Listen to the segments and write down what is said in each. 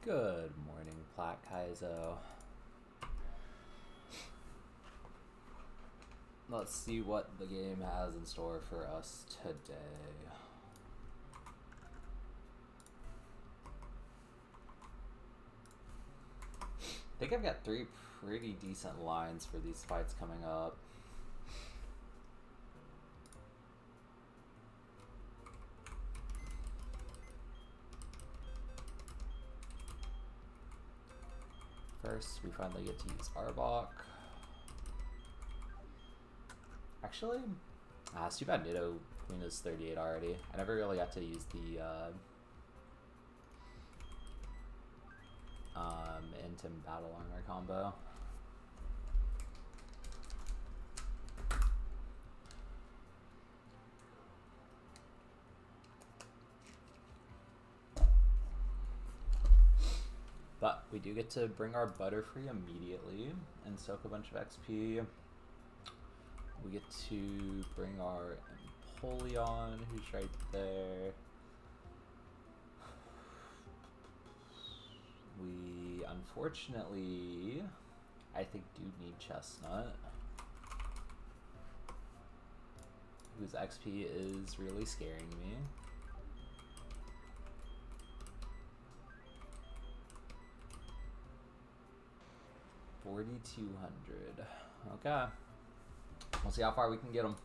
Good morning, Plat Kaizo. Let's see what the game has in store for us today. I think I've got three pretty decent lines for these fights coming up. First, we finally get to use Arbok. Actually, it's too bad Nido Queen is 38 already. I never really got to use the Intim Battle Armor combo. But we do get to bring our Butterfree immediately and soak a bunch of XP. We get to bring our Empoleon, who's right there. We, unfortunately, I think do need Chestnut, whose XP is really scaring me. $4,200. Okay. We'll see how far we can get them.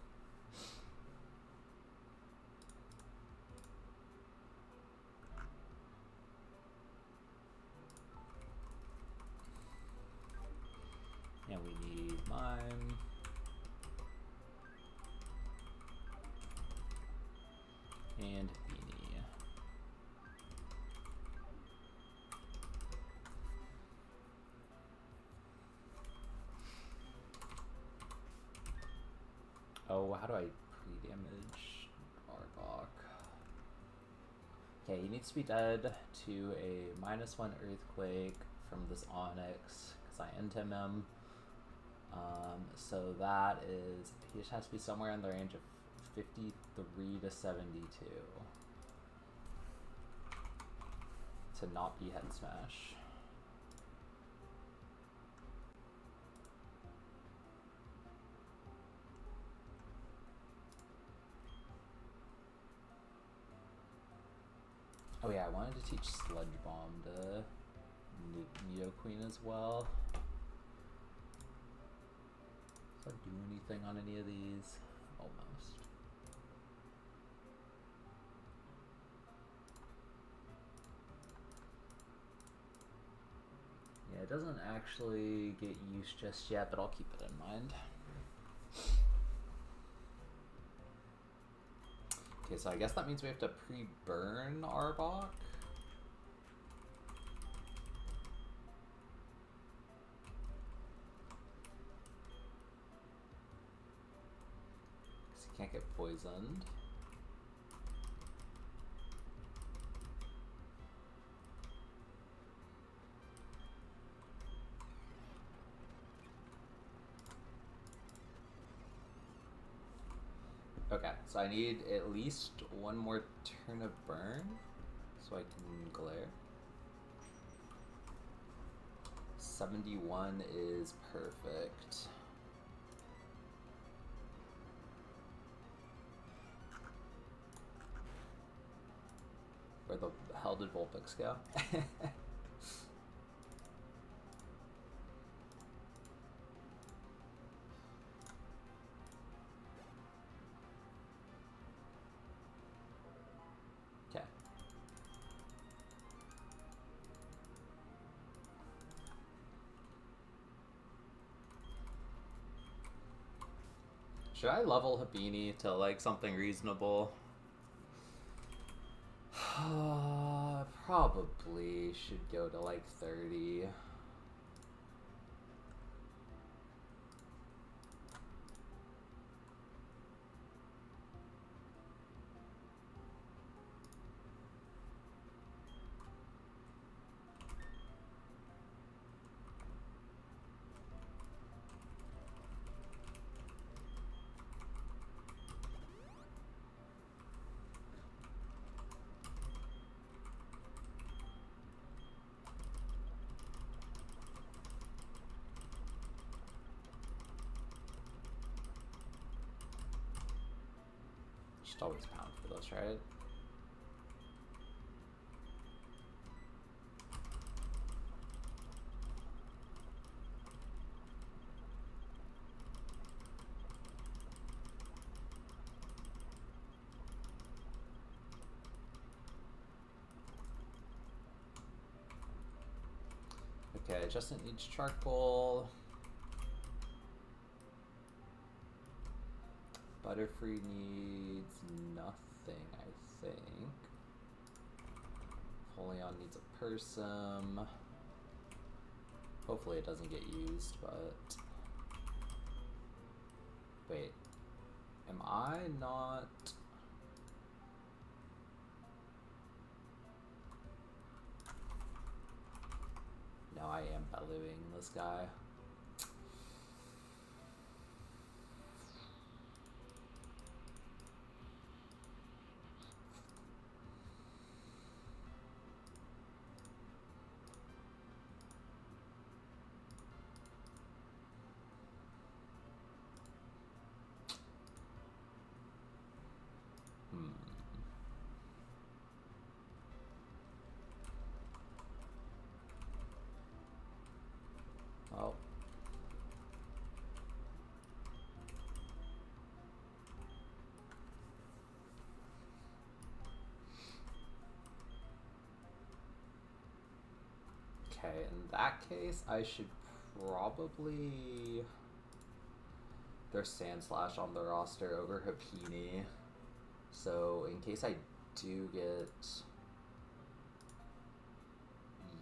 And we need Mime. And Beanie. Oh, how do I pre-damage Arbok? Okay, he needs to be dead to a -1 Earthquake from this Onyx, because I Intim him. So that is, he just has to be somewhere in the range of 53 to 72 to not be Head Smash. Oh yeah, I wanted to teach Sludge Bomb to Nido Queen as well. Does that do anything on any of these? Almost. Yeah, it doesn't actually get used just yet, but I'll keep it in mind. Okay, so I guess that means we have to pre-burn Arbok. Because he can't get poisoned. Okay, so I need at least one more turn of burn so I can glare. 71 is perfect. Where the hell did Vulpix go? Okay. Should I level Habini to like something reasonable? Probably should go to like 30. Just always pound for this, right? Okay, Justin needs charcoal. Butterfree needs nothing, I think. Folion needs a Persum. Hopefully it doesn't get used, but... Wait. Am I not... No, I am bellowing this guy. Oh. Okay, in that case, I should probably... There's Sandslash on the roster over Happini. So, in case I do get...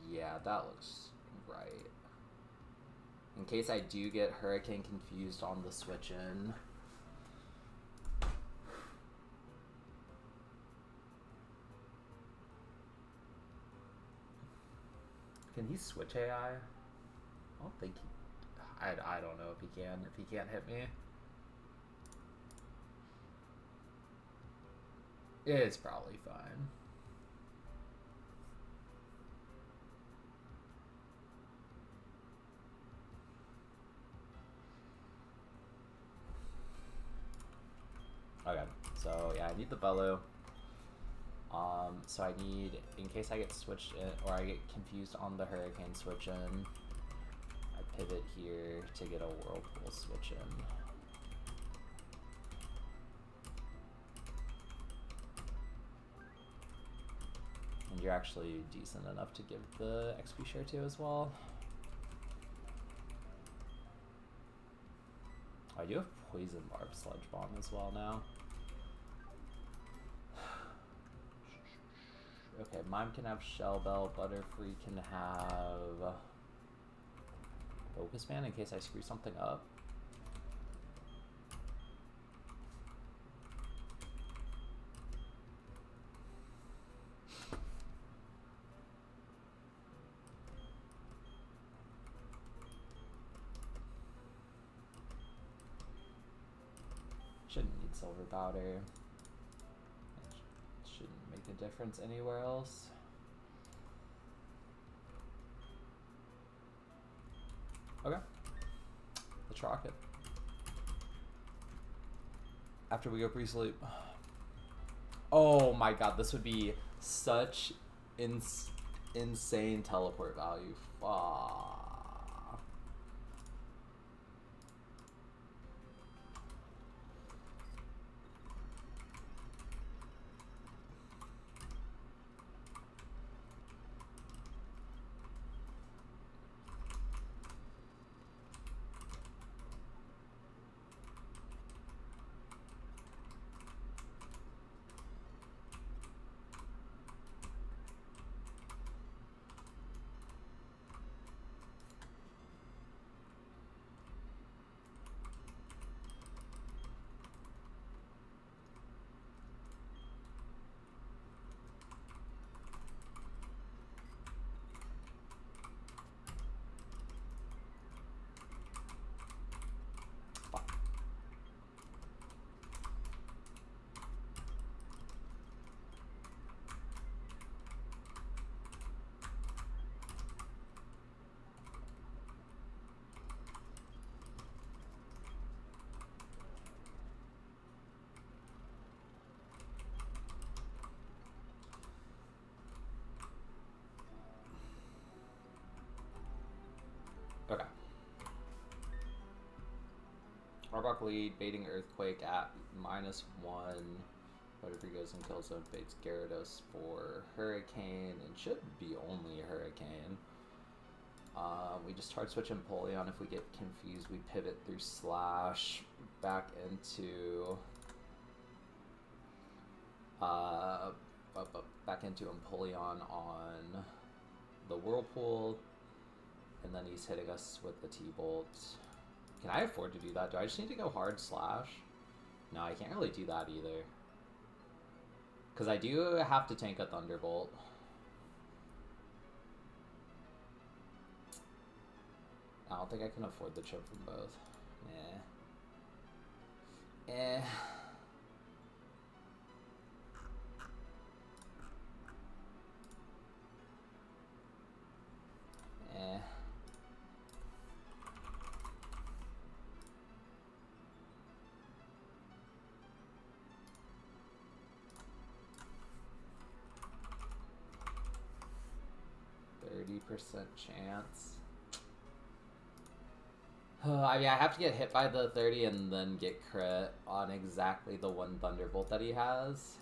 Yeah, that looks right. In case I do get Hurricane confused on the switch in. Can he switch AI? I don't think he... I don't know if he can. If he can't hit me. It's probably fine. Okay, so yeah, I need the Bellow. So I need, in case I get switched in, or I get confused on the Hurricane switch in, I pivot here to get a Whirlpool switch in. And you're actually decent enough to give the XP share to as well. Oh, I do have Poison Barb Sludge Bomb as well now. Okay, Mime can have Shell Bell, Butterfree can have Focus Man in case I screw something up. Shouldn't need Silver Powder. Shouldn't make a difference anywhere else. Okay. Let's rock it. After we go pre-sleep. Oh my god, this would be such insane teleport value. Fuck. Arbok lead, baiting Earthquake at -1. Whatever goes in kill zone baits Gyarados for Hurricane, and should be only Hurricane. We just hard switch Empoleon. If we get confused, we pivot through Slash back into Empoleon on the Whirlpool, and then he's hitting us with the T-Bolt. Can I afford to do that? Do I just need to go hard Slash? No, I can't really do that either. Because I do have to tank a Thunderbolt. I don't think I can afford the chip from both. Eh. Eh. 30% chance. I mean, I have to get hit by the 30 and then get crit on exactly the one Thunderbolt that he has.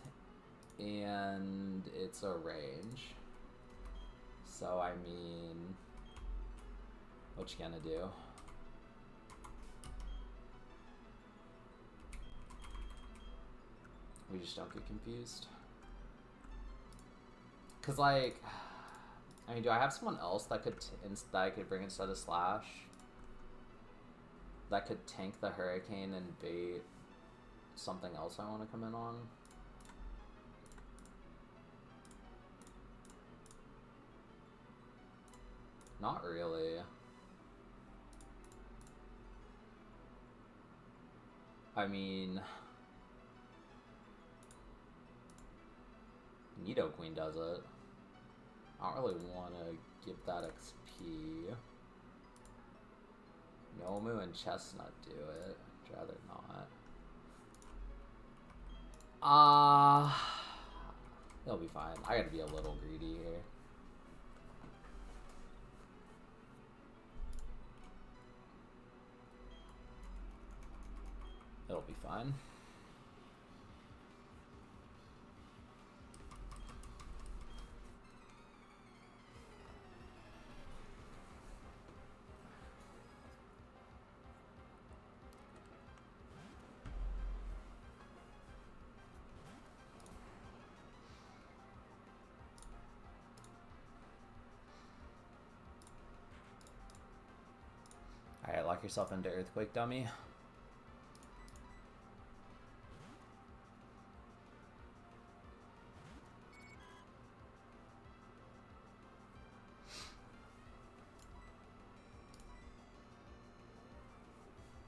And it's a range. So, I mean, what you gonna do? We just don't get confused. Cause like, I mean, do I have someone else that could that I could bring instead of Slash? That could tank the Hurricane and bait something else I want to come in on? Not really. I mean, Nidoqueen does it. I don't really want to give that XP. Nomu and Chestnut do it. I'd rather not. It'll be fine. I gotta be a little greedy here. It'll be fine. Alright, lock yourself into Earthquake, dummy.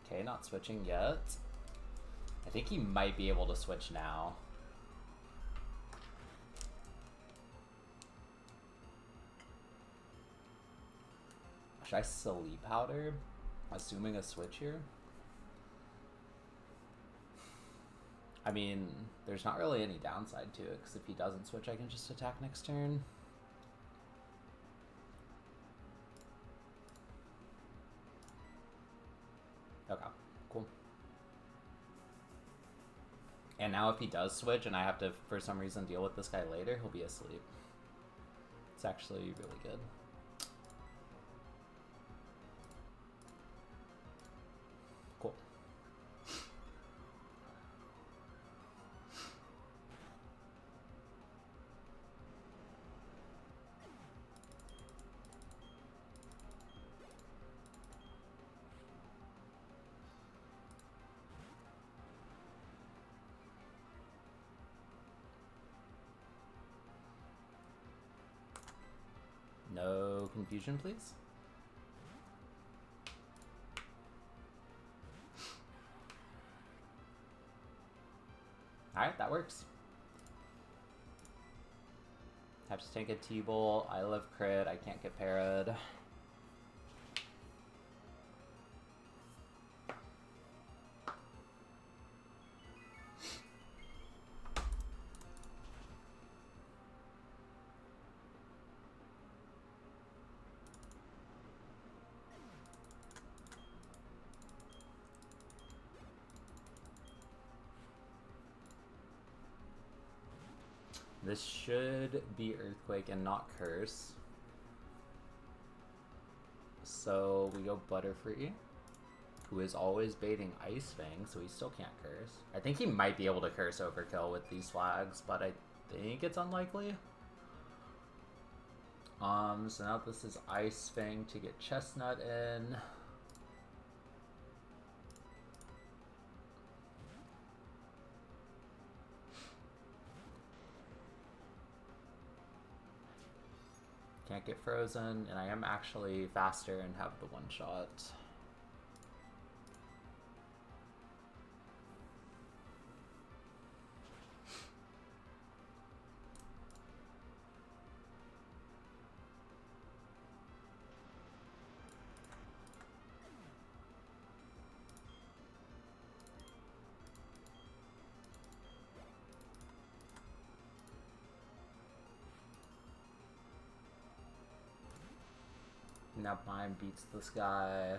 Okay, not switching yet. I think he might be able to switch now. Should I Sleep Powder? Assuming a switch here? I mean, there's not really any downside to it, because if he doesn't switch, I can just attack next turn. Okay, cool. And now if he does switch and I have to, for some reason, deal with this guy later, he'll be asleep. It's actually really good. Cool. No confusion, please. Alright, that works. Have to take a T-Bolt. I live crit. I can't get parried. This should be Earthquake and not Curse. So we go Butterfree, who is always baiting Ice Fang, so he still can't curse. I think he might be able to curse Overkill with these flags, but I think it's unlikely. So now this is Ice Fang to get Chestnut in. Can't get frozen, and I am actually faster and have the one shot. Now mine beats this guy.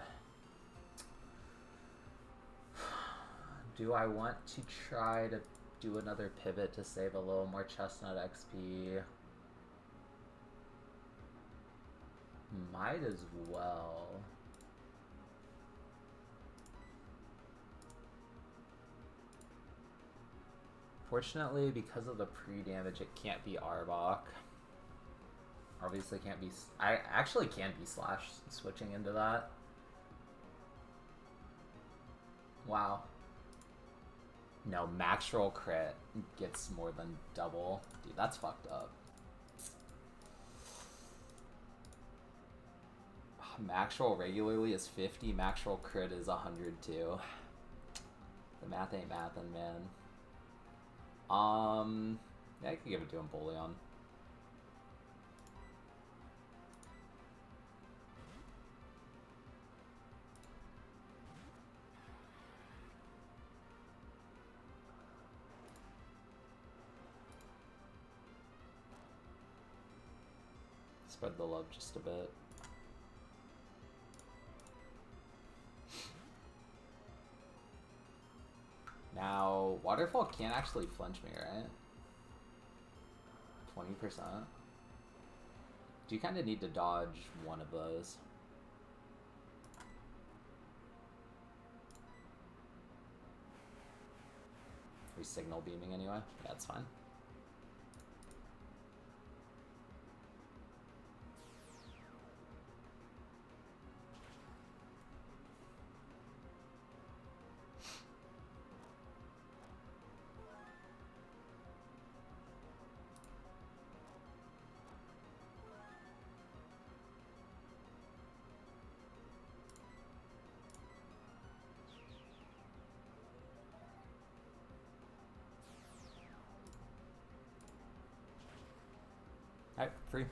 Do I want to try to do another pivot to save a little more Chestnut XP? Might as well. Fortunately, because of the pre-damage, it can't be Arbok. Obviously can't be... I actually can be Slash switching into that. Wow. No, max roll crit gets more than double. Dude, that's fucked up. Max roll regularly is 50, max roll crit is 102. The math ain't mathin', man. Yeah, I could give it to Empoleon. Spread the love just a bit. Now, Waterfall can't actually flinch me, right? 20%? Do you kind of need to dodge one of those? Are we signal beaming anyway? Yeah, that's fine. Alright, free.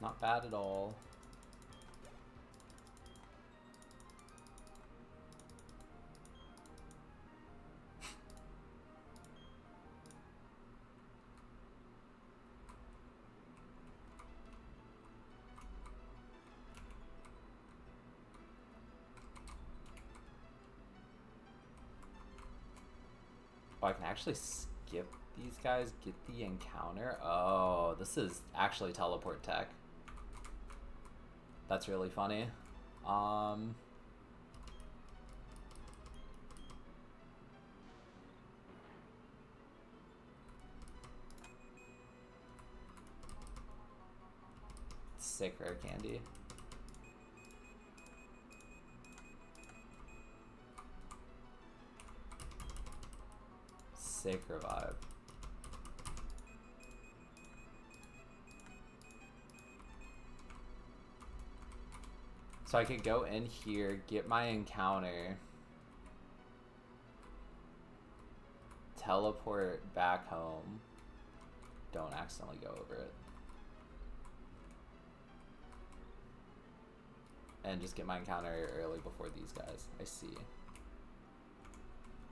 Not bad at all. Oh, I can actually skip these guys, get the encounter. Oh, this is actually teleport tech. That's really funny. Sick rare candy. Sick revive. So I could go in here, get my encounter, teleport back home. Don't accidentally go over it. And just get my encounter early before these guys. I see.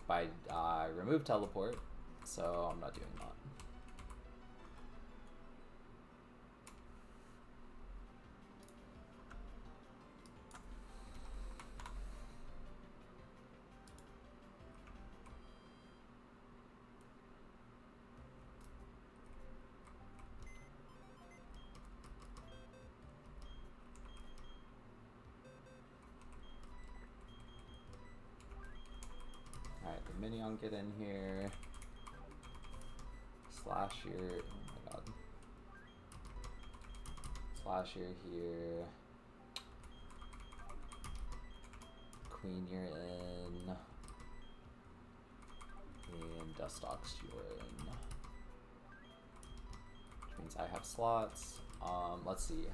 But I remove teleport, so I'm not doing that. Minion get in here. Slash your, oh my god. Slash your here. Queen, you're in. And Dustox, you're in. Which means I have slots. Let's see.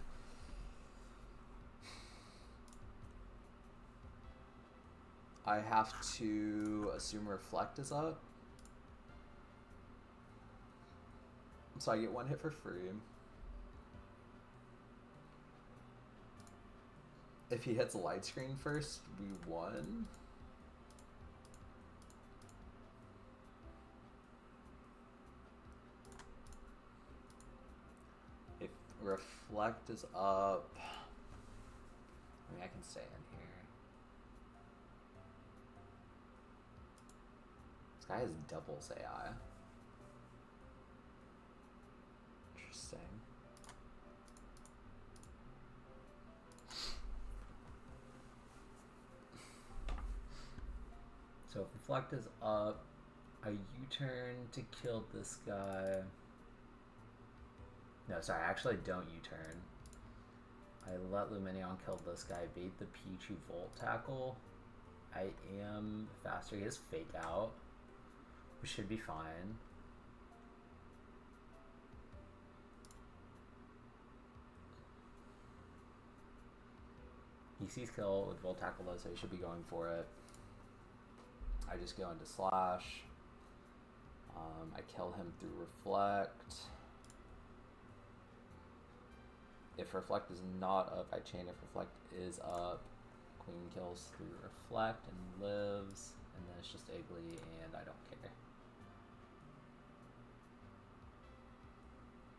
I have to assume Reflect is up. So I get one hit for free. If he hits a light screen first, we won. If Reflect is up, I mean, I can stay in here. This guy has doubles AI. Interesting. So if Reflect is up, I U-turn to kill this guy. No, sorry, I actually don't U-turn. I let Luminion kill this guy, bait the Pichu Volt Tackle. I am faster. He has Fake Out, which should be fine. He sees kill with Volt Tackle though, so he should be going for it. I just go into Slash. I kill him through Reflect. If Reflect is not up, I chain. If Reflect is up, Queen kills through Reflect and lives, and then it's just Iggly, and I don't care.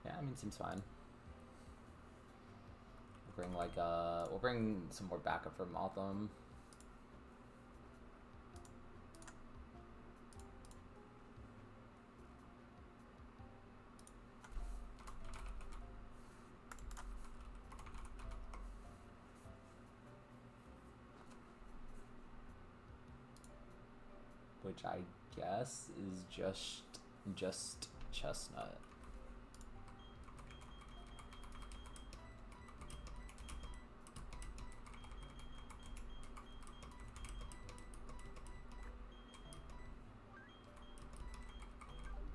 Yeah, I mean, seems fine. We'll bring like we'll bring some more backup for Motham. Which I guess is just Chestnut.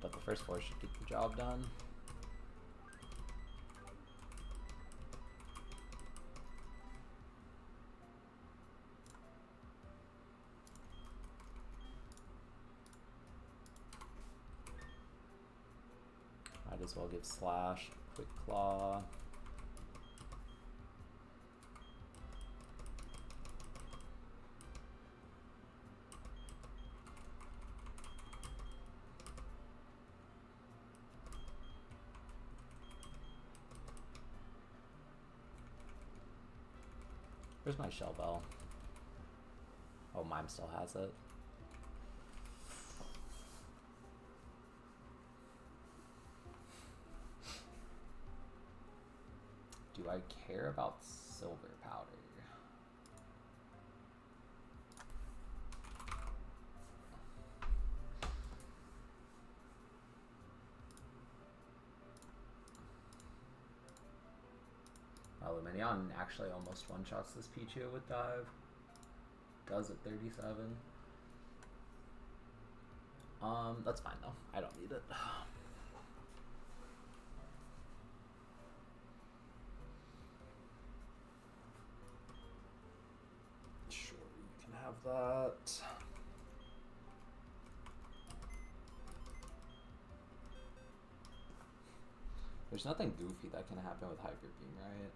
But the first four should get the job done. Might as well give Slash Quick Claw. Where's my Shell Bell? Oh, Mime still has it. Do I care about Silver Powder? Luminion actually almost one-shots this Pichu with Dive. Does at 37. That's fine though. I don't need it. Sure, you can have that. There's nothing goofy that can happen with Hyper Beam, right?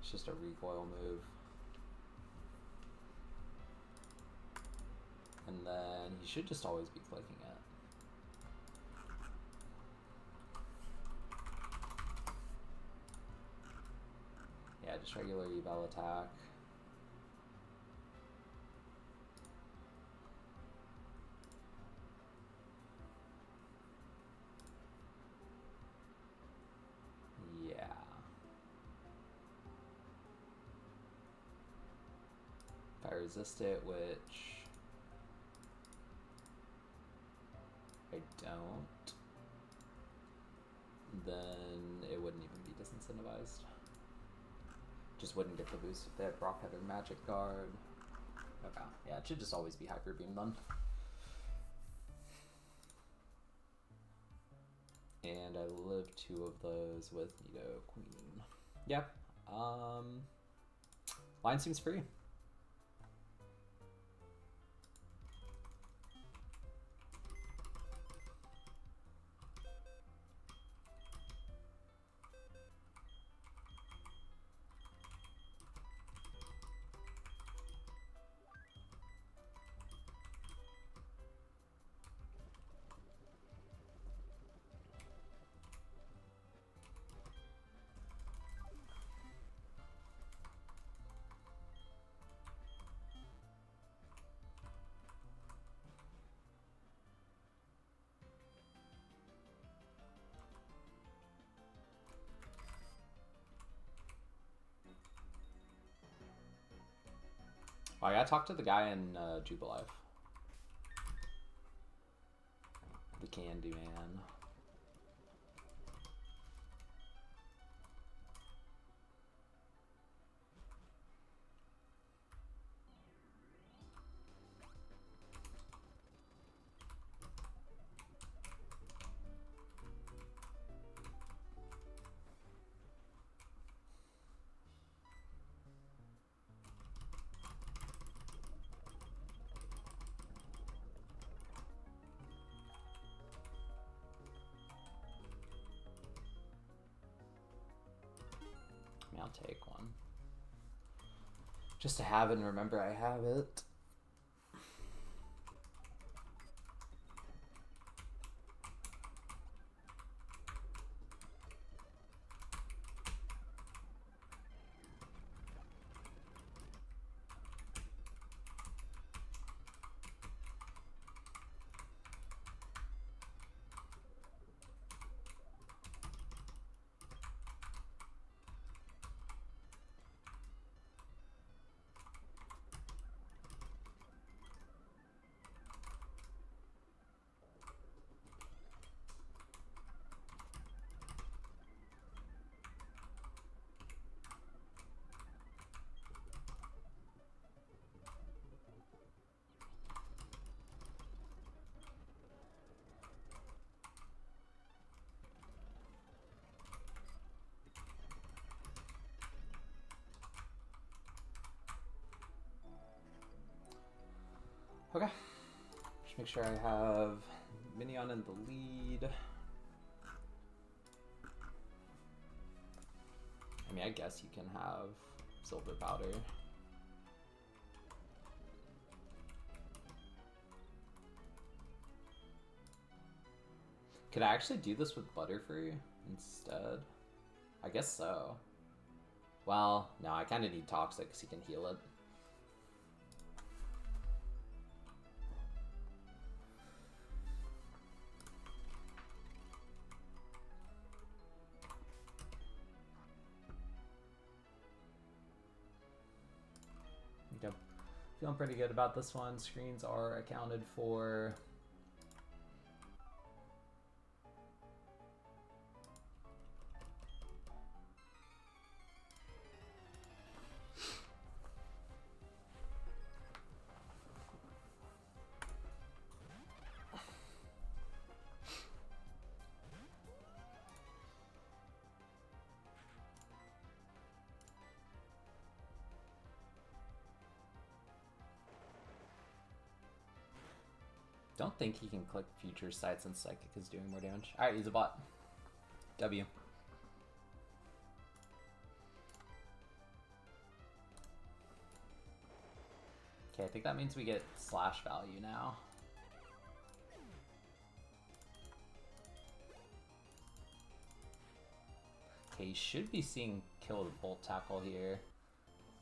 It's just a recoil move. And then he should just always be clicking it. Yeah, just regular eval attack. Yeah. resist it, which I don't, then it wouldn't even be disincentivized. Just wouldn't get the boost if they had Rock Head or Magic Guard. Okay, yeah, it should just always be Hyper Beam then. And I live 2 of those with Nido Queen. Yeah, line seems free. Oh, I gotta talk to the guy in Jubilife. The Candy Man. I'll take one. Just to have it and remember I have it. Okay, just make sure I have Minion in the lead. I mean, I guess you can have Silver Powder. Could I actually do this with Butterfree instead? I guess so. Well, no, I kind of need Toxic because he can heal it. Okay. Feeling pretty good about this one. Screens are accounted for. Don't think he can click Future Sight since Psychic is doing more damage. Alright, he's a bot. W. Okay, I think that means we get slash value now. Okay, he should be seeing kill with Bolt Tackle here.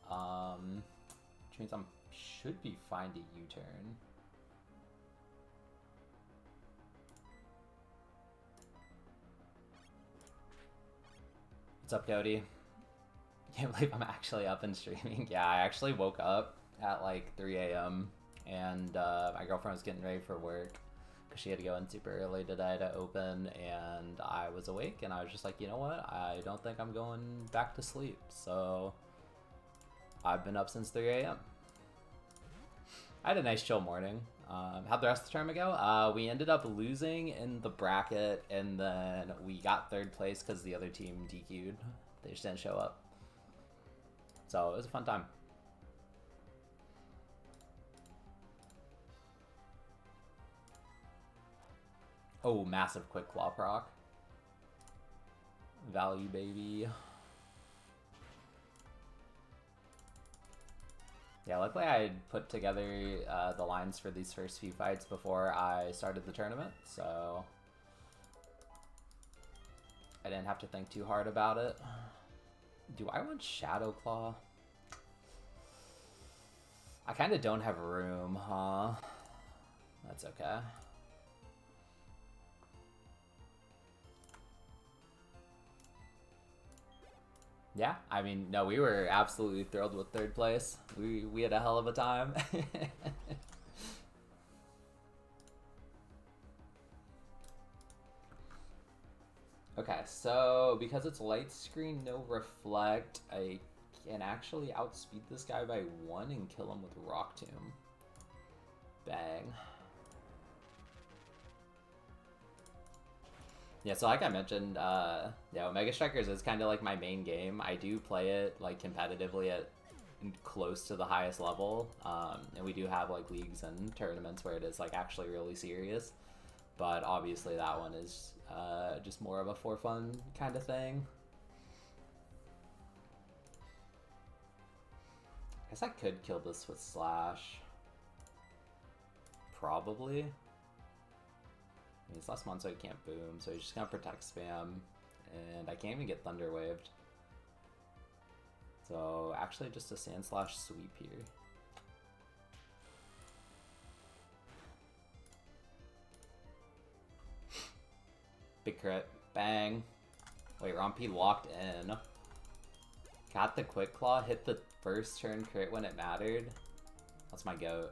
Which means I should be fine to U-turn. What's up, Cody? Can't believe I'm actually up and streaming. Yeah, I actually woke up at like 3 a.m. and my girlfriend was getting ready for work because she had to go in super early today to open, and I was awake and I was just like, you know what, I don't think I'm going back to sleep, so I've been up since 3 a.m. I had a nice chill morning. How'd the rest of the tournament go? We ended up losing in the bracket, and then we got third place because the other team DQ'd. They just didn't show up. So it was a fun time. Oh, massive quick claw proc. Value, baby. Yeah, luckily I had put together the lines for these first few fights before I started the tournament, so I didn't have to think too hard about it. Do I want Shadow Claw? I kind of don't have room, huh? That's okay. Yeah, I mean, no, we were absolutely thrilled with third place. We had a hell of a time. Okay, so because it's light screen, no reflect, I can actually outspeed this guy by 1 and kill him with Rock Tomb. Bang. Yeah, so like I mentioned, yeah, Omega Strikers is kind of like my main game. I do play it like competitively at close to the highest level, and we do have like leagues and tournaments where it is like actually really serious. But obviously that one is just more of a for fun kind of thing. I guess I could kill this with Slash. Probably. I mean, it's less mon, so he can't boom, so he's just gonna protect spam, and I can't even get Thunder Waved. So actually just a Sand Slash sweep here. Big crit. Bang. Wait, Rompi locked in. Got the Quick Claw, hit the first turn crit when it mattered. That's my goat.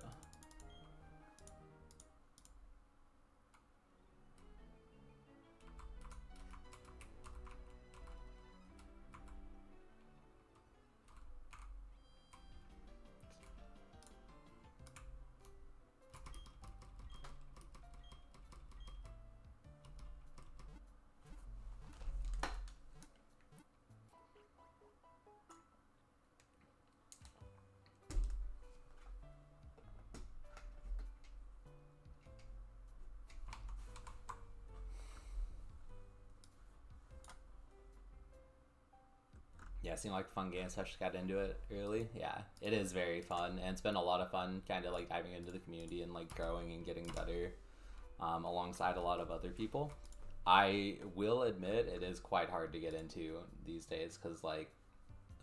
Yeah, it seemed like a fun game, so I just got into it early. Yeah, it is very fun, and it's been a lot of fun kind of like diving into the community and like growing and getting better alongside a lot of other people. I will admit it is quite hard to get into these days because like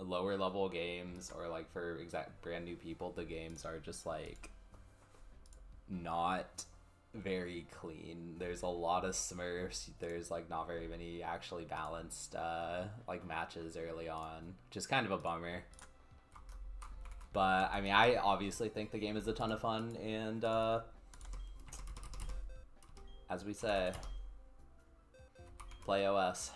lower level games or like for brand new people, the games are just like not very clean. There's a lot of smurfs. There's like not very many actually balanced like matches early on, which is kind of a bummer. But I mean, I obviously think the game is a ton of fun, and as we say, play OS.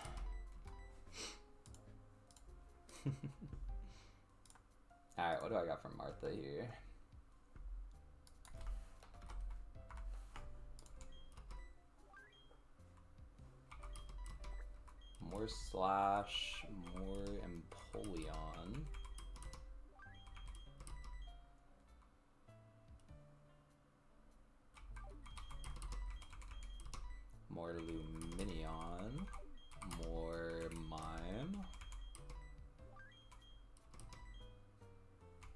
Alright, what do I got from Martha here? More Slash, more Empoleon. More Luminion. More Mime.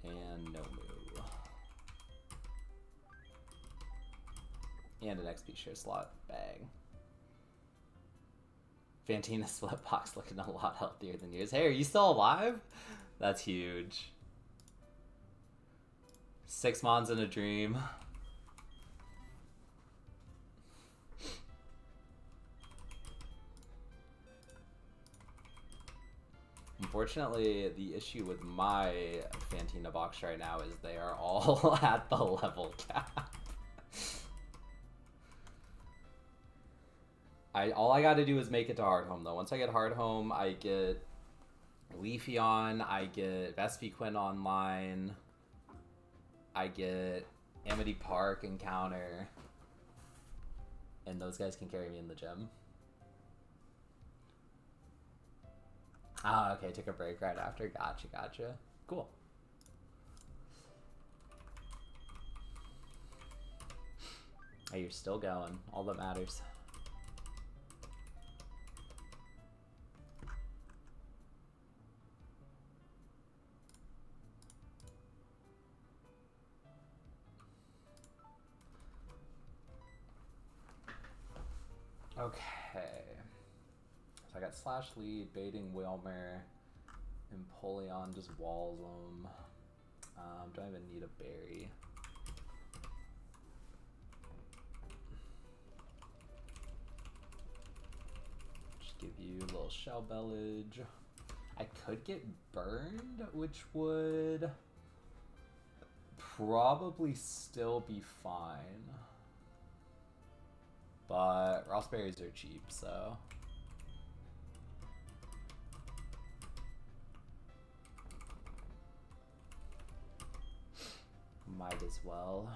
And Nomu. And an XP share slot. Bang. Fantina Slipbox looking a lot healthier than yours. Hey, are you still alive? That's huge. 6 mons in a dream. Unfortunately, the issue with my FANTINA box right now is they are all at the level cap. All I gotta do is make it to hard home though. Once I get hard home, I get Leafeon, I get Vespiquen online, I get Amity Park encounter, and those guys can carry me in the gym. Ah, okay, took a break right after. Gotcha. Cool. Hey, you're still going. All that matters. Okay. So I got Slash Lead, Baiting Wilmer, Empoleon just walls them. Don't even need a berry. Just give you a little Shell Bellage. I could get burned, which would probably still be fine. But raspberries are cheap, so. Might as well.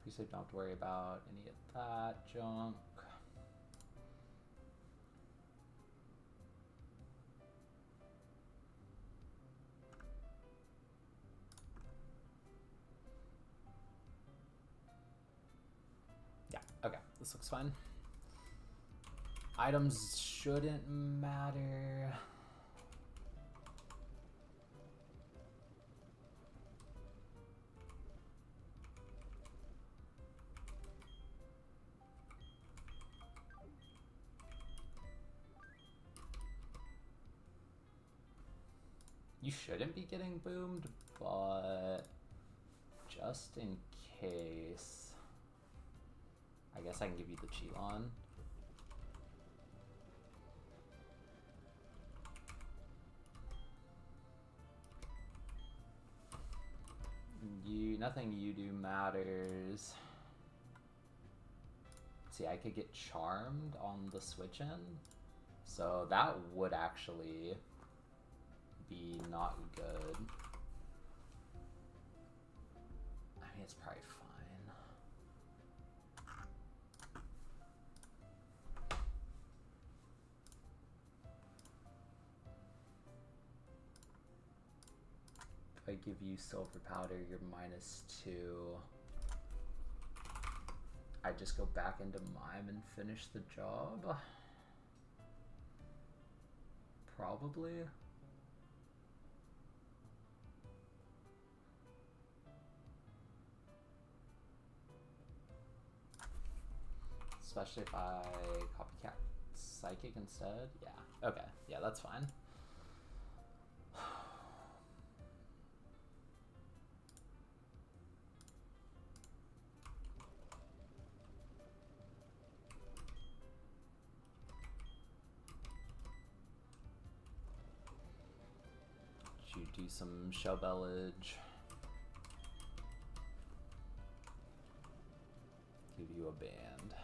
Pre-save, don't have to worry about any of that junk. Okay, this looks fine. Items shouldn't matter. You shouldn't be getting boomed, but just in case. I guess I can give you the Cheelon. Nothing you do matters. See, I could get Charmed on the switch in, so that would actually be not good. I mean, it's probably fine. I give you Silver Powder, you're -2. I just go back into Mime and finish the job. Probably. Especially if I copycat Psychic instead. Yeah. Okay. Yeah, that's fine. You do some Shell Bellage. Give you a band.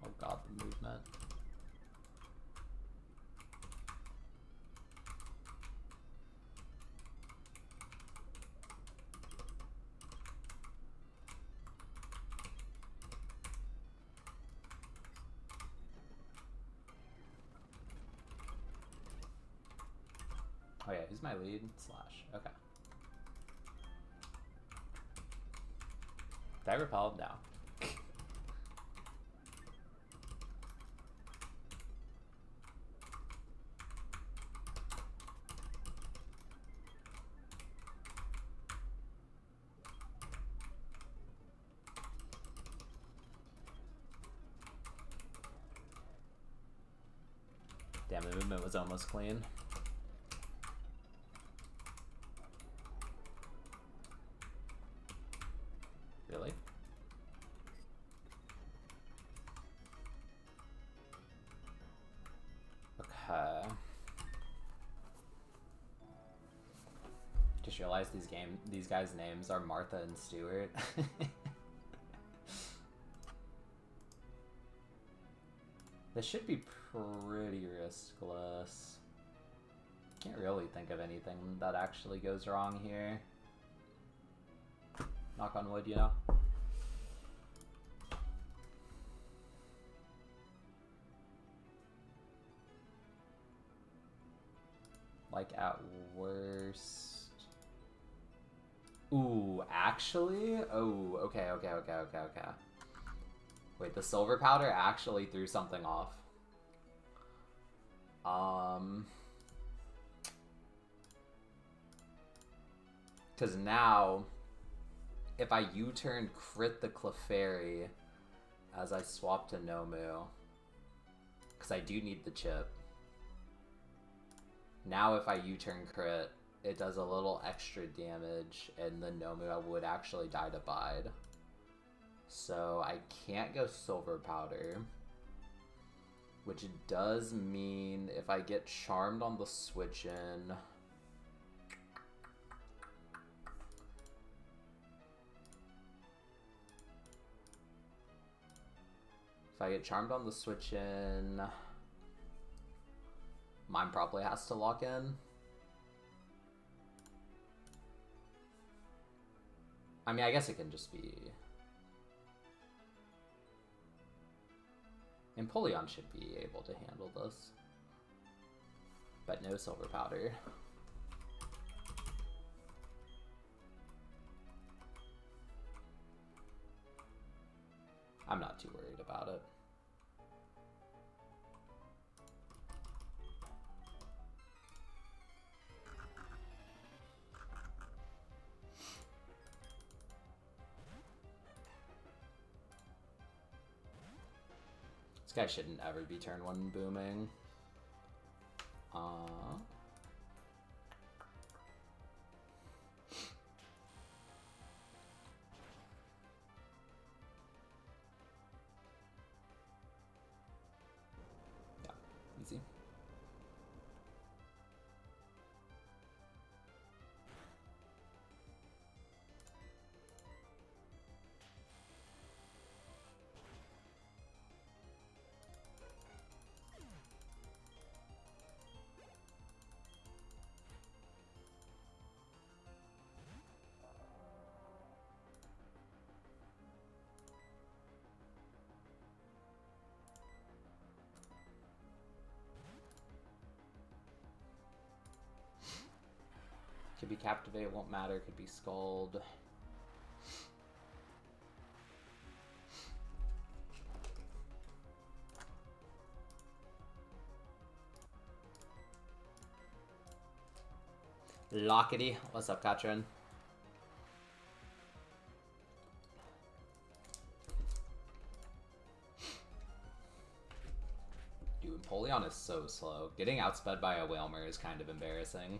Oh god, the movement. Oh yeah, who's my lead? Slash. Okay. Did I repel? No. Damn, the movement was almost clean. Really? Okay. Just realized these guys' names are Martha and Stuart. This should be pretty riskless. Can't really think of anything that actually goes wrong here. Knock on wood, you know? Like at worst. Ooh, actually? Oh, okay. Wait, the silver powder actually threw something off. Because now, if I U-turn crit the Clefairy as I swap to Nomu, because I do need the chip. Now if I U-turn crit, it does a little extra damage, and the Nomu would actually die to Bide. So I can't go silver powder, which does mean if I get charmed on the switch in, mine probably has to lock in. I mean, I guess it can just be... Empoleon should be able to handle this. But no silver powder. I'm not too worried about it. This guy shouldn't ever be turn 1 booming. Yeah, easy. Could be Captivate, won't matter, could be Scald. Lockety, what's up, Katrin? Dude, Empoleon is so slow. Getting outsped by a Whalmer is kind of embarrassing.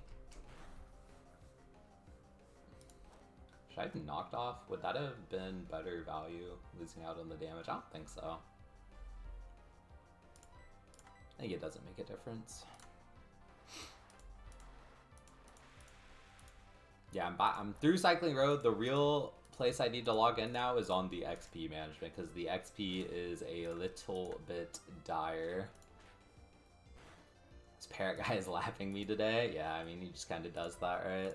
Should I have knocked off? Would that have been better value, losing out on the damage? I don't think so. I think it doesn't make a difference. Yeah, I'm through Cycling Road. The real place I need to log in now is on the XP management, because the XP is a little bit dire. This parrot guy is laughing me today. Yeah, I mean, he just kind of does that, right?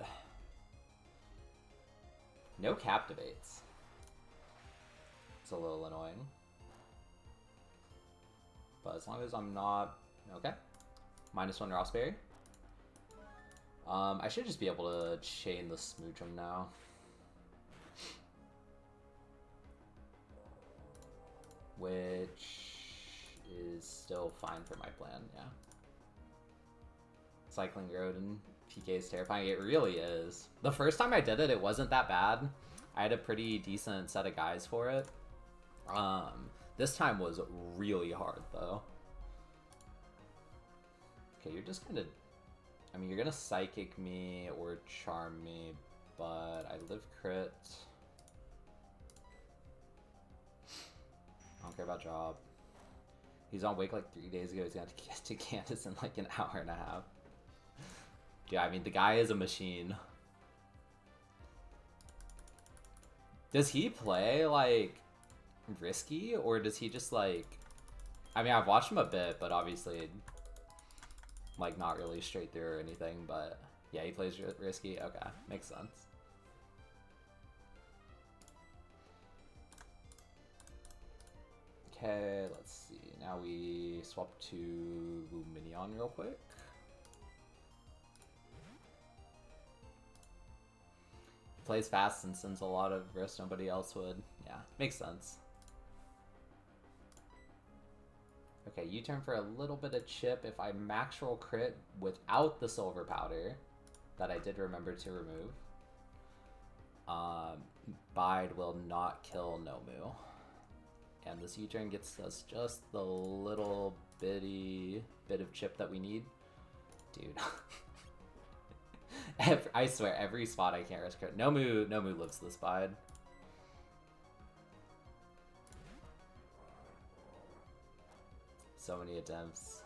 No Captivates. It's a little annoying. But as long as I'm not... Okay. -1 Rossberry. I should just be able to chain the Smoochum now. Which is still fine for my plan, yeah. Cycling Road and PK is terrifying. It really is. The first time I did it, it wasn't that bad. I had a pretty decent set of guys for it. This time was really hard, though. Okay, you're just gonna... I mean, you're gonna Psychic me or Charm me, but I live crit. I don't care about job. He's on Wake like 3 days ago. He's gonna have to get to Candace in like an hour and a half. Yeah, I mean, the guy is a machine. Does he play, like, risky? Or does he just, like... I mean, I've watched him a bit, but obviously, like, not really straight through or anything. But, yeah, he plays risky. Okay, makes sense. Okay, let's see. Now we swap to Luminion real quick. Plays fast and sends a lot of risk nobody else would. Yeah, makes sense. Okay, U-turn for a little bit of chip. If I max roll crit without the silver powder, that I did remember to remove, Bide will not kill Nomu. And this U-turn gets us just the little bitty bit of chip that we need. Dude. I swear, every spot I can't risk crit. Nomu lives this Bide. So many attempts.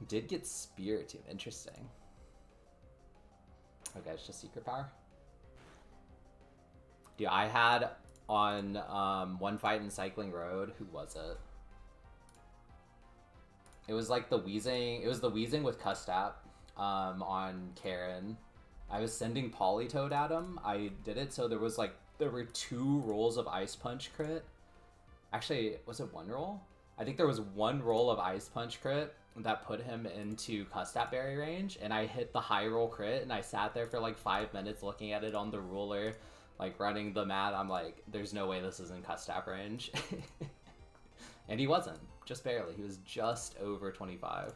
Did get Spirit too. Interesting. Okay, it's just Secret Power. Dude, I had on one fight in Cycling Road. Who was it? It was like the Wheezing. It was the Wheezing with Custap on Karen. I was sending Polytoad at him. I did it so there were 2 rolls of Ice Punch crit. Actually, was it 1 roll? I think there was 1 roll of Ice Punch crit that put him into Custap Berry range, and I hit the high roll crit, and I sat there for like 5 minutes looking at it on the ruler, like running the math. I'm like, there's no way this is in Custap range. And he wasn't, just barely. He was just over 25.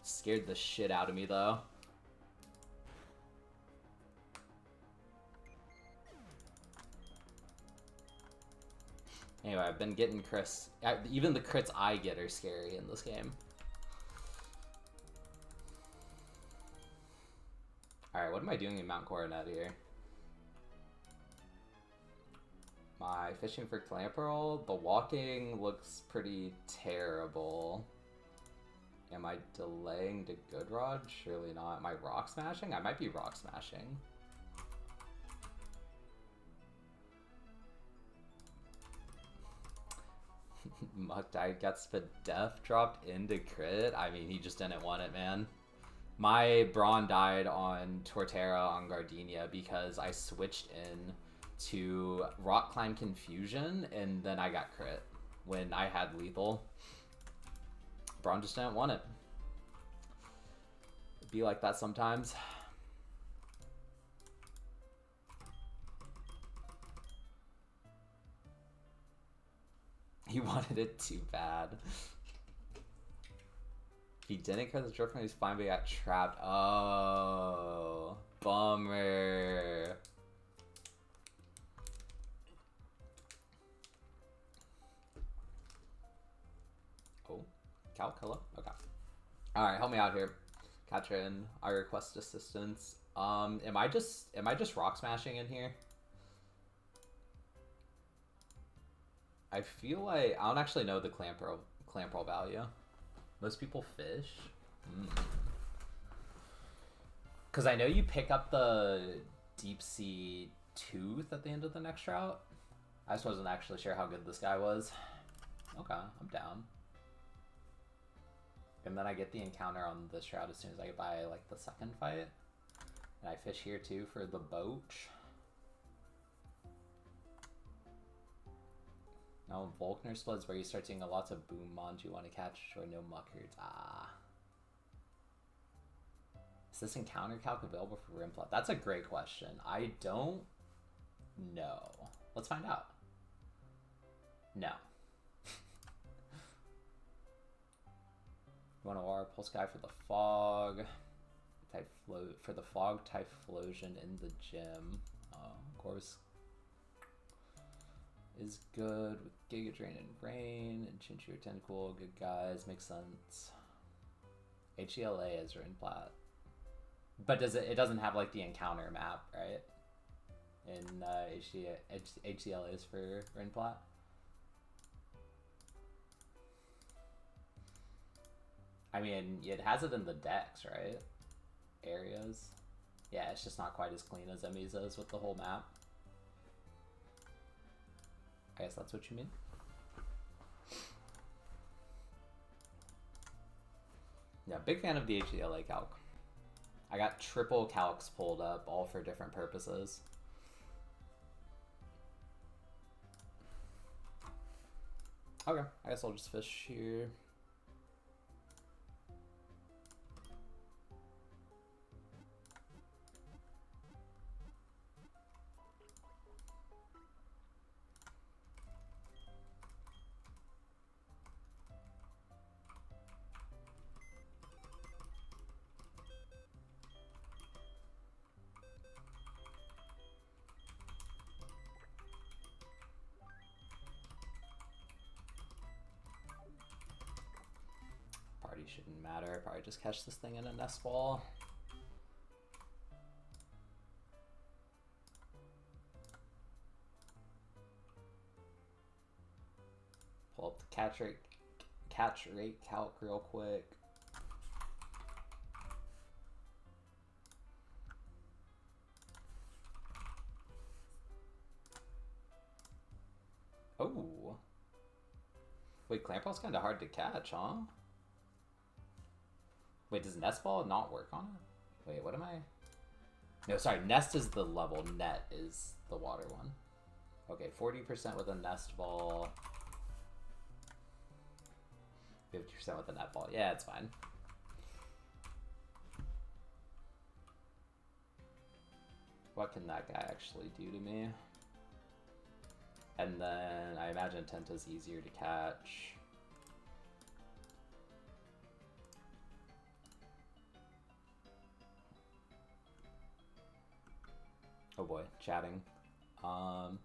Scared the shit out of me though. Anyway, I've been getting Chris. Even the crits I get are scary in this game. Alright, what am I doing in Mount Coronet here? Am I fishing for Clamperl? The walking looks pretty terrible. Am I delaying to Good Rod? Surely not. Am I rock smashing? I might be rock smashing. Muckdie gets the death dropped into crit. I mean, he just didn't want it, man. My Brawn died on Torterra on Gardenia because I switched in to Rock Climb Confusion and then I got crit when I had lethal. Braun just didn't want it. It'd be like that sometimes. He wanted it too bad. He didn't crit the Joker, he's fine, but he got trapped. Oh, bummer. Oh, Calcula? Okay. Alright, help me out here. Katrin, I request assistance. Am I just rock smashing in here? I feel like I don't actually know the clamperl value. Most people fish. Because I know you pick up the deep sea tooth at the end of the next route. I just wasn't actually sure how good this guy was. Okay, I'm down. And then I get the encounter on this route as soon as I buy like the second fight. And I fish here too for the boat. Now Volkner splits where you start seeing a lots of boom mons you want to catch or no muckers. Ah. Is this encounter calc available for Rimplot? That's a great question. I don't know. Let's find out. No. You want to war Pulse Guy for the fog. For the fog Typhlosion in the gym. Of course. Is good with Giga Drain and Rain and Chinchou Tentacool. Good guys, makes sense. HELA is Rinplat. But it doesn't have like the encounter map, right? In HCL is for Rinplat. I mean, it has it in the decks, right? Areas. Yeah, it's just not quite as clean as Emiza's with the whole map. I guess that's what you mean. Yeah, big fan of the HDLA calc. I got triple calcs pulled up, all for different purposes. Okay, I guess I'll just fish here. Shouldn't matter. Probably just catch this thing in a nest ball. Pull up the catch rate calc real quick. Oh. Wait, Clampaw's kind of hard to catch, huh? Wait, does Nest Ball not work on it? Wait, what am I? No, sorry, Nest is the level, Net is the water one. Okay, 40% with a Nest Ball. 50% with a Net Ball. Yeah, it's fine. What can that guy actually do to me? And then I imagine Tenta's easier to catch. Oh boy, chatting. Can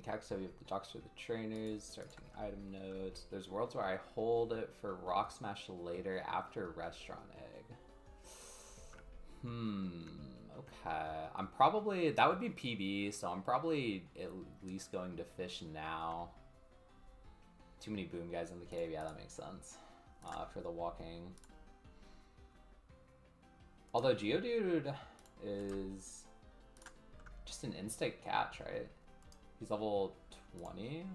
calc so we have the docks for the trainers, start taking item notes. There's worlds where I hold it for Rock Smash later after Restaurant Egg. Okay. I'm probably, that would be PB, so I'm probably at least going to fish now. Too many boom guys in the cave, yeah, that makes sense. For the walking. Although Geodude is just an instant catch, right? He's level 20.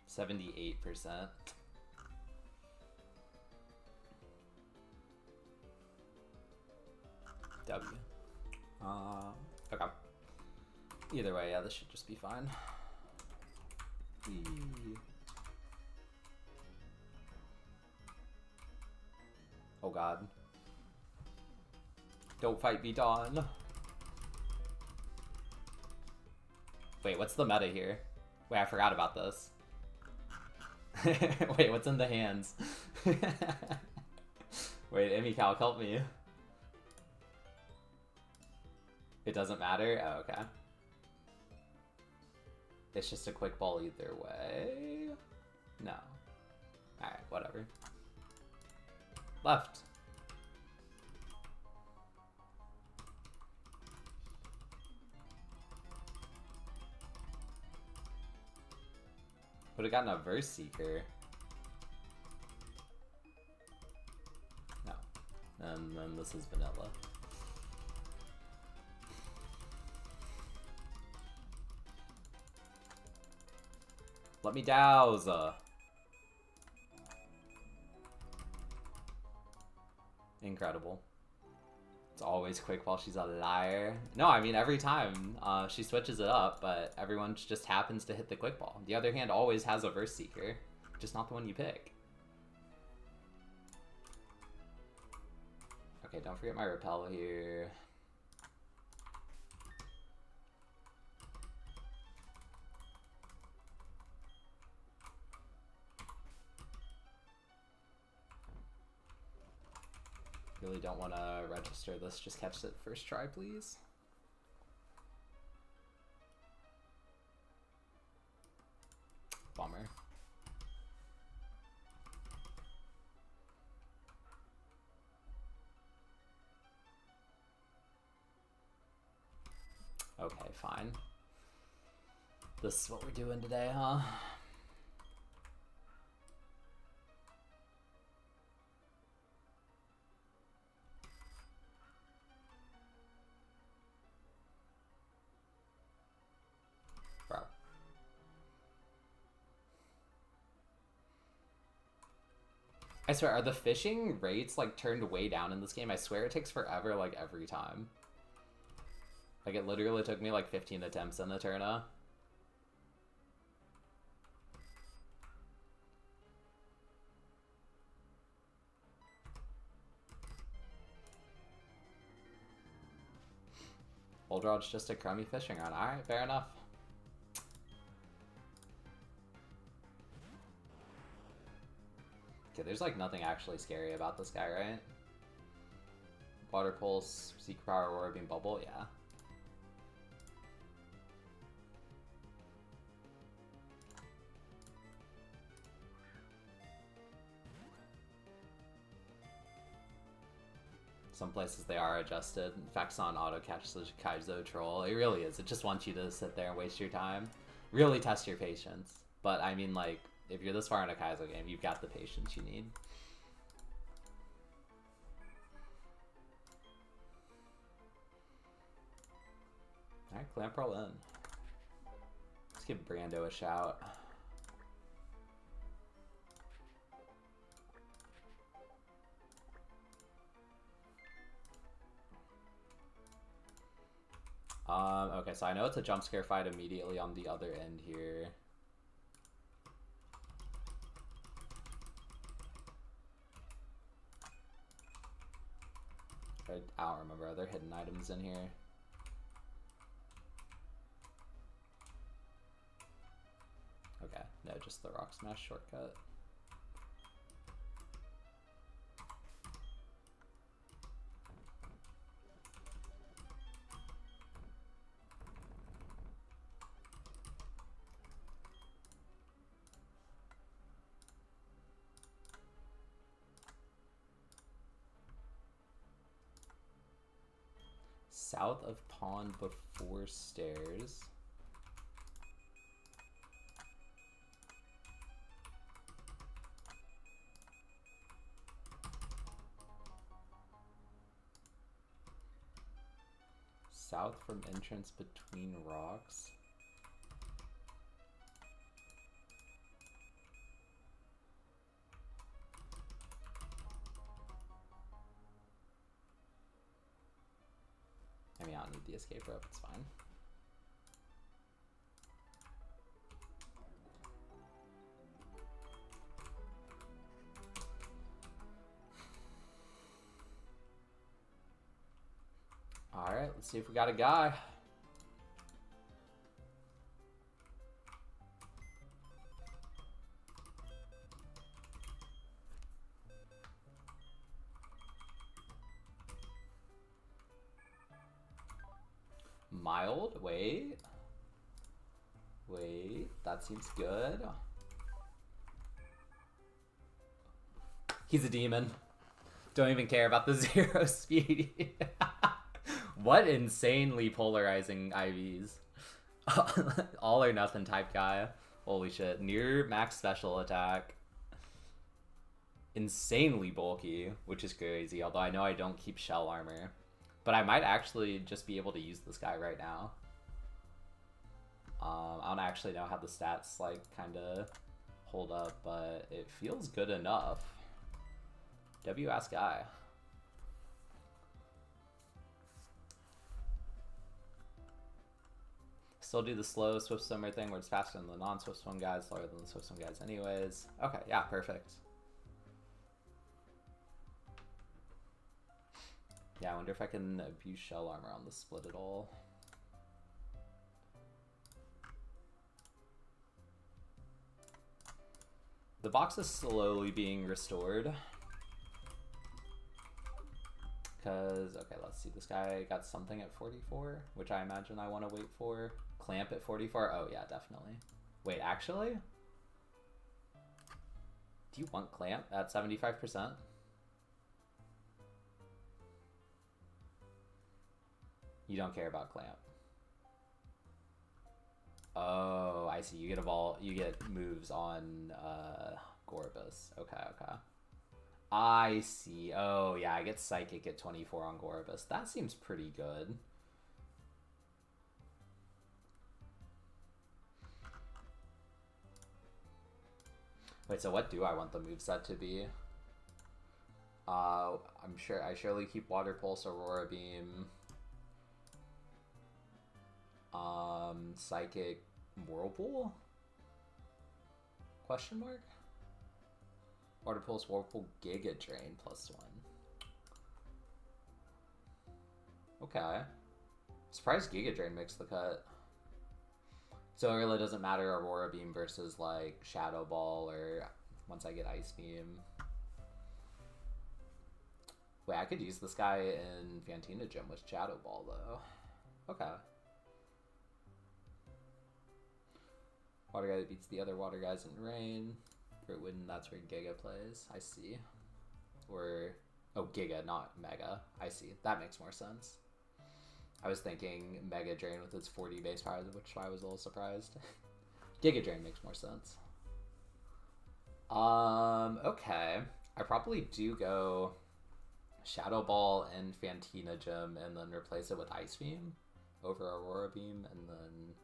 %78. W. Okay. Either way, yeah, this should just be fine. Oh god. Don't fight me, Dawn. Wait, what's the meta here? Wait, I forgot about this. Wait, what's in the hands? Wait, Emicalc, help me. It doesn't matter? Oh, okay. It's just a quick ball either way? No. Alright, whatever. Left. Would have gotten a Verse Seeker. No. And then this is vanilla. Let me douse. Incredible. It's always quick while she's a liar. No, I mean, every time she switches it up, but everyone just happens to hit the quick ball. The other hand always has a Verse Seeker, just not the one you pick. Okay, don't forget my repel here. Really don't want to register this, just catch it first try, please. Bummer. Okay, fine. This is what we're doing today, huh? Bro. I swear, are the fishing rates like turned way down in this game? I swear it takes forever like every time. Like it literally took me like 15 attempts in the Eterna. Old Rod's just a crummy fishing run. Alright, fair enough. Okay, there's like nothing actually scary about this guy, right? Water Pulse, Secret Power, Aurora Beam, Bubble, yeah. Some places they are adjusted. In fact, it's on auto catch the Kaizo troll. It really is. It just wants you to sit there and waste your time. Really test your patience. But I mean, like, if you're this far in a Kaizo game, you've got the patience you need. Alright, Clamp roll in. Let's give Brando a shout. Okay, so I know it's a jump scare fight immediately on the other end here. I don't remember. Are there hidden items in here? Okay, no, just the Rock Smash shortcut. South of pond before stairs. South from entrance between rocks. I mean, I don't need the escape rope, it's fine. Alright, let's see if we got a guy. Mild? Wait, that seems good. He's a demon. Don't even care about the 0 speed. What insanely polarizing IVs. All or nothing type guy. Holy shit. Near max special attack. Insanely bulky, which is crazy, although I know I don't keep shell armor. But I might actually just be able to use this guy right now. I don't actually know how the stats like kind of hold up, but it feels good enough. W ass guy. still do the slow Swift Swimmer thing where it's faster than the non-Swift Swim guys, slower than the Swift Swim guys anyways. Okay, yeah, perfect. Yeah, I wonder if I can abuse Shell Armor on the split at all. The box is slowly being restored. Because, okay, let's see. This guy got something at 44, which I imagine I want to wait for. Clamp at 44? Oh, yeah, definitely. Wait, actually? Do you want Clamp at 75%? You don't care about Clamp. Oh, I see. You get a ball. You get moves on Gorbis. Okay, okay. I see. Oh, yeah, I get Psychic at 24 on Gorbis. That seems pretty good. Wait, so what do I want the moveset to be? I'm sure I surely keep Water Pulse, Aurora Beam, Psychic, Whirlpool? Question mark? Water Pulse, Whirlpool, Giga Drain +1. Okay. Surprised Giga Drain makes the cut. So it really doesn't matter Aurora Beam versus like Shadow Ball or once I get Ice Beam. Wait, I could use this guy in Fantina Gym with Shadow Ball though. Okay. Water guy that beats the other water guys in rain. When that's where Giga plays. I see. Or, oh, Giga, not Mega. I see. That makes more sense. I was thinking Mega Drain with its 40 base power, which I was a little surprised. Giga Drain makes more sense. Okay. I probably do go Shadow Ball and Fantina Gym and then replace it with Ice Beam over Aurora Beam and then...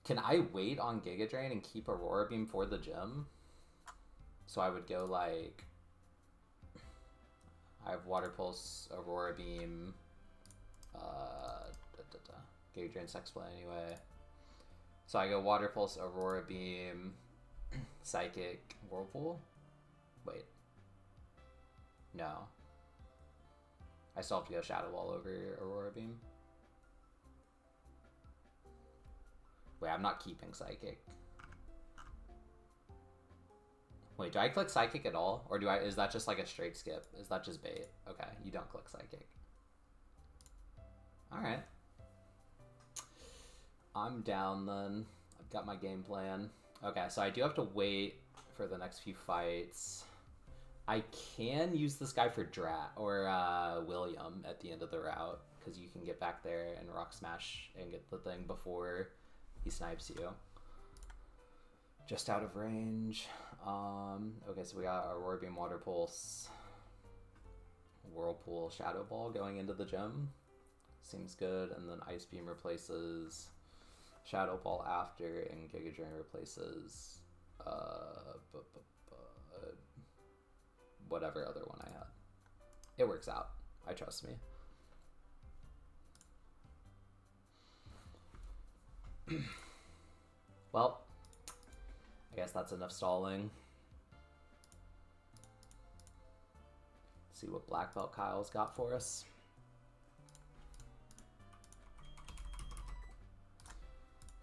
Can I wait on Giga Drain and keep Aurora Beam for the gym? So I would go like... I have Water Pulse, Aurora Beam, Giga Drain Sex Play anyway. So I go Water Pulse, Aurora Beam, Psychic, Whirlpool? Wait. No. I still have to go Shadow Ball over Aurora Beam. Wait, I'm not keeping Psychic. Wait, do I click Psychic at all? Or is that just like a straight skip? Is that just bait? Okay, you don't click Psychic. Alright. I'm down then. I've got my game plan. Okay, so I do have to wait for the next few fights. I can use this guy for Drat or William at the end of the route, because you can get back there and Rock Smash and get the thing before he snipes you. Just out of range. Okay, so we got Aurora Beam, Water Pulse, Whirlpool, Shadow Ball going into the gym. Seems good. And then Ice Beam replaces Shadow Ball after, and Giga Drain replaces whatever other one I had. It works out. I trust me. Well, I guess that's enough stalling. Let's see what Black Belt Kyle's got for us.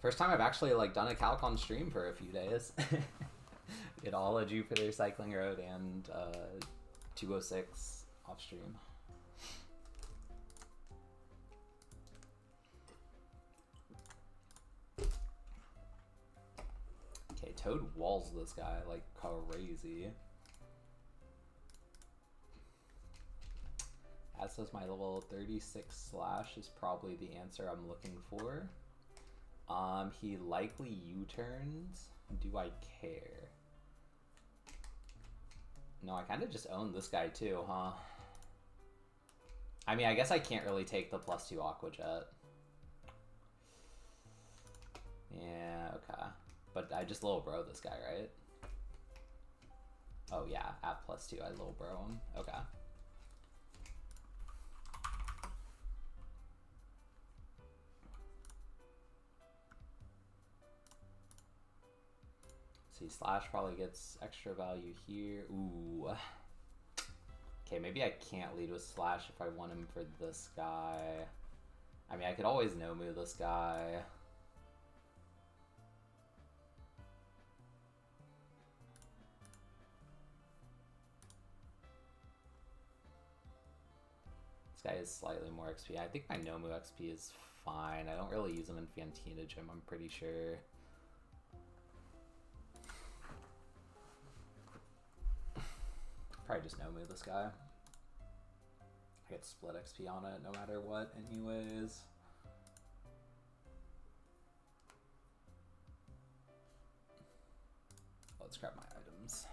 First time I've actually like done a calc on stream for a few days. Did all of Jupiter Cycling Road and 206 off stream. Okay, Toad walls this guy like crazy. As does my level 36 slash is probably the answer I'm looking for. He likely U-turns. Do I care? No, I kind of just own this guy too, huh? I mean, I guess I can't really take the +2 Aqua Jet. Yeah, okay. But I just little bro this guy, right? Oh yeah, at +2 I little bro him. Okay. XP. Slash probably gets extra value here. Ooh. Okay, maybe I can't lead with Slash if I want him for this guy. I mean, I could always no-move this guy. This guy is slightly more XP. I think my no-move XP is fine. I don't really use him in FANTINA Gym, I'm pretty sure. Probably just no-move this guy. I get split XP on it no matter what anyways. Let's grab my items.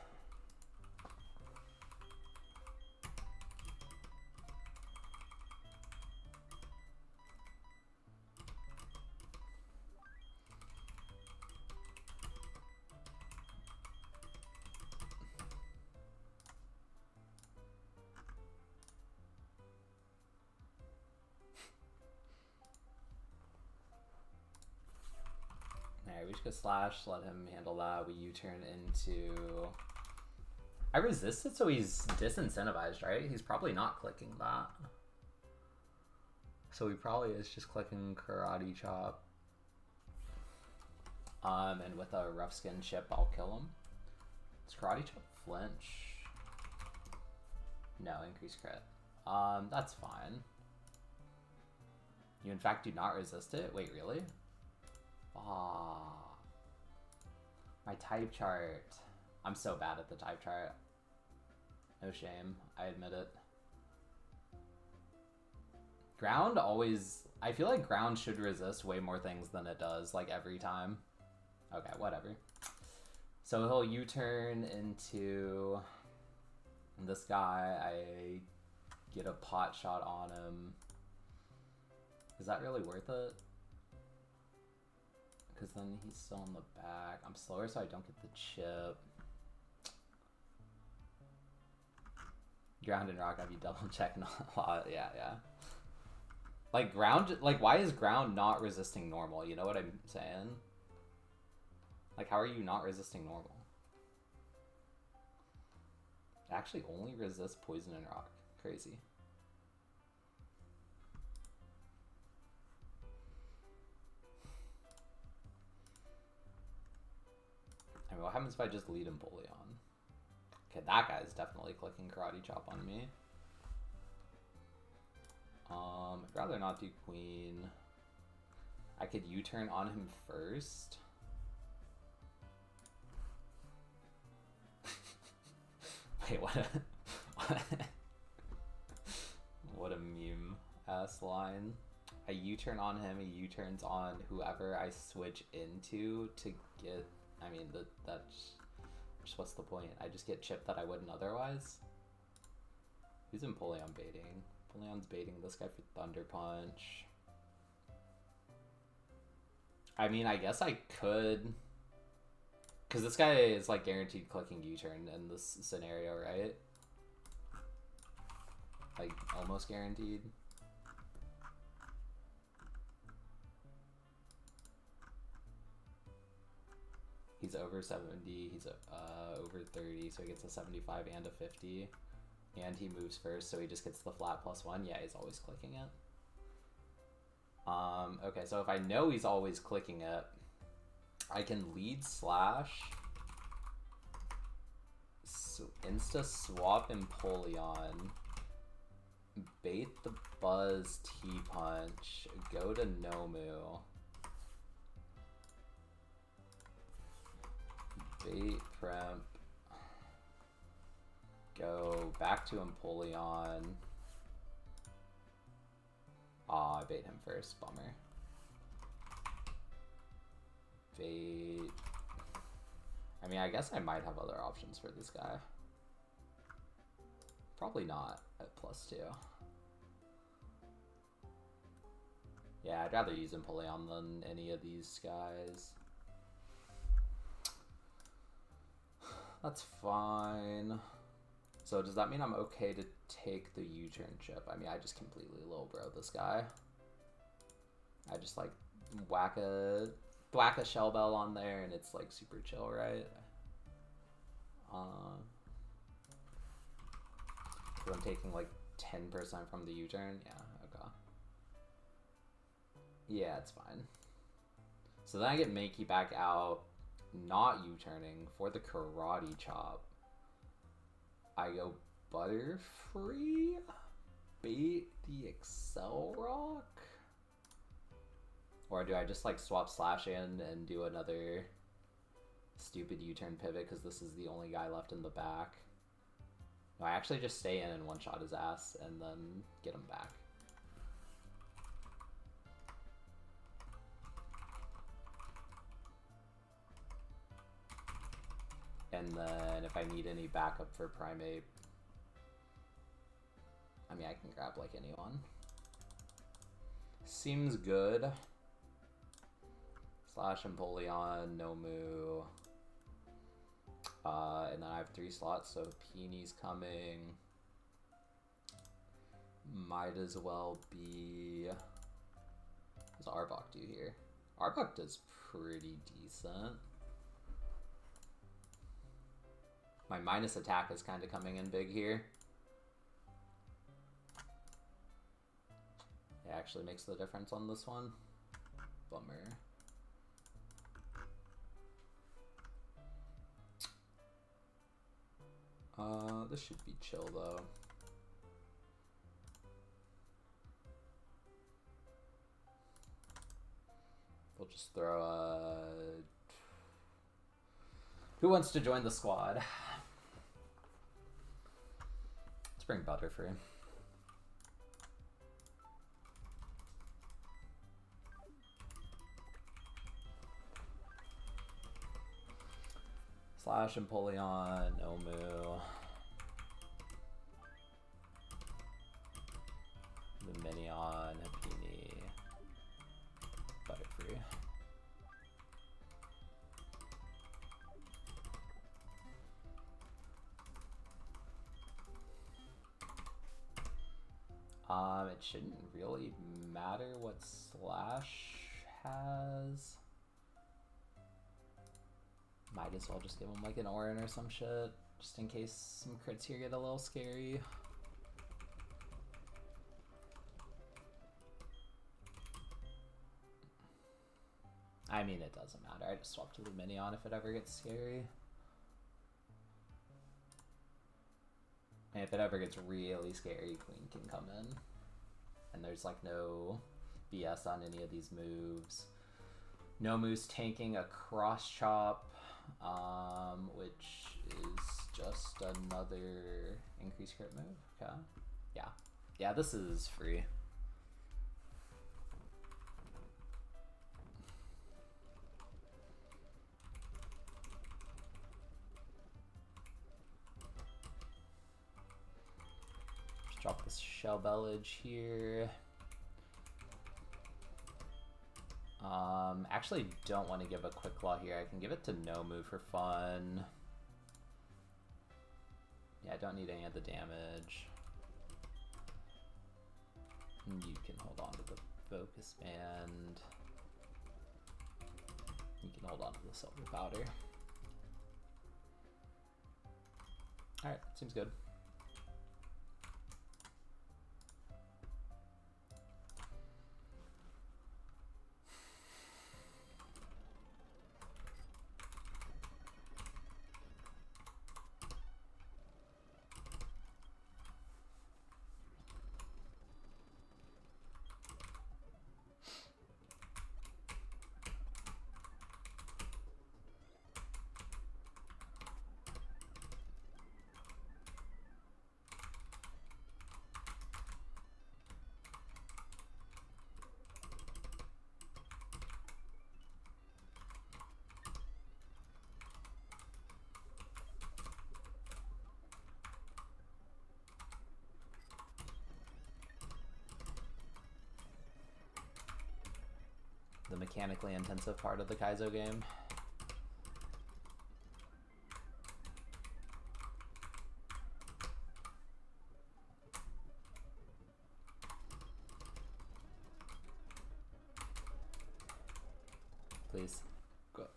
Alright, we just go Slash, let him handle that. We U-turn into... I resisted, so he's disincentivized, right? He's probably not clicking that. So he probably is just clicking Karate Chop. And with a Rough Skin chip, I'll kill him. Does Karate Chop flinch? No, increase crit. That's fine. You in fact do not resist it? Wait, really? Ah, my type chart. I'm so bad at the type chart. No shame, I admit it. Ground always... I feel like ground should resist way more things than it does, like every time. Okay, whatever. So he'll U-turn into this guy. I get a pot shot on him. Is that really worth it? Because then he's still in the back. I'm slower so I don't get the chip. Ground and rock have you double check a lot. Yeah, yeah. Like ground, like why is ground not resisting normal? You know what I'm saying? Like how are you not resisting normal? It actually only resists poison and rock. Crazy. I mean, what happens if I just lead Empoleon? Okay, that guy's definitely clicking Karate Chop on me. I'd rather not do Queen. I could U-turn on him first. Wait, what? What a meme-ass line. I U-turn on him, he U-turns on whoever I switch into to get... I mean, that's just what's the point? I just get chipped that I wouldn't otherwise. Who's Empoleon baiting? Empoleon's baiting this guy for Thunder Punch. I mean, I guess I could... Because this guy is like guaranteed clicking U-turn in this scenario, right? Like, almost guaranteed. He's over 70, he's over 30, so he gets a 75 and a 50. And he moves first, so he just gets the flat +1. Yeah, he's always clicking it. Okay, so if I know he's always clicking it, I can lead Slash, insta swap Empoleon, bait the Buzz T-Punch, go to Nomu, bait Primp, go back to Empoleon. Aw, I bait him first, bummer. Bait. I mean, I guess I might have other options for this guy. Probably not at +2. Yeah, I'd rather use Empoleon than any of these guys. That's fine. So does that mean I'm okay to take the U-turn chip? I mean, I just completely low bro this guy. I just like whack a shell bell on there and it's like super chill, right? So I'm taking like 10% from the U-turn. Yeah, okay. Yeah, it's fine. So then I get Makey back out, not U-turning for the karate chop. I go Butterfree, bait the Excel Rock? Or do I just like swap Slash in and do another stupid U-turn pivot because this is the only guy left in the back? No, I actually just stay in and one-shot his ass and then get him back. And then if I need any backup for Primate, I mean, I can grab like anyone. Seems good. Slash Empoleon, Nomu. And then I have 3 slots, so Peenie's coming. Might as well be... What does Arbok do here? Arbok does pretty decent. My minus attack is kind of coming in big here. It actually makes the difference on this one. Bummer. This should be chill though. We'll just throw a... Who wants to join the squad? Let's bring Butterfree. Slash Empoleon, Nomu. Minion, Peony, Butterfree. It shouldn't really matter what Slash has. Might as well just give him like an Orin or some shit, just in case some crits here get a little scary. I mean, it doesn't matter. I just swap to the Minion if it ever gets scary. And if it ever gets really scary, Queen can come in. And there's like no BS on any of these moves. Nomu's tanking a cross chop, which is just another increased crit move. Okay. Yeah. Yeah, this is free. Drop this Shell Bellage here. Actually don't want to give a Quick Claw here. I can give it to Nomu for fun. Yeah, I don't need any of the damage. You can hold on to the Focus Band. You can hold on to the Silver Powder. Alright, seems good. The mechanically intensive part of the Kaizo game. Please. Go.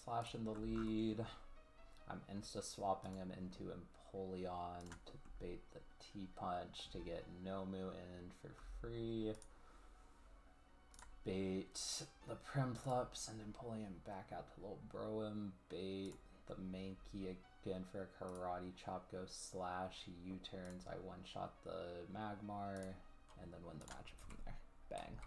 Slash in the lead. I'm insta-swapping him into Empoleon to bait the T-Punch to get Nomu in for free. Bait the Primplup, send Empoleon back out to little Broem. Bait the Mankey again for a Karate Chop, go Slash. He U-turns, I one-shot the Magmar, and then win the matchup from there. Bang.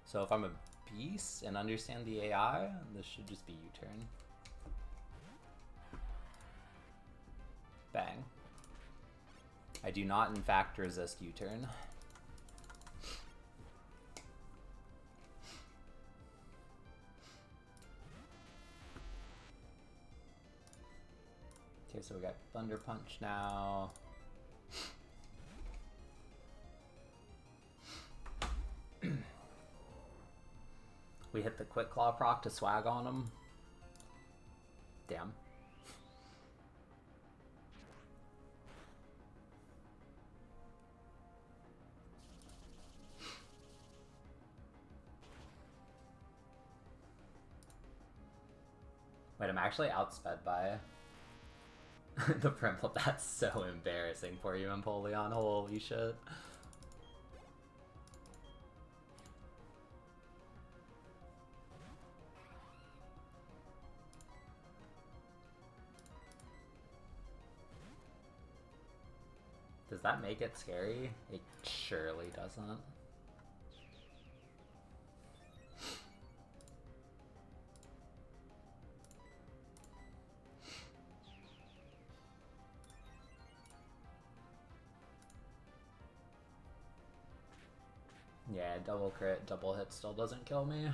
So if I'm a beast and understand the AI, this should just be U-turn. Bang. I do not in fact resist U-turn. Okay, so we got Thunder Punch now. We hit the Quick Claw proc to swag on him. Damn. Wait, I'm actually outsped by the Primplup. That's so embarrassing for you, Empoleon. Holy shit. Does that make it scary? It surely doesn't. Yeah, double crit, double hit still doesn't kill me.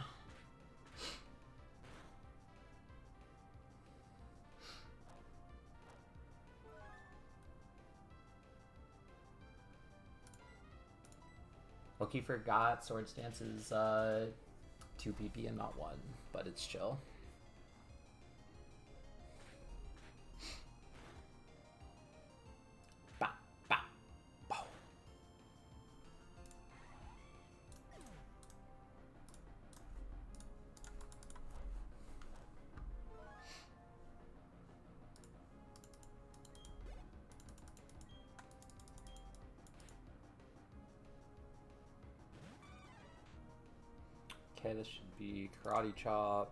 Loki forgot Sword Stance is 2 PP and not 1, but it's chill. Bah, bah, bow. Okay, this should be Karate Chop.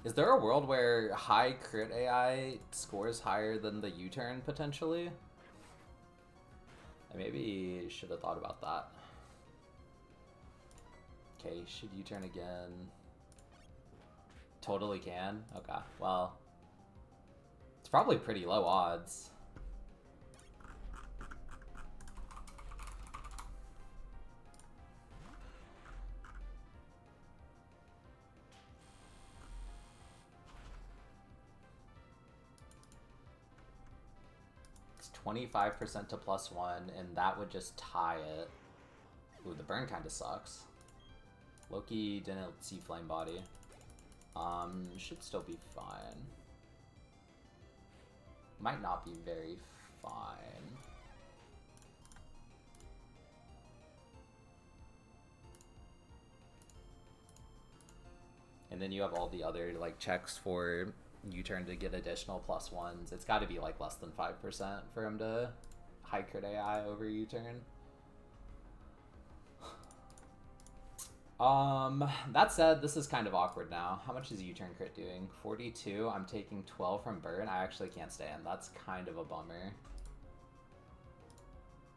Is there a world where high crit AI scores higher than the U-turn potentially? I maybe should have thought about that. Okay, should U-turn again. Totally can? Okay, well. It's probably pretty low odds. It's 25% to +1, and that would just tie it. Ooh, the burn kind of sucks. Loki didn't see Flame Body. Should still be fine. Might not be very fine. And then you have all the other like checks for U-turn to get additional +1s. It's got to be like less than 5% for him to high crit AI over U-turn. That said, this is kind of awkward now. How much is U-turn crit doing? 42. I'm taking 12 from burn. I actually can't stand. That's kind of a bummer.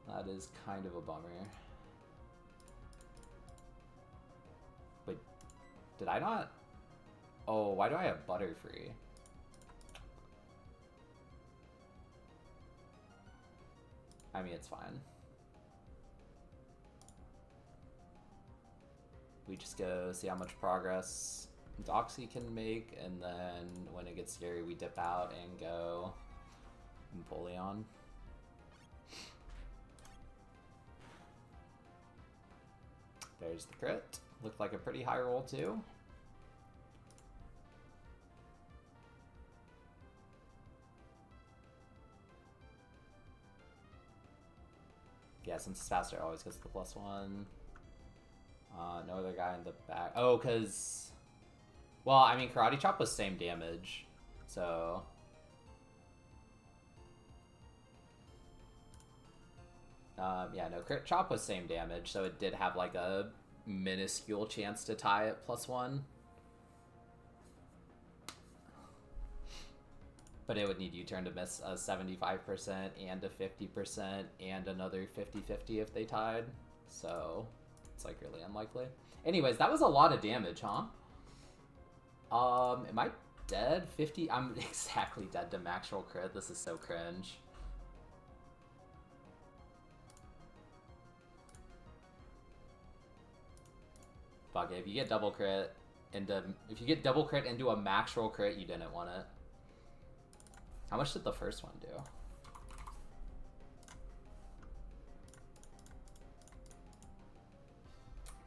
That is kind of a bummer. Wait, did I not? Oh, why do I have Butterfree? I mean, it's fine. We just go see how much progress Doxy can make, and then when it gets scary, we dip out and go Empoleon. There's the crit. Looked like a pretty high roll too. Yeah, since it's faster, it always gets the +1. No other guy in the back. Oh, because... Well, I mean, Karate Chop was same damage, so... yeah, no, Crit Chop was same damage, so it did have, like, a minuscule chance to tie at +1. But it would need U-turn to miss a 75% and a 50% and another 50-50 if they tied. So it's like really unlikely. Anyways, that was a lot of damage, huh? Am I dead? 50? I'm exactly dead to max roll crit. This is so cringe. Fuck it. If you get double crit into a max roll crit, you didn't want it. How much did the first one do?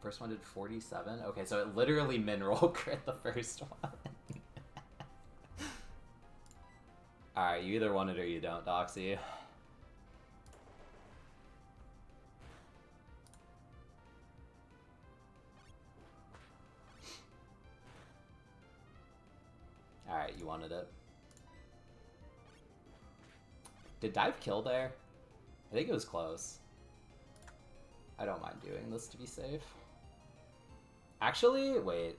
First one did 47? Okay, so it literally min roll crit the first one. Alright, you either want it or you don't, Doxy. Alright, you wanted it. Did dive kill there? I think it was close. I don't mind doing this to be safe. Actually, wait.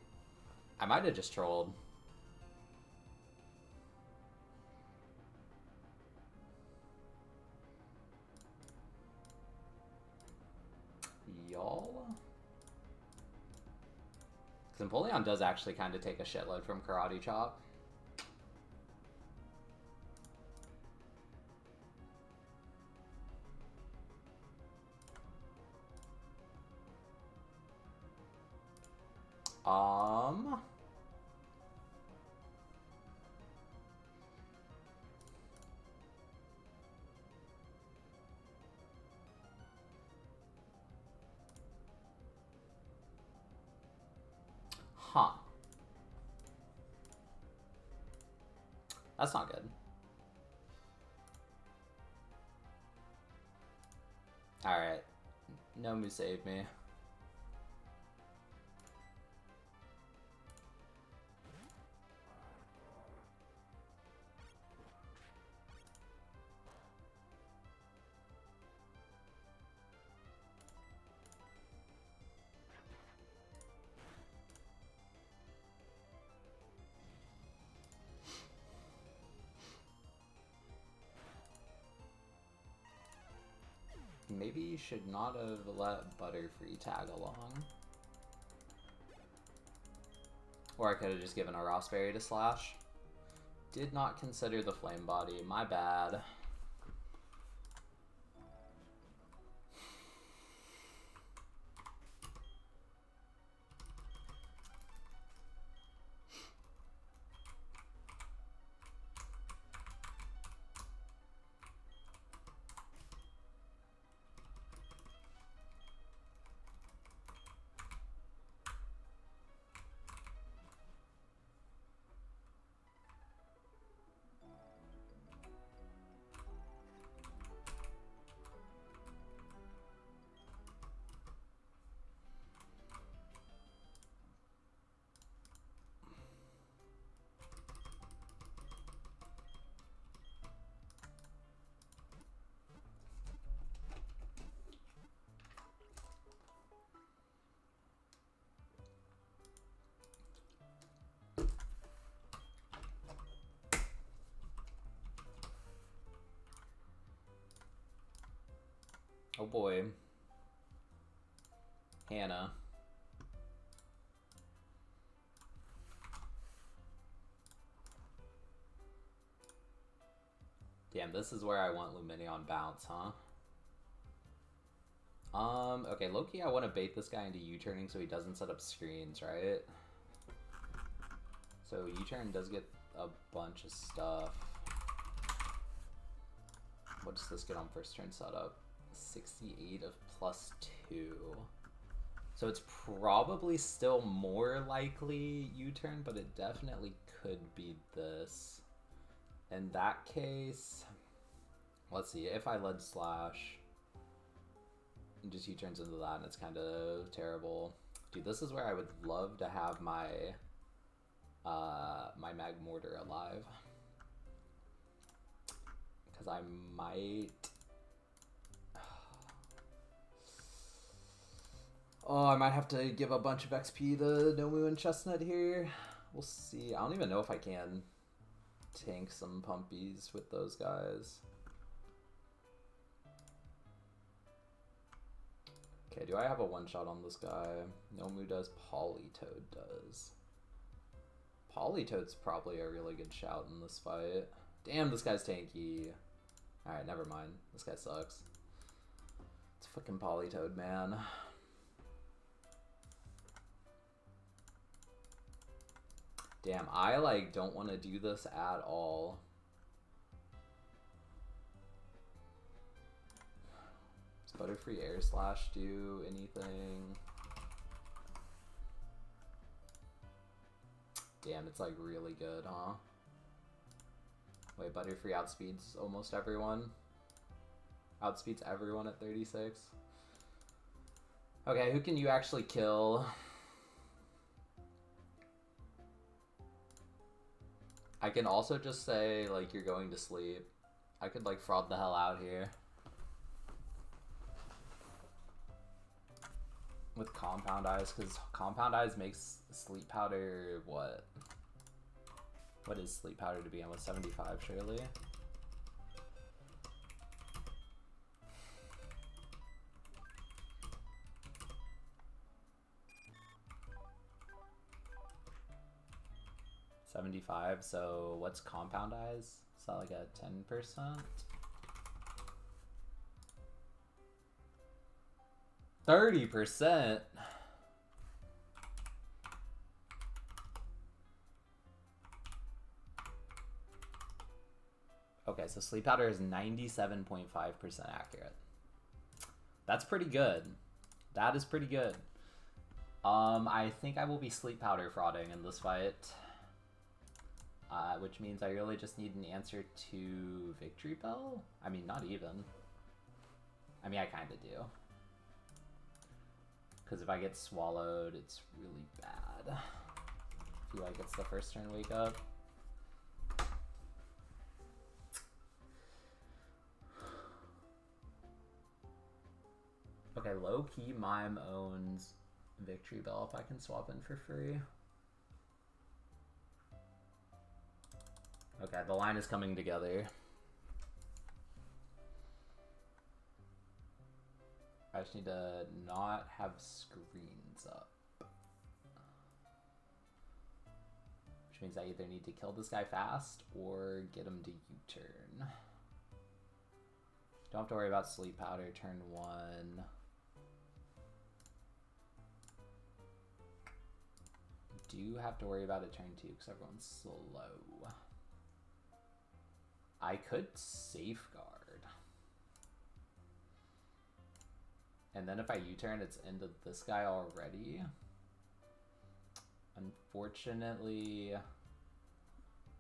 I might have just trolled. Y'all? Because Empoleon does actually kind of take a shitload from Karate Chop. Huh. That's not good. Alright. Nomu saved me. Maybe you should not have let Butterfree tag along. Or I could have just given a Rossberry to slash. Did not consider the Flame Body. My bad. Oh boy. Hannah. Damn, this is where I want Lumineon bounce, huh? Okay, low-key I want to bait this guy into U-turning so he doesn't set up screens, right? So U-turn does get a bunch of stuff. What does this get on first turn setup? 68 of +2. So it's probably still more likely U-turn, but it definitely could be this. In that case, let's see, if I lead slash, it just U-turns into that and it's kind of terrible. Dude, this is where I would love to have my my Mag Mortar alive. Because I might... Oh, I might have to give a bunch of XP to Nomu and Chestnut here. We'll see. I don't even know if I can tank some pumpies with those guys. Okay, do I have a one-shot on this guy? Nomu does, Politoed does. Politoed's probably a really good shout in this fight. Damn, this guy's tanky. Alright, never mind. This guy sucks. It's fucking Politoed, man. Damn, I like don't want to do this at all. Does Butterfree Air Slash do anything? Damn, it's like really good, huh? Wait, Butterfree outspeeds almost everyone. Outspeeds everyone at 36. Okay, who can you actually kill? I can also just say, like, you're going to sleep. I could, like, fraud the hell out here. With Compound Eyes, because Compound Eyes makes Sleep Powder, what? What is Sleep Powder to begin with? 75, surely? $75, so what's Compound Eyes? Is that like a 10%? 30%? Okay, so Sleep Powder is 97.5% accurate. That's pretty good. That is pretty good. I think I will be Sleep Powder frauding in this fight. Which means I really just need an answer to Victory Bell? I mean, not even. I mean, I kind of do. Because if I get swallowed, it's really bad. I feel like it's the first turn wake up. Okay, low-key Mime owns Victory Bell if I can swap in for free. Okay, the line is coming together. I just need to not have screens up. Which means I either need to kill this guy fast or get him to U-turn. Don't have to worry about Sleep Powder turn 1. Do have to worry about it turn 2 because everyone's slow. I could Safeguard. And then if I U-turn, it's into this guy already. Unfortunately,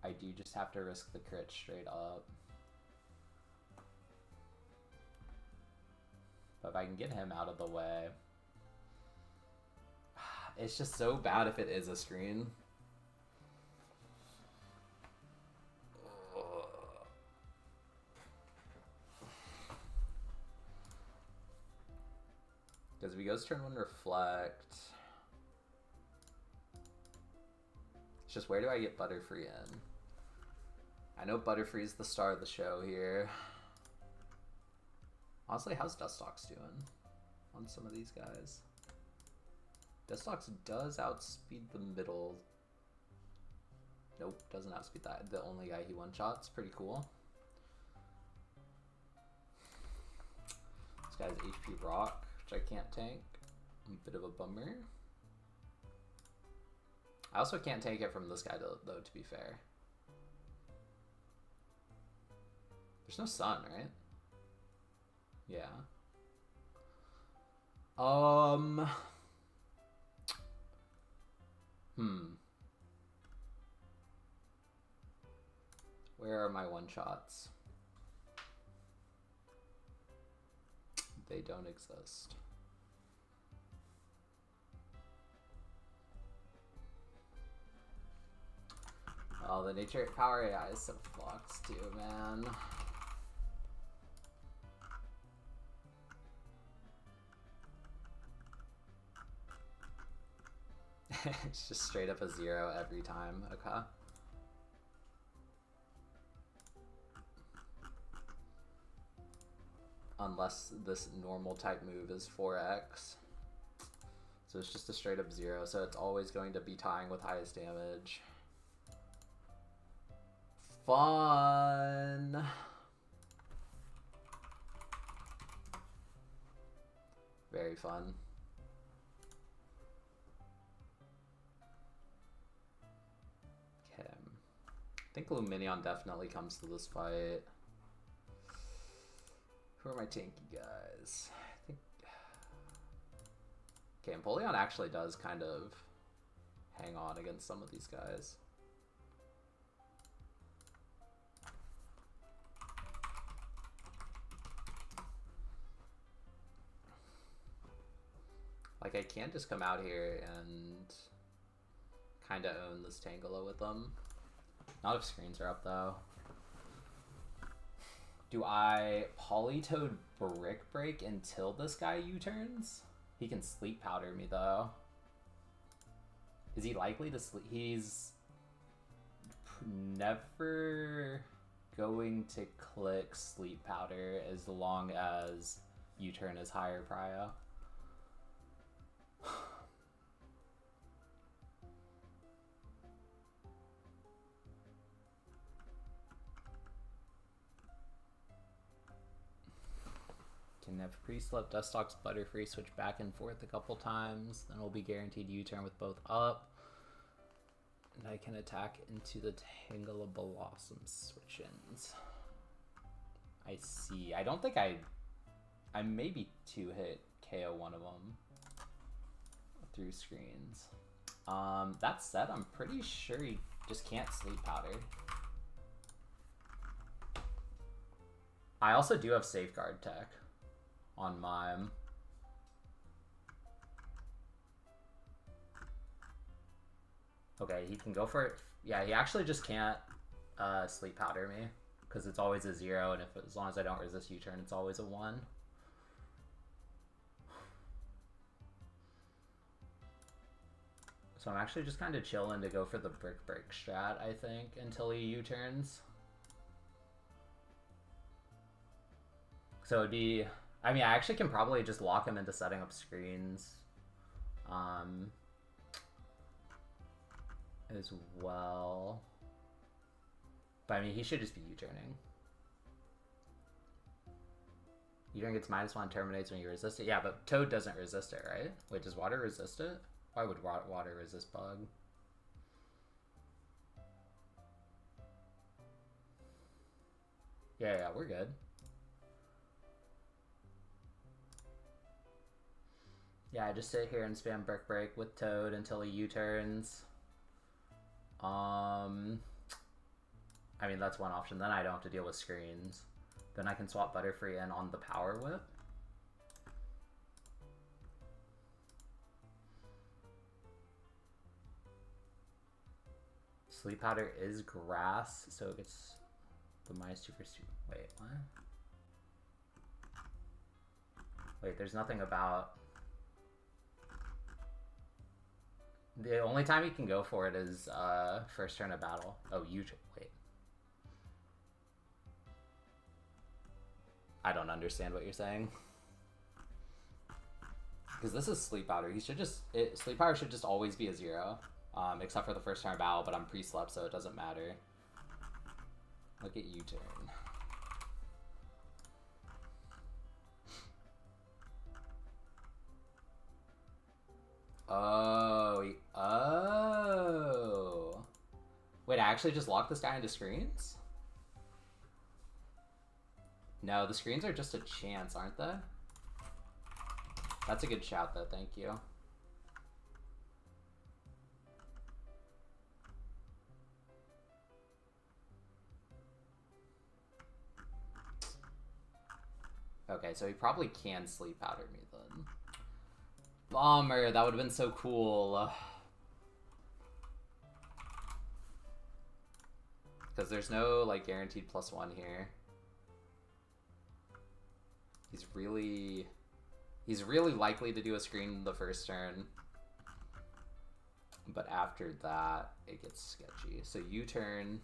I do just have to risk the crit straight up. But if I can get him out of the way. It's just so bad if it is a screen. Because if he goes turn 1 Reflect, it's just where do I get Butterfree in? I know Butterfree's the star of the show here. Honestly, how's Dustox doing on some of these guys? Dustox does outspeed the middle. Nope, doesn't outspeed that. The only guy he one-shots. Pretty cool. This guy's HP Rock, which I can't tank. A bit of a bummer. I also can't tank it from this guy, though, to be fair. There's no sun, right? Yeah. Where are my one-shots? They don't exist. Oh, the nature power AI is so fucked too, man. It's just straight up a 0 every time. Okay. Unless this normal type move is 4x. So it's just a straight up 0, so it's always going to be tying with highest damage. Fun! Very fun. Okay. I think Luminion definitely comes to this fight. Who are my tanky guys? I think... Okay, Empoleon actually does kind of hang on against some of these guys. Like, I can just come out here and kind of own this Tangela with them. Not if screens are up, though. Do I Polytoad Brick Break until this guy U-turns? He can Sleep Powder me, though. Is he likely to sleep? He's never going to click Sleep Powder as long as U-turn is higher prio. Can have pre-slept Dustox Butterfree switch back and forth a couple times, then we'll be guaranteed U-turn with both up. And I can attack into the Tangela Blossom switch-ins. I see. I don't think I maybe 2-hit KO one of them through screens. That said, I'm pretty sure he just can't Sleep Powder. I also do have Safeguard Tech on Mime. Okay, he can go for it. Yeah, he actually just can't Sleep Powder me because it's always a 0, and as long as I don't resist U-turn, it's always a 1. So I'm actually just kind of chilling to go for the Brick Break strat, I think, until he U-turns. So it'd be... I mean, I actually can probably just lock him into setting up screens as well. But I mean, he should just be U-turning. U-turn gets -1, terminates when you resist it. Yeah, but Toad doesn't resist it, right? Wait, does water resist it? Why would water resist bug? Yeah, we're good. Yeah, I just sit here and spam Brick Break with Toad until he U-turns. I mean, that's one option. Then I don't have to deal with screens. Then I can swap Butterfree in on the Power Whip. Sleep Powder is grass, so it gets the -2 for... Wait, what? Wait, there's nothing about... The only time you can go for it is first turn of battle. Oh, wait. I don't understand what you're saying. Because this is Sleep Powder. He should just... Sleep Powder should just always be a 0. Except for the first turn of battle, but I'm pre-slept, so it doesn't matter. Look at U-turn. Oh. Wait, I actually just locked this guy into screens? No, the screens are just a chance, aren't they? That's a good shout, though. Thank you. Okay, so he probably can sleep powder me then. Bummer, that would have been so cool. Because there's no, like, guaranteed +1 here. He's really likely to do a screen the first turn. But after that, it gets sketchy. So U-turn.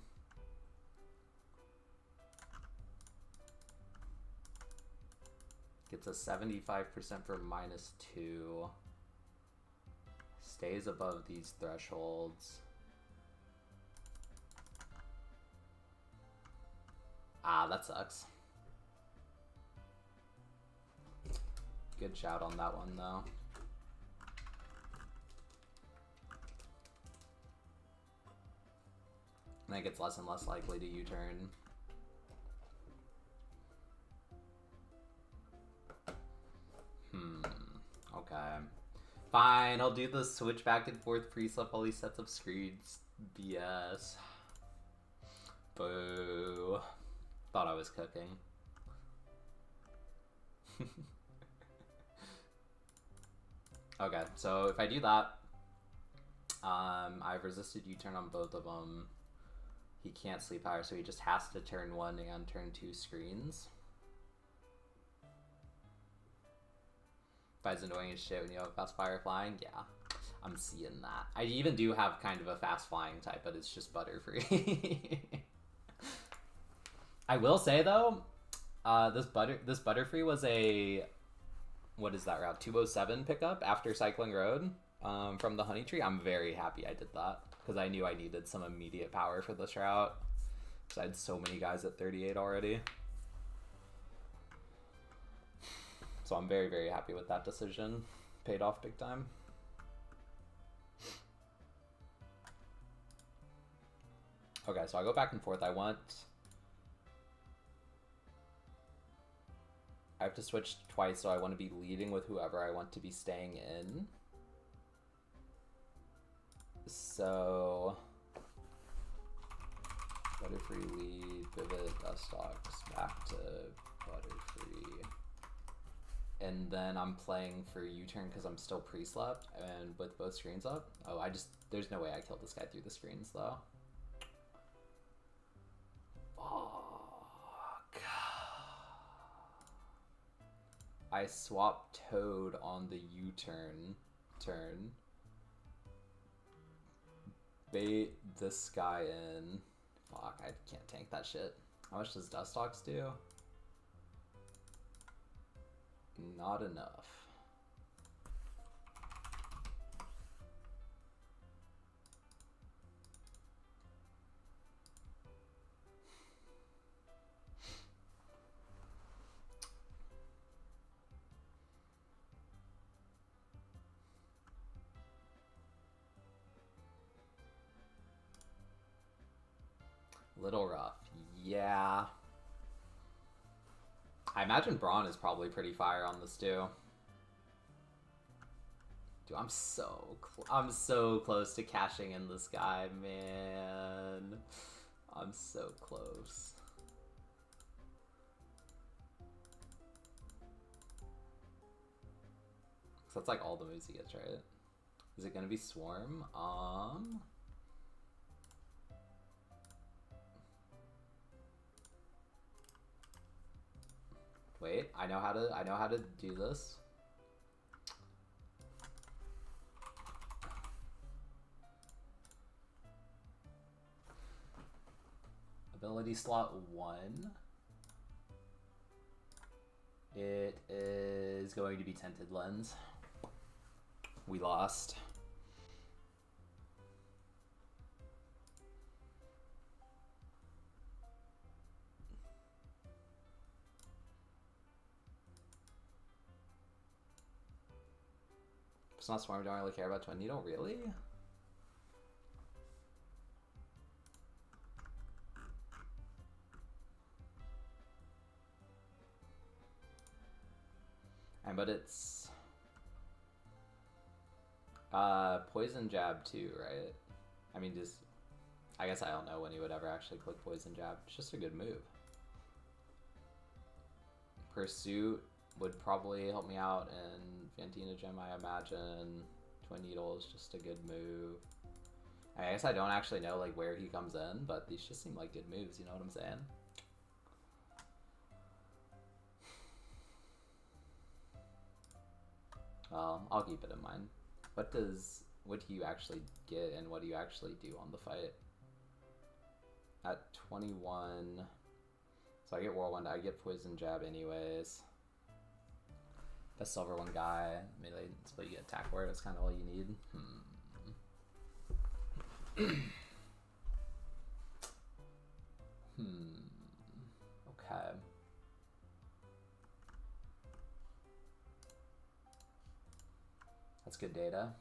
Gets a 75% for -2. Stays above these thresholds. Ah, that sucks. Good shout on that one, though. And it gets less and less likely to U-turn. Okay. Fine, I'll do the switch back and forth pre-slip while he sets up screens. BS. Boo. Thought I was cooking. Okay, so if I do that, I've resisted U-turn on both of them. He can't sleep higher, so he just has to turn 1 and turn 2 screens. Fi's annoying as shit when you have a fast fire flying. Yeah, I'm seeing that. I even do have kind of a fast flying type, but it's just Butterfree. I will say though, this Butterfree was a, what is that route? 207 pickup after Cycling Road from the Honey Tree. I'm very happy I did that because I knew I needed some immediate power for this route. Because I had so many guys at 38 already. So I'm very, very happy with that decision. Paid off big time. Okay, so I go back and forth. I have to switch twice, so I want to be leading with whoever I want to be staying in. So Butterfree lead, Vivid, Dustox, back to Butterfree. And then I'm playing for U-turn because I'm still pre-slept and with both screens up. Oh, there's no way I killed this guy through the screens though. Fuck. I swapped Toad on the U-turn turn. Bait this guy in. Fuck, I can't tank that shit. How much does Dustox do? Not enough. Little rough. Yeah. I imagine Braun is probably pretty fire on this too. Dude, I'm so close to cashing in this guy, man. I'm so close. So that's like all the moves he gets, right? Is it gonna be Swarm? Wait, I know how to do this. Ability slot 1. It is going to be Tinted Lens. We lost. It's not Swarm, don't really care about Twin Needle, really? And but it's Poison Jab too, right? I mean, I guess I don't know when he would ever actually click Poison Jab. It's just a good move. Pursuit would probably help me out in Fantina Gem, I imagine. Twin Needle is just a good move. I guess I don't actually know like where he comes in, but these just seem like good moves, you know what I'm saying? I'll keep it in mind. What do you actually get and what do you actually do on the fight? At 21, so I get Whirlwind, I get Poison Jab anyways. The silver one guy, melee, so you get attack word, that's kind of all you need. Okay. That's good data.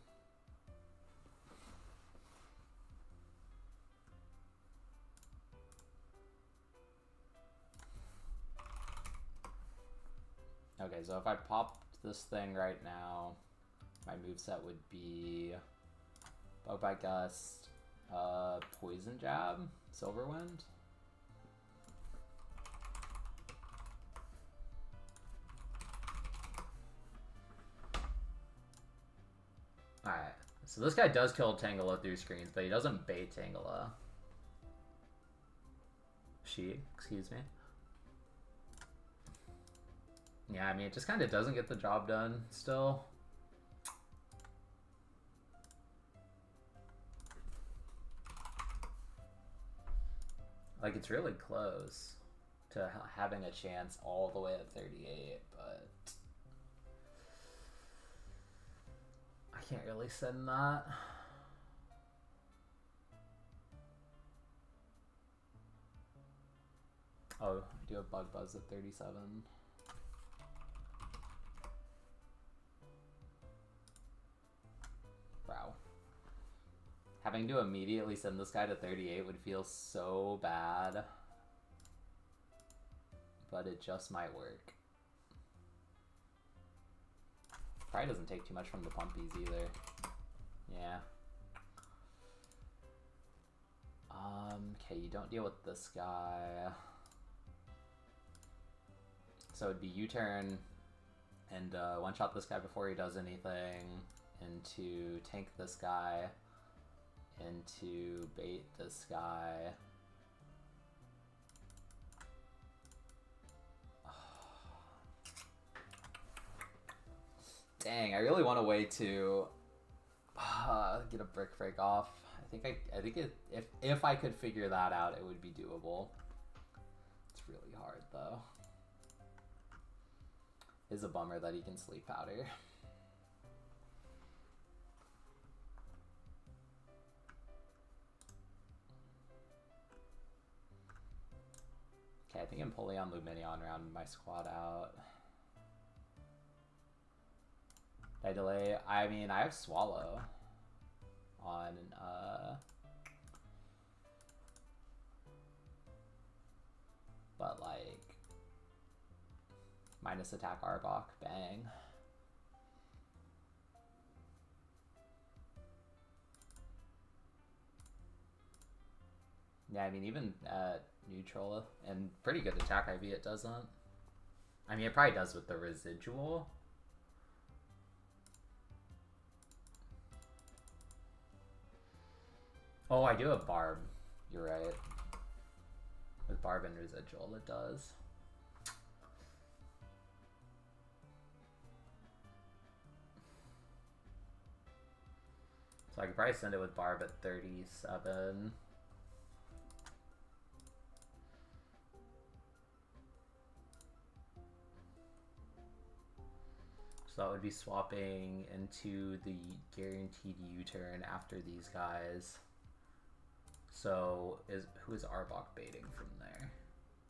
Okay, so if I popped this thing right now, my moveset would be Bug Bite Gust, Poison Jab, Silver Wind. Alright, so this guy does kill Tangela through screens, but he doesn't bait Tangela. Excuse me. Yeah, I mean, it just kind of doesn't get the job done still. Like, it's really close to having a chance all the way at 38, but I can't really send that. Oh, I do have Bug Buzz at 37. Wow. Having to immediately send this guy to 38 would feel so bad. But it just might work. Probably doesn't take too much from the pumpies either. Yeah. Okay, you don't deal with this guy. So it'd be U-turn and one-shot this guy before he does anything, into tank this guy, into bait this guy. Dang, I really want a way to get a brick break off. I think if I could figure that out, it would be doable. It's really hard though. It's a bummer that he can sleep powder. Okay, I think Empoleon Luminion round my squad out. Did I delay? I mean, I have Swallow on but like minus attack Arbok, bang. Yeah, I mean, even at neutral and pretty good attack IV, it doesn't. I mean, it probably does with the residual. Oh, I do have Barb. You're right. With Barb and residual, it does. So I could probably send it with Barb at 37. So that would be swapping into the guaranteed U-turn after these guys. So who is Arbok baiting from there?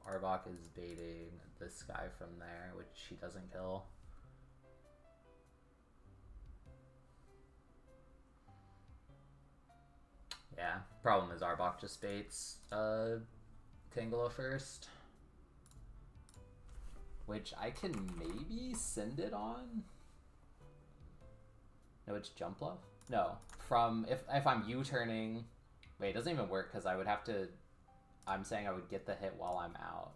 Arbok is baiting this guy from there, which he doesn't kill. Yeah, problem is Arbok just baits Tangela first. Which I can maybe send it on? No, it's Jump Love? No, from, if I'm U-turning, wait, it doesn't even work because I would have to, I'm saying I would get the hit while I'm out.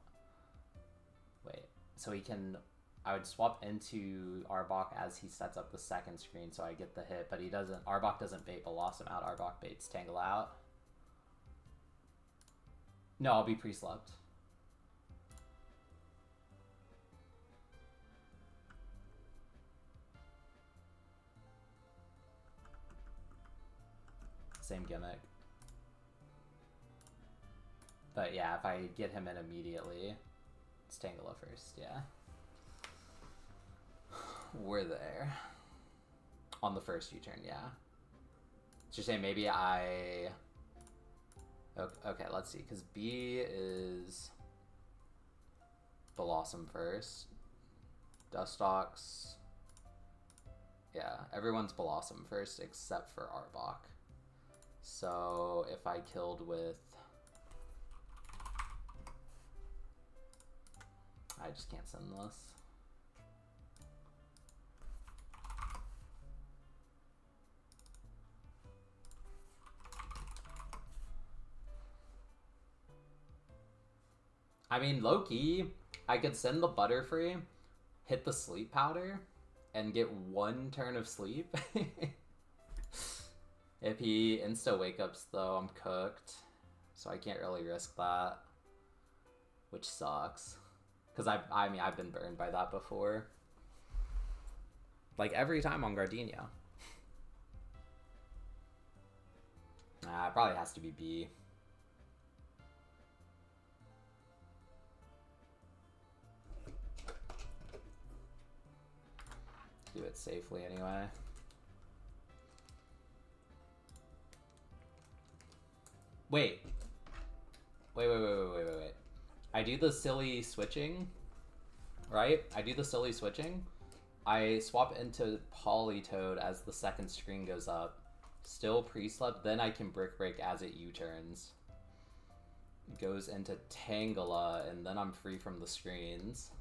Wait, so he can... I would swap into Arbok as he sets up the second screen so I get the hit, but he doesn't... Arbok doesn't bait Blossom out. Arbok baits Tangle out. No, I'll be pre-slept. Same gimmick. But yeah, if I get him in immediately, it's Tangela first, yeah. We're there. On the first U-turn, yeah. So you're saying maybe I... Okay, let's see, because B is Blossom first. Dustox. Yeah, everyone's Blossom first except for Arbok. So if I killed with... I just can't send this. I mean, low-key, I could send the Butterfree, hit the Sleep Powder, and get 1 turn of sleep. If he insta-wake-ups, though, I'm cooked. So I can't really risk that. Which sucks. Because I mean, I've been burned by that before. Like, every time on Gardenia. Nah, it probably has to be B. Do it safely anyway. Wait. Wait. I do the silly switching, right? I do the silly switching. I swap into Politoed as the second screen goes up. Still pre-slept, then I can Brick Break as it U-turns. Goes into Tangela, and then I'm free from the screens.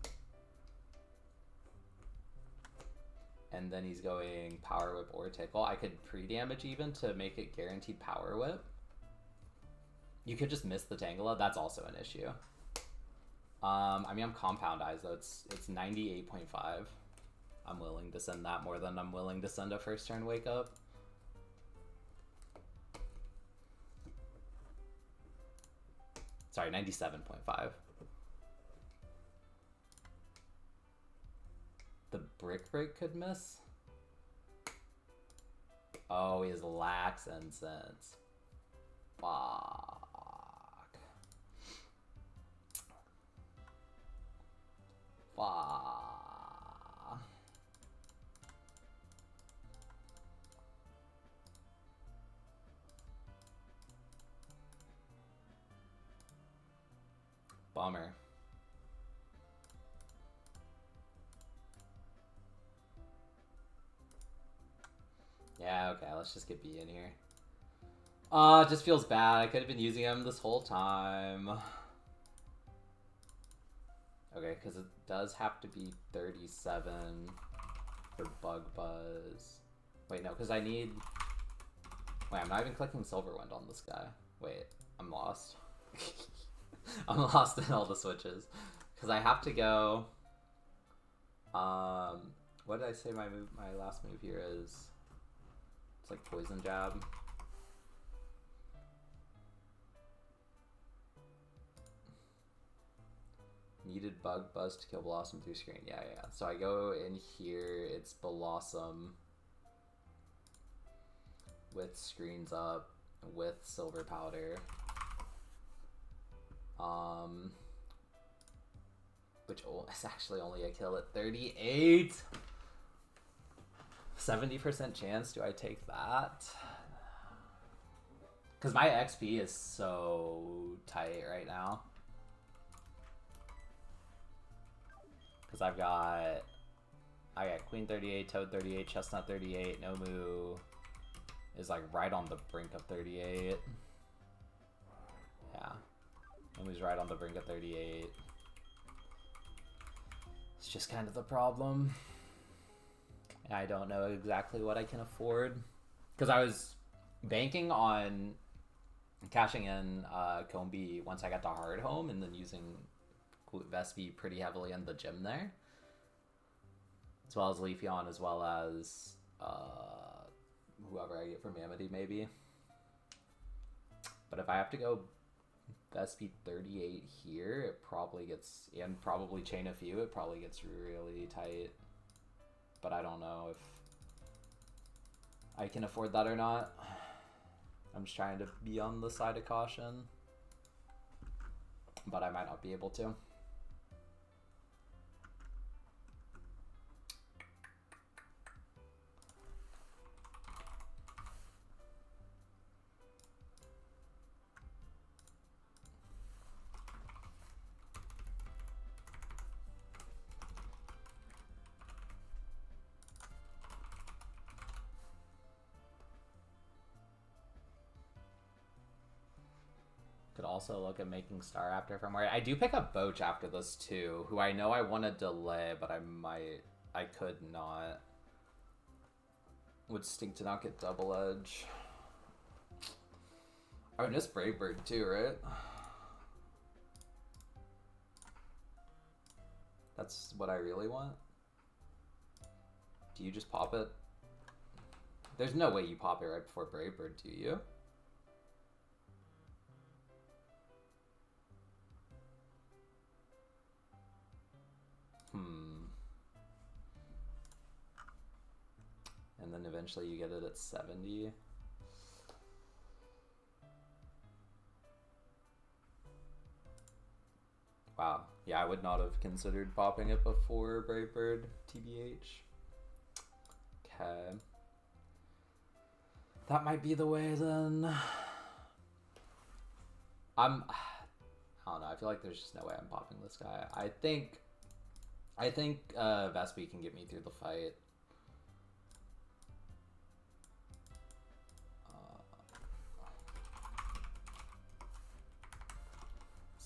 And then he's going Power Whip or Tickle. I could pre-damage even to make it guaranteed Power Whip. You could just miss the Tangela. That's also an issue. I mean, I'm Compound Eyes, though. It's 98.5. I'm willing to send that more than I'm willing to send a first turn Wake Up. Sorry, 97.5. The Brick Break could miss? Oh, he has Lax Incense. Fuck. Fuck. Bummer. Yeah, okay, let's just get B in here. It just feels bad. I could have been using him this whole time. Okay, because it does have to be 37 for Bug Buzz. Wait, no, because I need... Wait, I'm not even clicking Silverwind on this guy. Wait, I'm lost. I'm lost in all the switches. Because I have to go... what did I say my last move here is? It's like Poison Jab. Needed Bug Buzz to kill Blossom through screen. Yeah. So I go in here, it's Blossom with screens up, with Silver Powder. Which is actually only a kill at 38. 70% chance, do I take that? Because my XP is so tight right now. Because I got Queen 38, Toad 38, Chestnut 38, Nomu is like right on the brink of 38. Yeah. Nomu's right on the brink of 38. It's just kind of the problem. I don't know exactly what I can afford. Because I was banking on cashing in Combi once I got to Hard Home and then using Vespi pretty heavily in the gym there. As well as Leafeon, as well as whoever I get from Amity, maybe. But if I have to go Vespi 38 here, it probably gets, and probably chain a few, it probably gets really tight. But I don't know if I can afford that or not. I'm just trying to be on the side of caution. But I might not be able to. Could also look at making Staraptor from where I do pick up Boach after this too, who I know I want to delay, but I could not. Would stink to not get Double Edge. I would miss Brave Bird too, right? That's what I really want. Do you just pop it? There's no way you pop it right before Brave Bird, do you? And then eventually you get it at 70. Wow. Yeah, I would not have considered popping it before Brave Bird, TBH. Okay. That might be the way then. I don't know. I feel like there's just no way I'm popping this guy. I think Vespi can get me through the fight.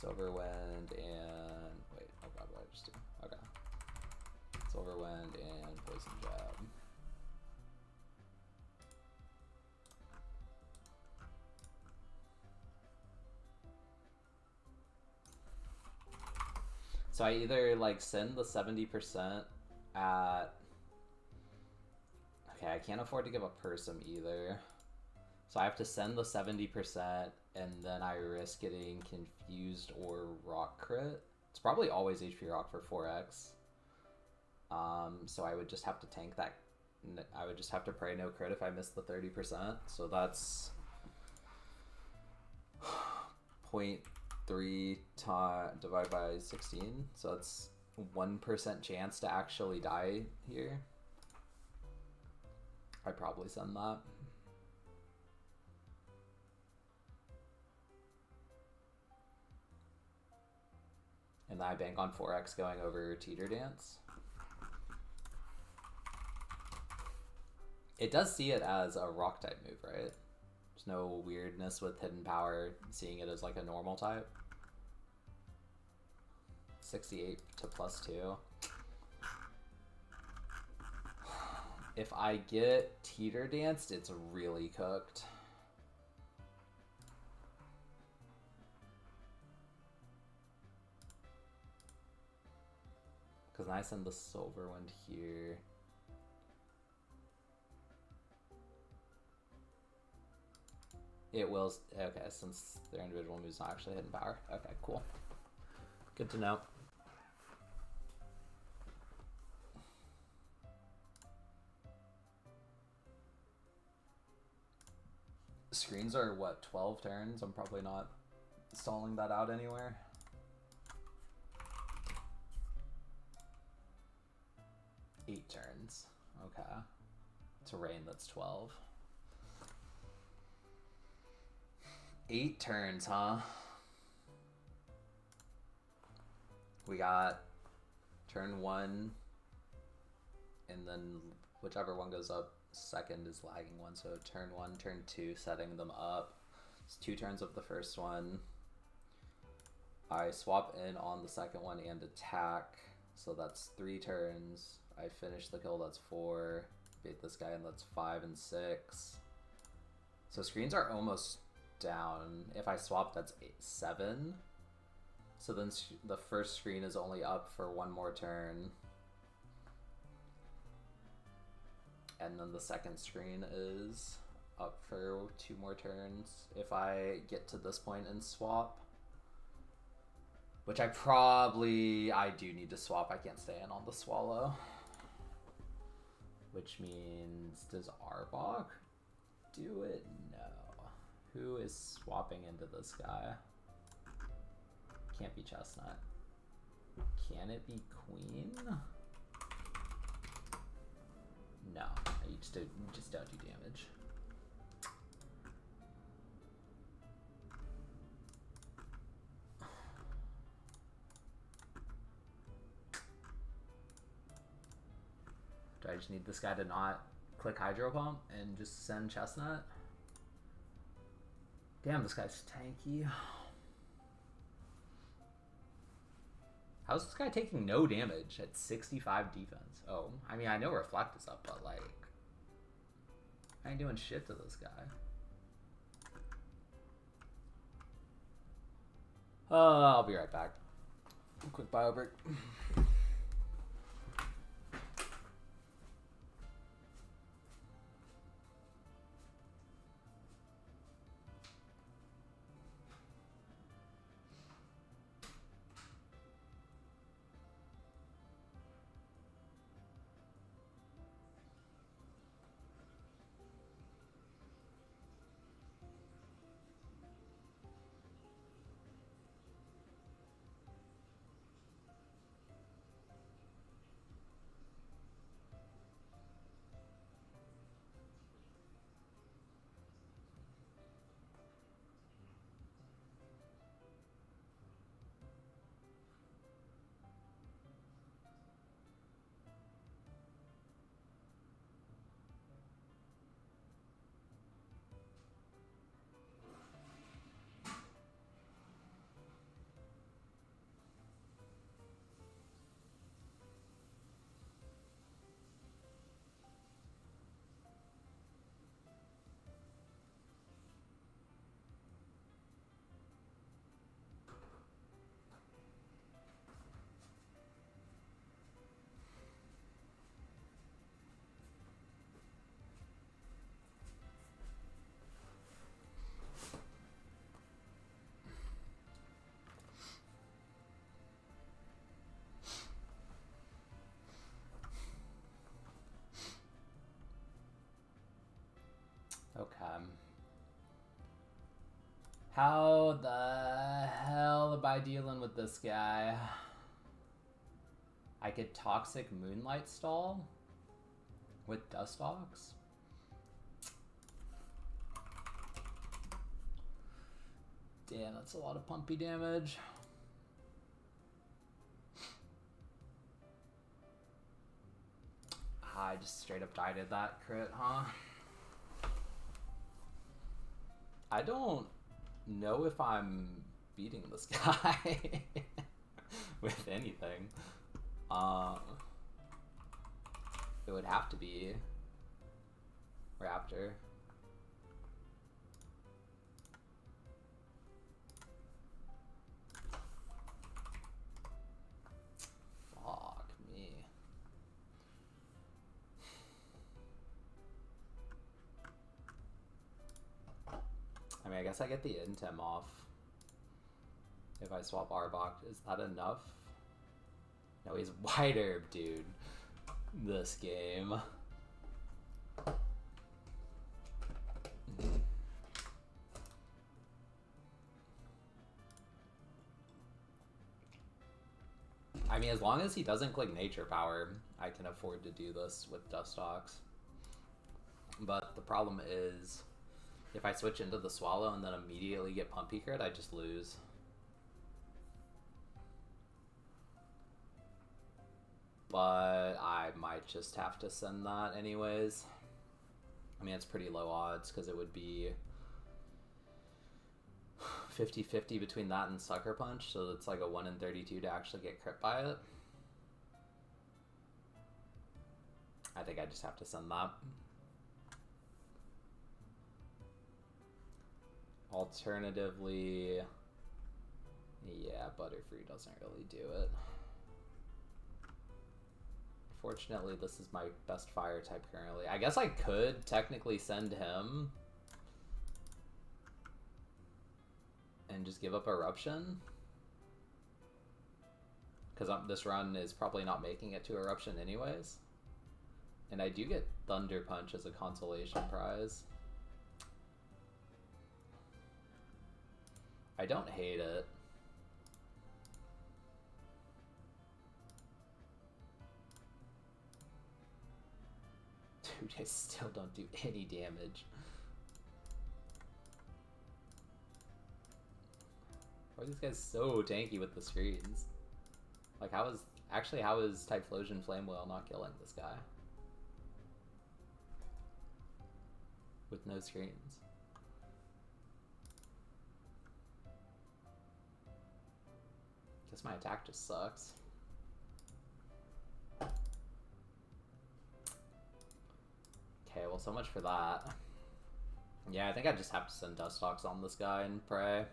Silverwind and wait, oh god, what did I just do? Okay. Silverwind and Poison Jab. So I either like send the 70% at, okay, I can't afford to give a Persum either. So I have to send the 70% and then I risk getting Confused or Rock Crit. It's probably always HP Rock for 4x. So I would just have to tank that. I would just have to pray no crit if I miss the 30%. So that's 0.3 divided by 16. So that's 1% chance to actually die here. I'd probably send that. And I bank on 4x going over Teeter Dance. It does see it as a rock type move, right? There's no weirdness with Hidden Power seeing it as like a normal type. 68 to +2. If I get Teeter Danced, it's really cooked. Because I send the Silverwind here. It will, okay, since their individual move's not actually Hidden Power. Okay, cool. Good to know. Screens are what, 12 turns? I'm probably not stalling that out anywhere. Eight turns. Okay. Terrain that's 12. 8 turns, huh? We got turn 1, and then whichever one goes up second is lagging one. So turn 1, turn 2, setting them up. It's 2 turns of the first one. I swap in on the second one and attack. So that's 3 turns. I finish the kill, that's 4. Bait this guy, and that's 5 and 6. So screens are almost down. If I swap, that's 7. So then the first screen is only up for one more turn. And then the second screen is up for 2 more turns if I get to this point and swap. Which I do need to swap. I can't stay in on the swallow. Which means, does Arbok do it? No. Who is swapping into this guy? Can't be Chestnut. Can it be Queen? No, you just don't do damage. Do I just need this guy to not click Hydro Pump and just send Chestnut? Damn, this guy's tanky. How's this guy taking no damage at 65 defense? Oh, I mean, I know Reflect is up, but like, I ain't doing shit to this guy. I'll be right back. Quick bio break. Okay. How the hell am I dealing with this guy? I could Toxic Moonlight Stall with Dustox. Damn, that's a lot of pumpy damage. I just straight up died at that crit, huh? I don't know if I'm beating this guy with anything. It would have to be Raptor. Fuck me. I mean, I guess I get the Intem off if I swap Arbok. Is that enough? No, he's White Herb, dude. This game. I mean, as long as he doesn't click Nature Power, I can afford to do this with Dustox. But the problem is, if I switch into the Swallow and then immediately get Pumpy Crit, I just lose. But I might just have to send that anyways. I mean, it's pretty low odds because it would be 50-50 between that and Sucker Punch, so it's like a 1 in 32 to actually get crit by it. I think I just have to send that. Alternatively, Yeah, Butterfree doesn't really do it. Fortunately, this is my best fire type currently. I guess I could technically send him and just give up Eruption. Because this run is probably not making it to Eruption anyways. And I do get Thunder Punch as a consolation prize. I don't hate it. Dude, I still don't do any damage. Why are these guys so tanky with the screens? Like, how is Typhlosion Flame Whale not killing this guy? With no screens. Guess my attack just sucks. Okay, well, so much for that. Yeah, I think I just have to send Dustox on this guy and pray.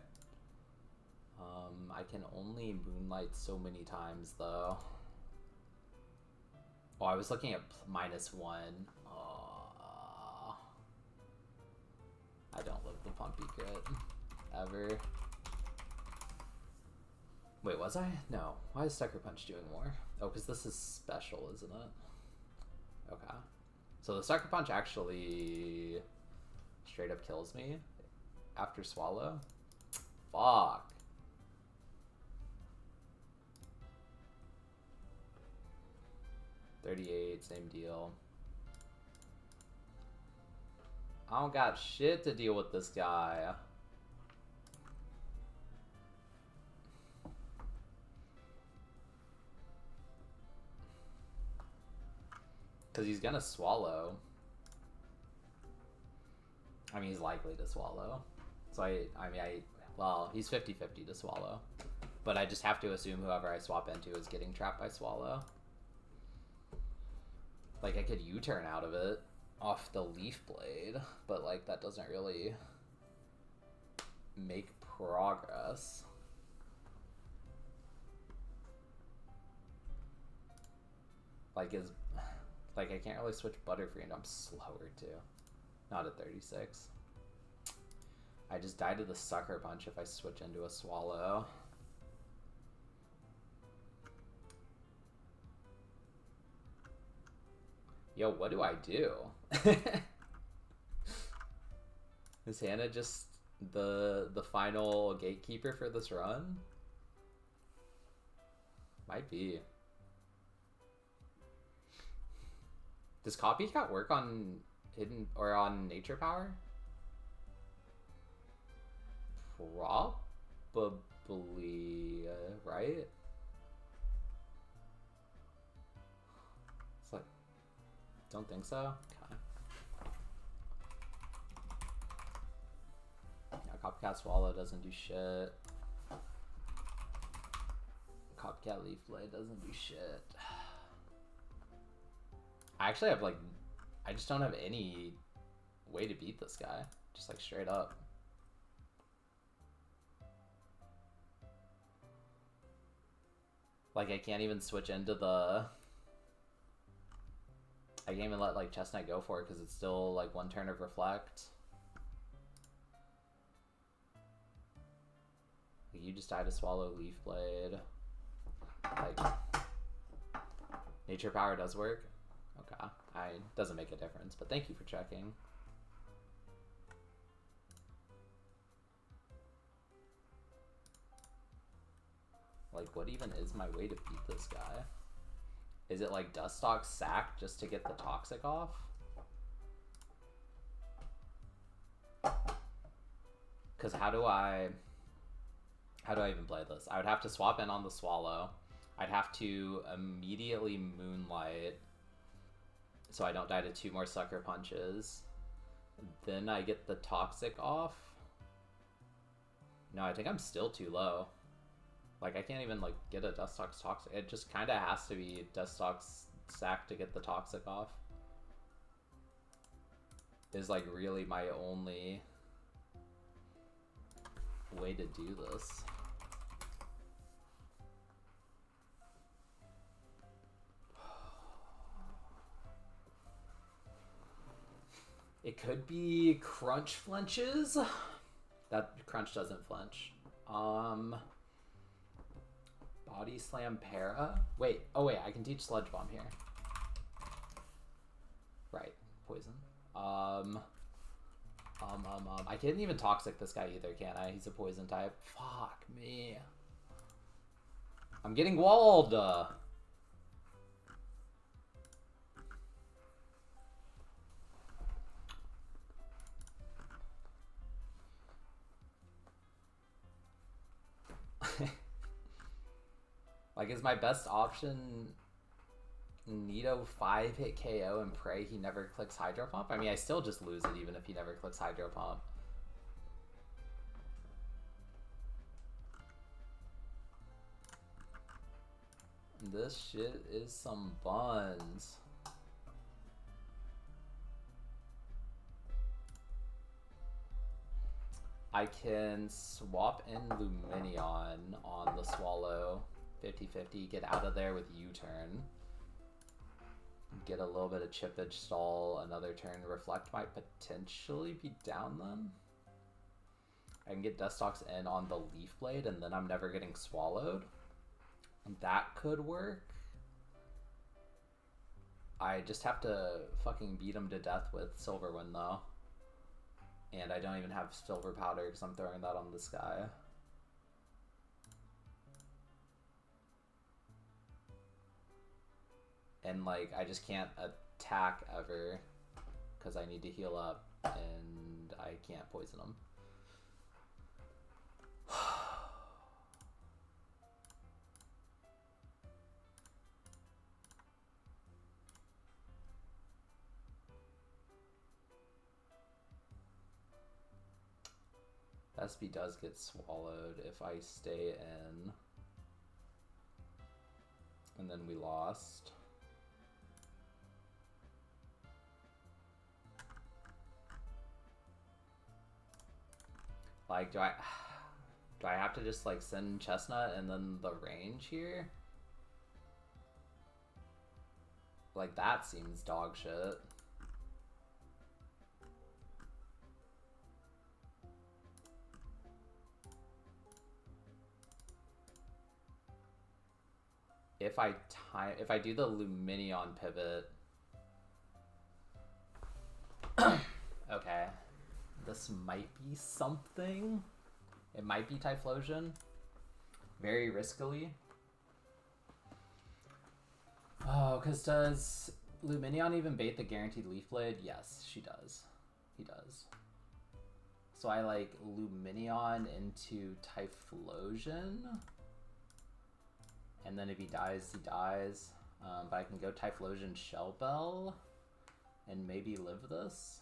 I can only Moonlight so many times, though. Oh, I was looking at -1. Oh. I don't love the Pumpy crit. Ever. Wait, was I? No. Why is Sucker Punch doing more? Oh, because this is special, isn't it? Okay. So the Sucker Punch actually straight up kills me after Swallow? Fuck. $38, same deal. I don't got shit to deal with this guy. Because he's gonna swallow. I mean, he's likely to swallow. So well, he's 50-50 to swallow. But I just have to assume whoever I swap into is getting trapped by swallow. Like, I could U-turn out of it off the Leaf Blade, but, like, that doesn't really make progress. Like, I can't really switch Butterfree, and I'm slower, too. Not at 36. I just die to the Sucker Punch if I switch into a Swallow. Yo, what do I do? Is Hannah just the final gatekeeper for this run? Might be. Does Copycat work on Hidden or on Nature Power? Probably, right? It's like, don't think so? Okay. Yeah, Copycat Swallow doesn't do shit. Copycat Leaf Blade doesn't do shit. I actually have, like, I just don't have any way to beat this guy. Just, like, straight up. Like, I can't even switch into the... I can't even let, like, Chestnut go for it because it's still, like, one turn of Reflect. Like, you just die to Swallow Leaf Blade. Like, Nature Power does work. Okay. Doesn't make a difference, but thank you for checking. Like, what even is my way to beat this guy? Is it like Dustox Sack just to get the Toxic off? Because how do I even play this? I would have to swap in on the Swallow. I'd have to immediately Moonlight so I don't die to 2 more Sucker Punches. Then I get the Toxic off. No, I think I'm still too low. Like, I can't even, like, get a Dustox Toxic. It just kind of has to be Dustox Sack to get the Toxic off. Is, like, really my only way to do this. It could be Crunch flinches. That Crunch doesn't flinch. Body Slam Para. Wait, oh wait, I can teach Sludge Bomb here. Right, poison. I can't even Toxic this guy either, can I? He's a poison type. Fuck me. I'm getting walled. Like, is my best option Nito 5-hit KO and pray he never clicks Hydro Pump? I mean, I still just lose it even if he never clicks Hydro Pump. This shit is some buns. I can swap in Luminion on the Swallow. 50-50, get out of there with U-turn. Get a little bit of chippage stall, another turn. Reflect might potentially be down then. I can get Dustox in on the Leaf Blade and then I'm never getting swallowed. That could work. I just have to fucking beat him to death with Silverwind though. And I don't even have Silver Powder because I'm throwing that on this guy. And like, I just can't attack ever because I need to heal up and I can't poison him. SB does get swallowed if I stay in. And then we lost. Like, do I have to just like send Chestnut and then the range here? Like, that seems dog shit. If I do the Luminion pivot. Okay. This might be something. It might be Typhlosion. Very riskily. Oh, because does Luminion even bait the guaranteed Leaf Blade? Yes, she does. He does. So I like Luminion into Typhlosion. And then if he dies, he dies. But I can go Typhlosion Shell Bell and maybe live this.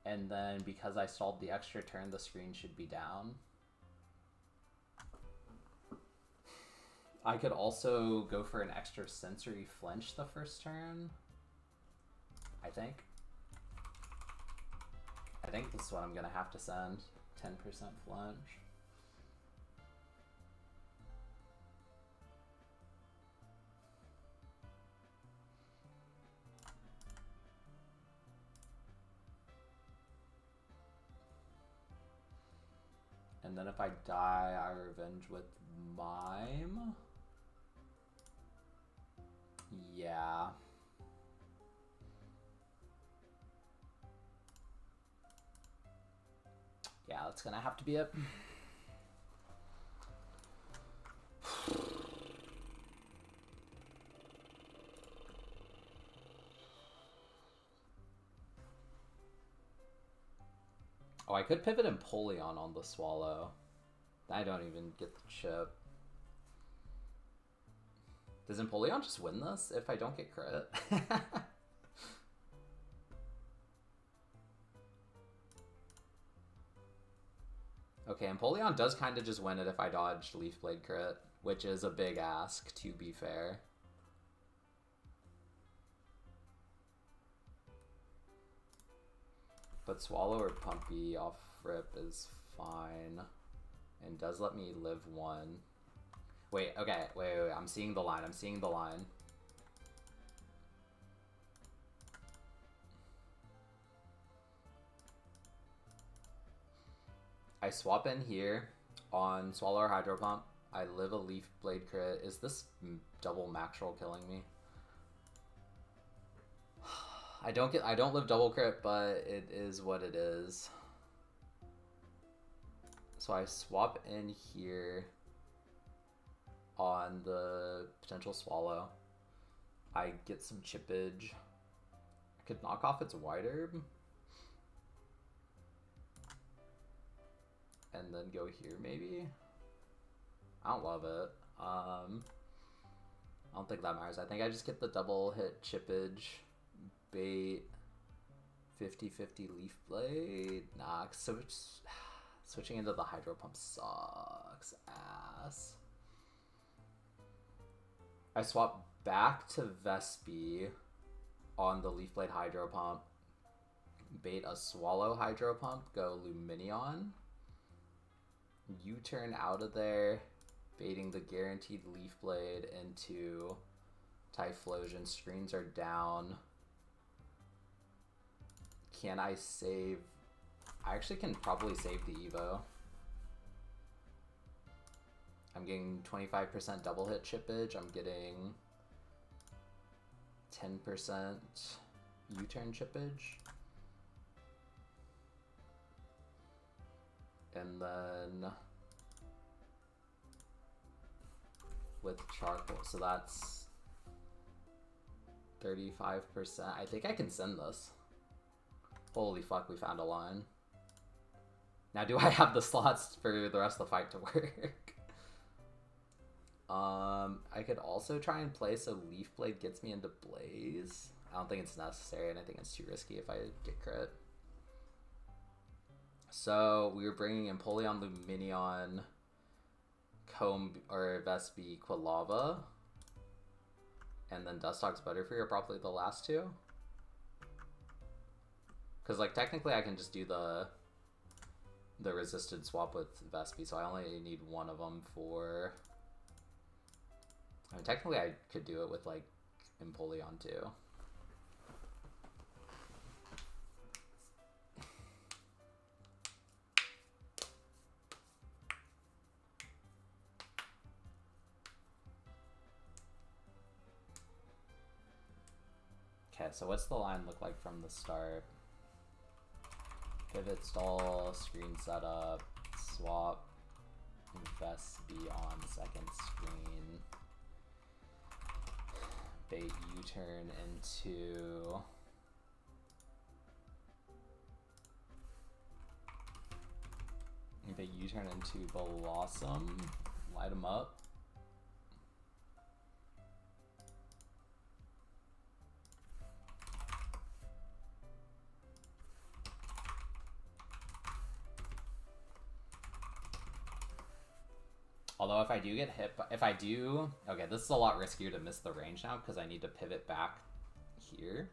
And then because I stalled the extra turn, the screen should be down. I could also go for an extra sensory flinch the first turn. I think this is what I'm gonna have to send. 10% flinch. And then if I die, I revenge with Mime. Yeah. Yeah, that's gonna have to be it. Oh, I could pivot Empoleon on the Swallow. I don't even get the chip. Does Empoleon just win this if I don't get crit? Okay, Empoleon does kind of just win it if I dodged Leaf Blade crit, which is a big ask, to be fair. But Swallow or Pumpy off rip is fine. And does let me live one. Wait, okay, wait. I'm seeing the line. I swap in here on Swallow or Hydro Pump. I live a Leaf Blade crit. Is this double max roll killing me? I don't live double crit, but it is what it is. So I swap in here on the potential Swallow. I get some chippage. I could knock off its White Herb. And then go here, maybe? I don't love it. I don't think that matters. I think I just get the double hit chippage, bait, 50-50 Leaf Blade. Nah, switching into the Hydro Pump sucks ass. I swap back to Vespi on the Leaf Blade Hydro Pump, bait a Swallow Hydro Pump, go Luminion. U-turn out of there, baiting the guaranteed Leaf Blade into Typhlosion. Screens are down. Can I save? I actually can probably save the Evo. I'm getting 25% double hit chippage. I'm getting 10% U-turn chippage. And then with charcoal, so that's 35%. I think I can send this. Holy fuck, we found a line. Now, do I have the slots for the rest of the fight to work? I could also try and play so Leaf Blade gets me into Blaze. I don't think it's necessary, and I think it's too risky if I get crit. So we were bringing Empoleon, Luminion, Comb or Vespi, Quilava, and then Dustox, Butterfree are probably the last two. Because like technically I can just do the resisted swap with Vespi, so I only need one of them for. I mean, technically I could do it with like Empoleon too. Okay, so what's the line look like from the start? Pivot stall, screen setup, swap, Vespi on second screen, bait U-turn into Blossom, light them up. Although if I do get hit, okay, this is a lot riskier to miss the range now because I need to pivot back here.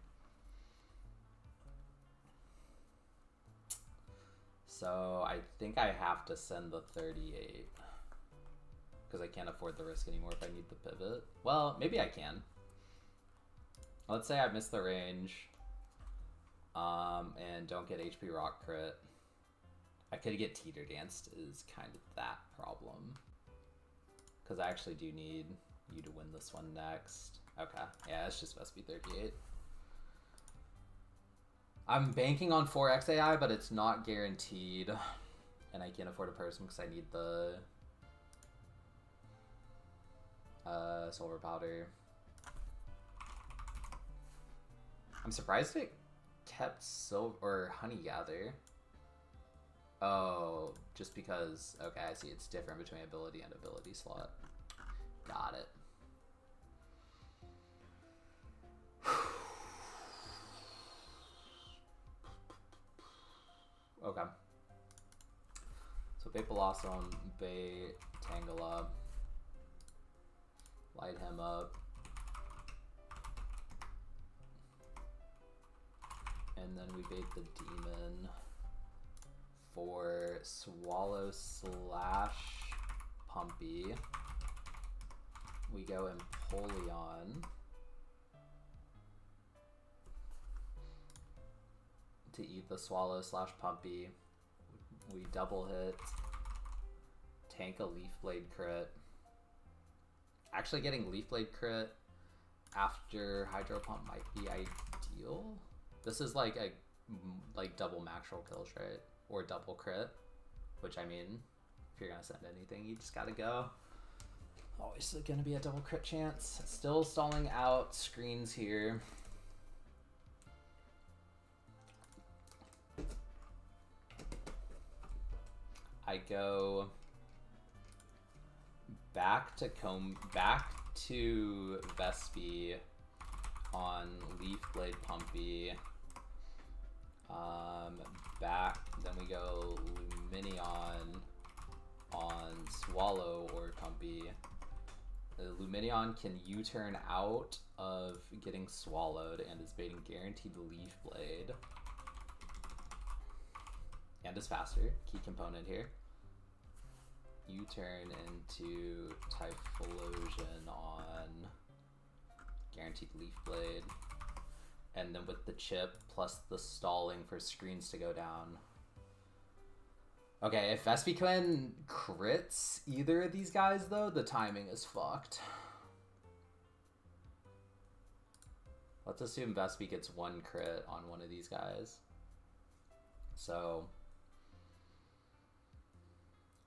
So I think I have to send the 38 because I can't afford the risk anymore if I need the pivot. Well, maybe I can. Let's say I miss the range and don't get HP Rock crit. I could get Teeter Danced is kind of that problem. Because I actually do need you to win this one next. Okay, yeah, it's just Vespi 38. I'm banking on 4x AI, but it's not guaranteed. And I can't afford a person because I need the Silver Powder. I'm surprised it kept Silver or Honey Gather. Oh, just because, okay, I see it's different between ability and ability slot. Got it. Okay. So Bait Blossom, Bait Tangela, light him up. And then we bait the Demon for Swallow slash Pumpy. We go Empoleon to eat the Swallow slash Pumpy. We double hit. Tank a Leaf Blade crit. Actually getting Leaf Blade crit after Hydro Pump might be ideal. This is like a double max roll kills, right? Or double crit. Which, I mean, if you're gonna send anything, you just gotta go. Always gonna be a double crit chance. Still stalling out screens here. I go back to Vespi on Leaf Blade Pumpy. Then we go Luminion on Swallow or Pumpy. Luminion can U-turn out of getting swallowed and is baiting guaranteed Leaf Blade. And is faster, key component here. U-turn into Typhlosion on guaranteed Leaf Blade. And then with the chip plus the stalling for screens to go down. Okay, if Vespiquen crits either of these guys though, the timing is fucked. Let's assume Vespi gets one crit on one of these guys. So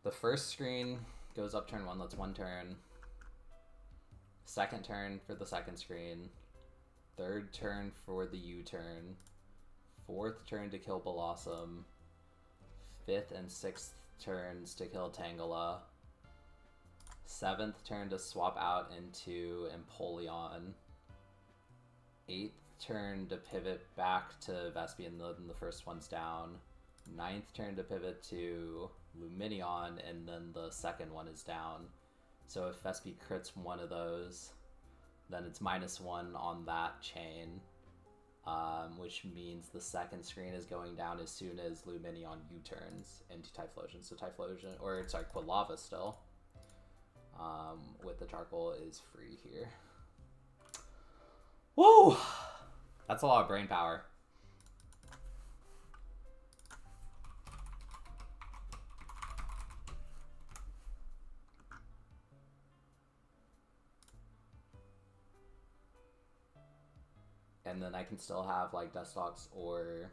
the first screen goes up turn 1, that's one turn. Second turn for the second screen. Third turn for the U-turn. Fourth turn to kill Blossom. Fifth and sixth turns to kill Tangela. Seventh turn to swap out into Empoleon. Eighth turn to pivot back to Vespi and then the first one's down. Ninth turn to pivot to Luminion and then the second one is down. So if Vespi crits one of those, then it's -1 on that chain, which means the second screen is going down as soon as Luminion U-turns into Typhlosion. So Typhlosion, or sorry, Quilava still, with the charcoal is free here. Woo! That's a lot of brain power. And then I can still have like Dustox or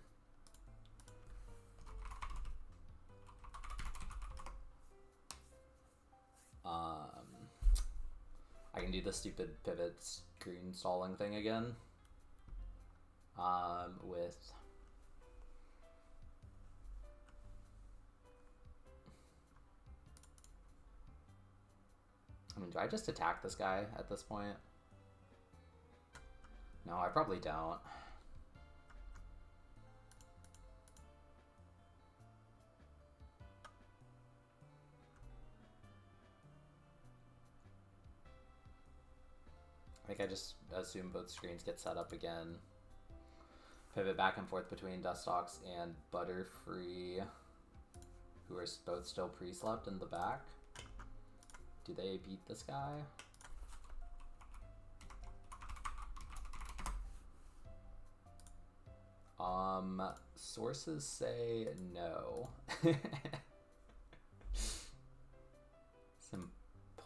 I can do the stupid pivot screen stalling thing again. With I mean, do I just attack this guy at this point? No, I probably don't. I think I just assume both screens get set up again. Pivot back and forth between Dustox and Butterfree, who are both still pre-slept in the back. Do they beat this guy? Sources say no.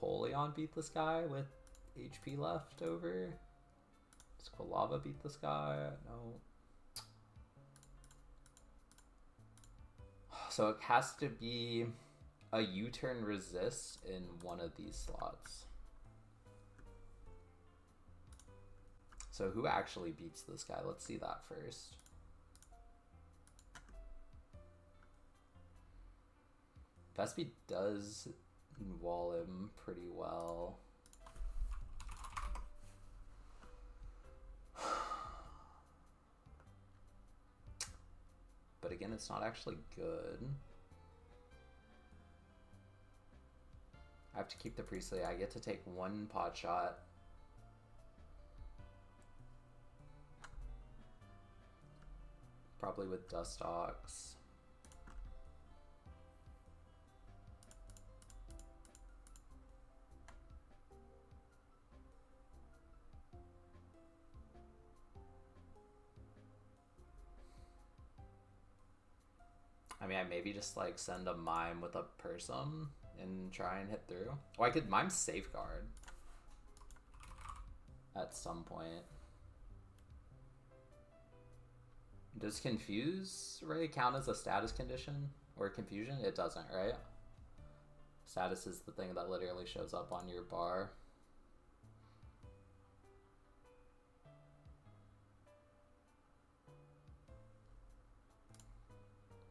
Empoleon beat this guy with HP left over? Does Quilava beat this guy? No. So it has to be a U-turn resist in one of these slots. So who actually beats this guy? Let's see that first. Vespi does wall him pretty well. But again, it's not actually good. I have to keep the Priestley. I get to take one pot shot. Probably with Dustox. I mean, I maybe just like send a mime with a person and try and hit through. Oh, I could mime safeguard at some point. Does confuse ray count as a status condition or confusion? It doesn't, right? Status is the thing that literally shows up on your bar.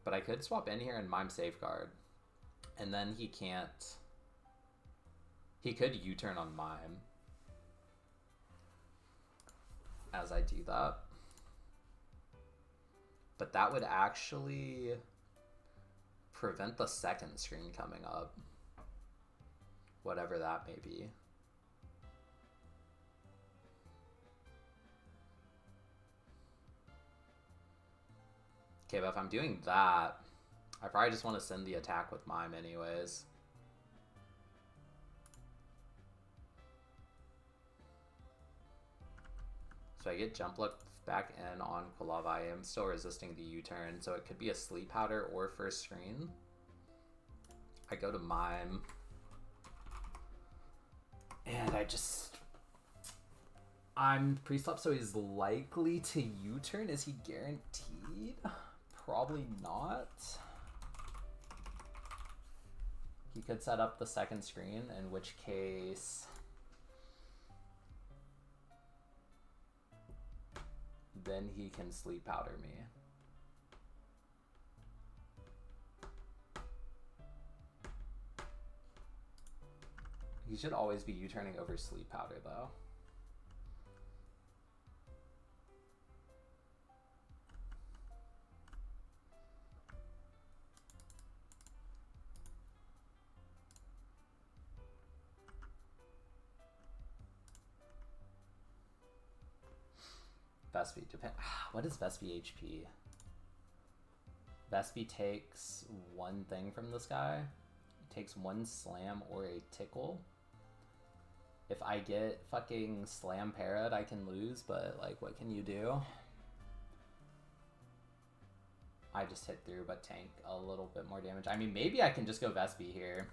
But I could swap in here and mime safeguard. And then he can't... He could U-turn on mime. As I do that. But that would actually prevent the second screen coming up. Whatever that may be. Okay, but if I'm doing that, I probably just want to send the attack with mime anyways. So I get jump look back in on Kulava. I am still resisting the U-turn, so it could be a sleep powder or first screen. I go to mime. And I'm pre-slept, so he's likely to U-turn. Is he guaranteed? Probably not. He could set up the second screen, in which case... then he can sleep powder me. He should always be U-turning over sleep powder, though. Vespi, depend. What is Vespi HP? Vespi takes one thing from this guy. It takes one slam or a tickle. If I get fucking slam parried, I can lose, but like, what can you do? I just hit through, but tank a little bit more damage. I mean, maybe I can just go Vespi here.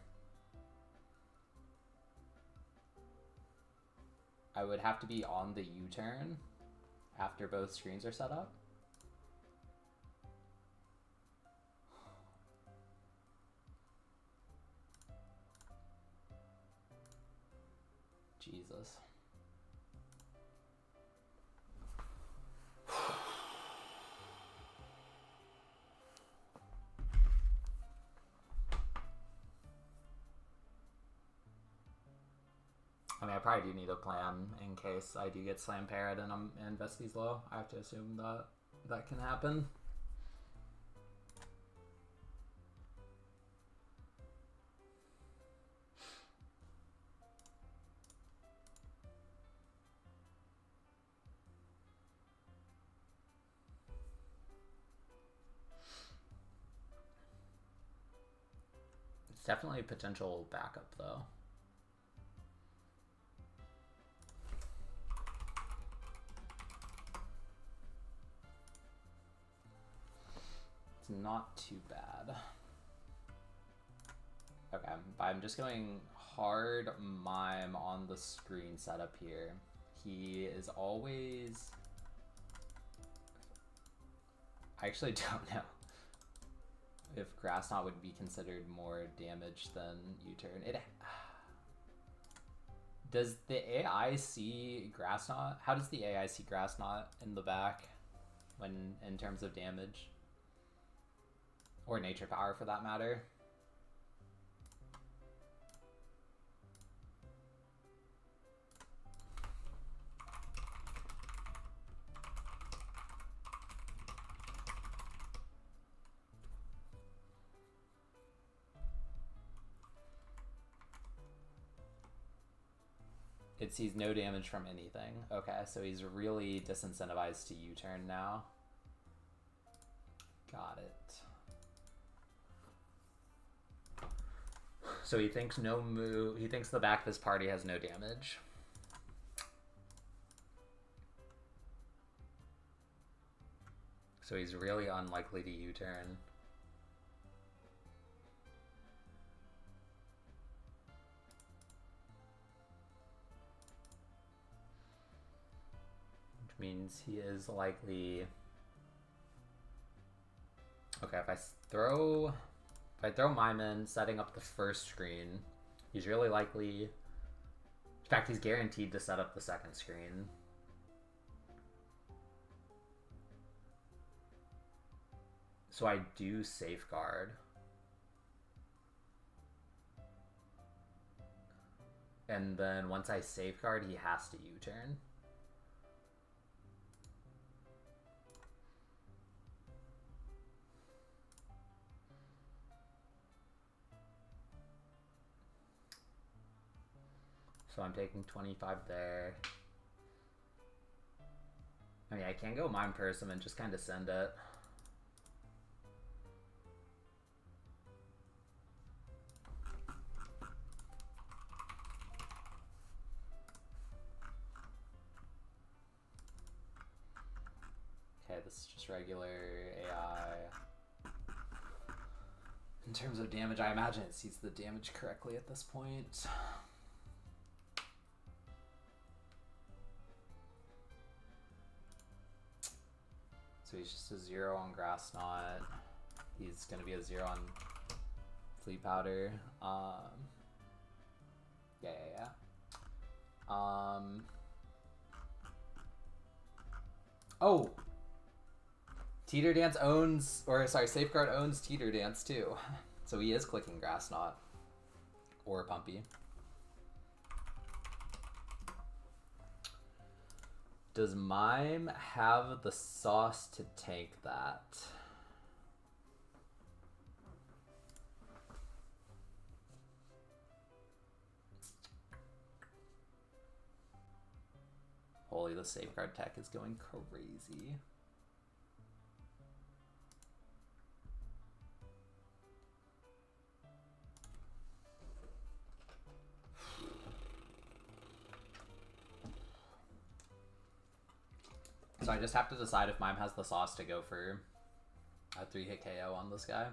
I would have to be on the U-turn after both screens are set up. Jesus. I mean, I probably do need a plan in case I do get slam parried and Vespi's low. I have to assume that that can happen. It's definitely a potential backup, though. Not too bad. Okay, but I'm just going hard mime on the screen setup here. He is always... I actually don't know if Grass Knot would be considered more damage than U-turn. Does the AI see Grass Knot? How does the AI see Grass Knot in the back when in terms of damage? Or nature power, for that matter. It sees no damage from anything. Okay, so he's really disincentivized to U-turn now. Got it. So he thinks no move. He thinks the back of his party has no damage. So he's really unlikely to U-turn. Means he is likely... Okay, if I throw Mime in, setting up the first screen, he's really likely... In fact, he's guaranteed to set up the second screen. So I do safeguard. And then once I safeguard, he has to U-turn. So I'm taking 25 there. I mean, I can go Mime Person and just kind of send it. Okay, this is just regular AI. In terms of damage, I imagine it sees the damage correctly at this point. So he's just a 0 on Grass Knot. He's going to be a 0 on Flea Powder. Yeah. Oh! Teeter Dance owns, or sorry, Safeguard owns Teeter Dance too. So he is clicking Grass Knot. Or Pumpy. Does Mime have the sauce to tank that? Holy, the safeguard tech is going crazy. So I just have to decide if Mime has the sauce to go for a 3-hit KO on this guy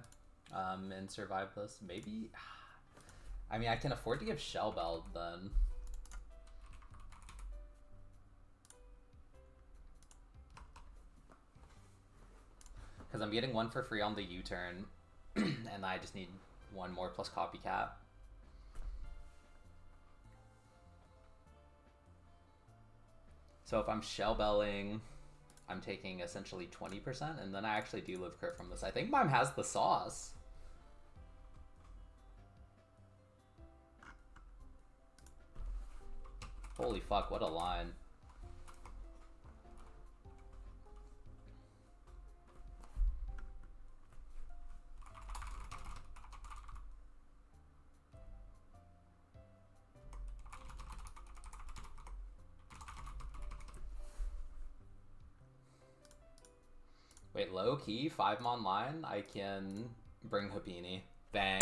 and survive this. Maybe. I mean, I can afford to give Shell Belt then. Because I'm getting 1 for free on the U-turn, and I just need 1 more plus Copycat. So if I'm Shell Belling, I'm taking essentially 20%, and then I actually do live crit from this. I think Mime has the sauce. Holy fuck, what a line. Wait, low key, 5-mon line, I can bring Houdini. Bang.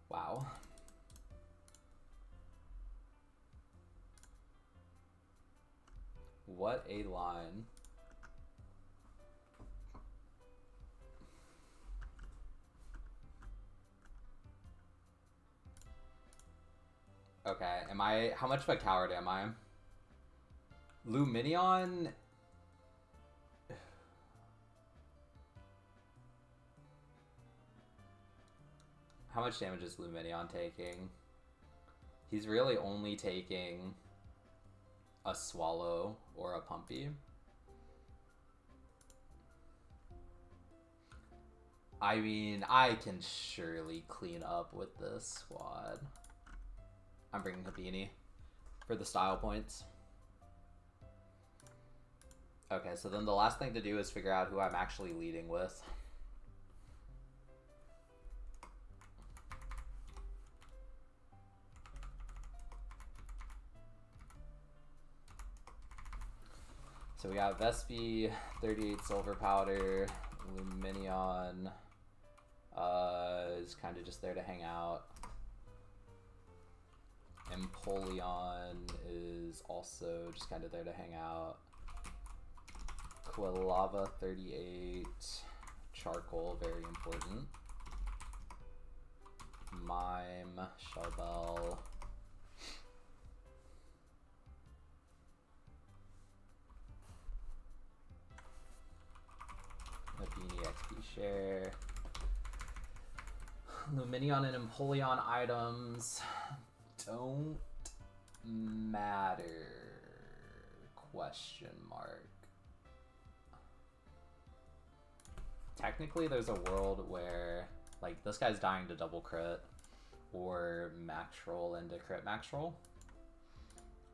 Wow. What a line. Okay, how much of a coward am I? Luminion... How much damage is Luminion taking? He's really only taking a Swallow or a Pumpy. I mean, I can surely clean up with this squad. I'm bringing Houdini for the style points. Okay, so then the last thing to do is figure out who I'm actually leading with. So we got Vespi, 38 Silver Powder, Luminion is kind of just there to hang out. Empoleon is also just kind of there to hang out. Quilava 38. Charcoal, very important. Mime, Shellbell. Nabini XP share. Luminion and Empoleon items don't matter. Question mark. Technically, there's a world where, like, this guy's dying to double crit or max roll into crit max roll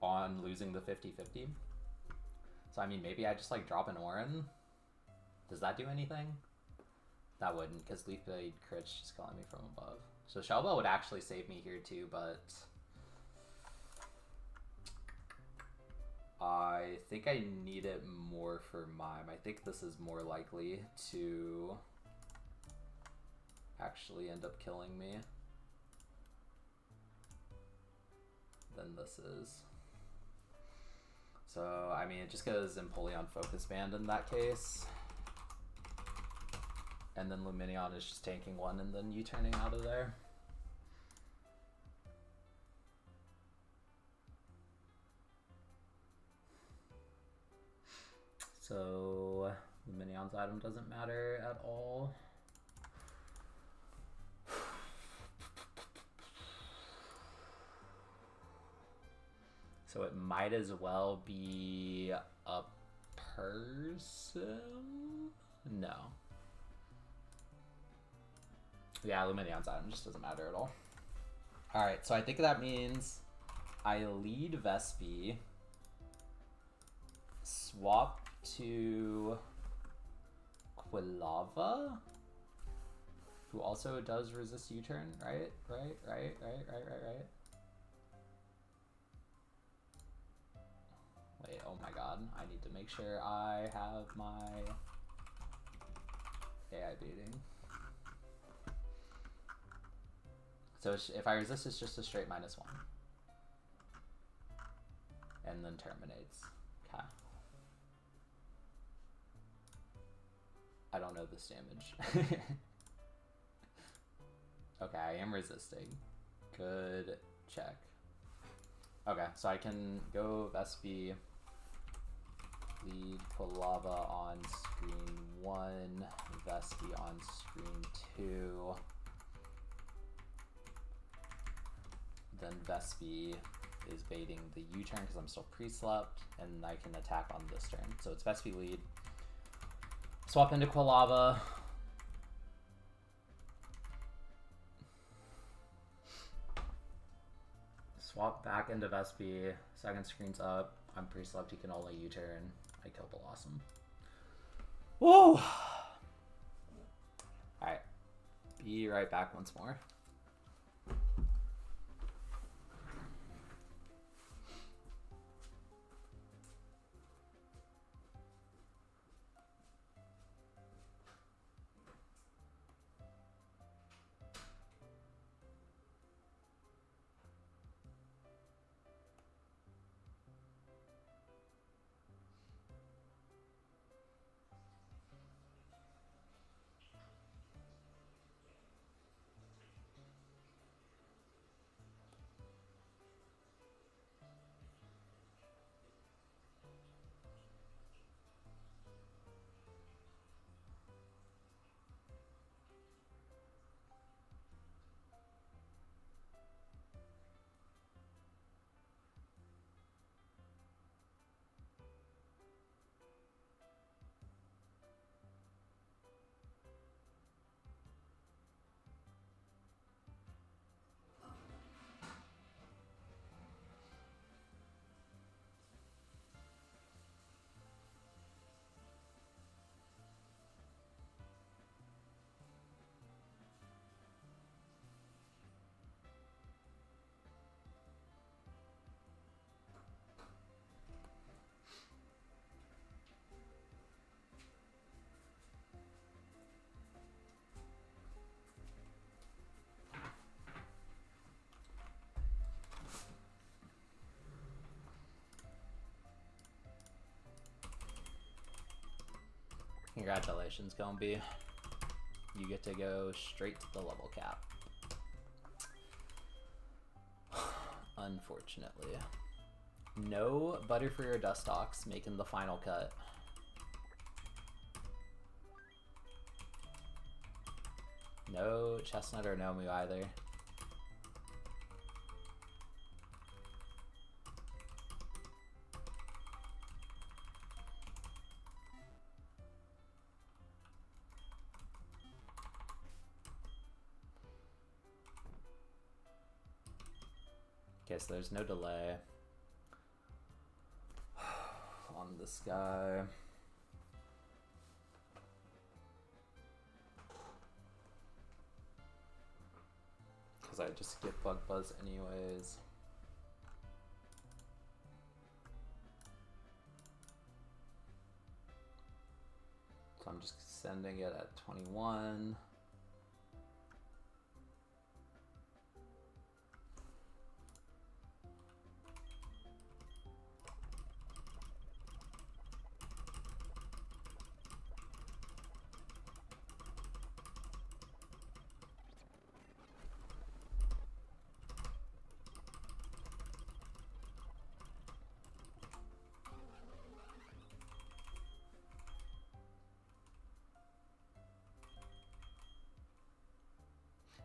on losing the 50-50. So, I mean, maybe I just, like, drop an Orin. Does that do anything? That wouldn't, because Leaf Blade crit's just killing me from above. So Shellbell would actually save me here too, but I think I need it more for Mime. I think this is more likely to actually end up killing me than this is. So, I mean, it just goes Empoleon Focus Band in that case. And then Luminion is just tanking one and then you turning out of there. So Luminion's item doesn't matter at all. So it might as well be a person? No. Yeah, Luminion's item just doesn't matter at all. Alright, so I think that means I lead Vespi, swap to Quilava, who also does resist U-turn, right? Right. Wait, oh my god, I need to make sure I have my AI baiting. So if I resist, it's just a straight -1. And then terminates. Okay. I don't know this damage. Okay, I am resisting. Good check. Okay, so I can go Vespi, lead Quilava on screen 1, Vespi on screen 2. Then Vespi is baiting the U-turn because I'm still pre-slept, and I can attack on this turn. So it's Vespi lead. Swap into Quilava. Swap back into Vespi. Second screen's up. I'm pre-slept. He can only U-turn. I kill Blossom. Whoa! Alright. Be right back once more. Congratulations, Gomby. You get to go straight to the level cap. Unfortunately. No Butterfree or Dustox making the final cut. No Chestnut or Nomu either. Okay, so there's no delay on this guy. Because I just get Bug Buzz anyways. So I'm just sending it at 21.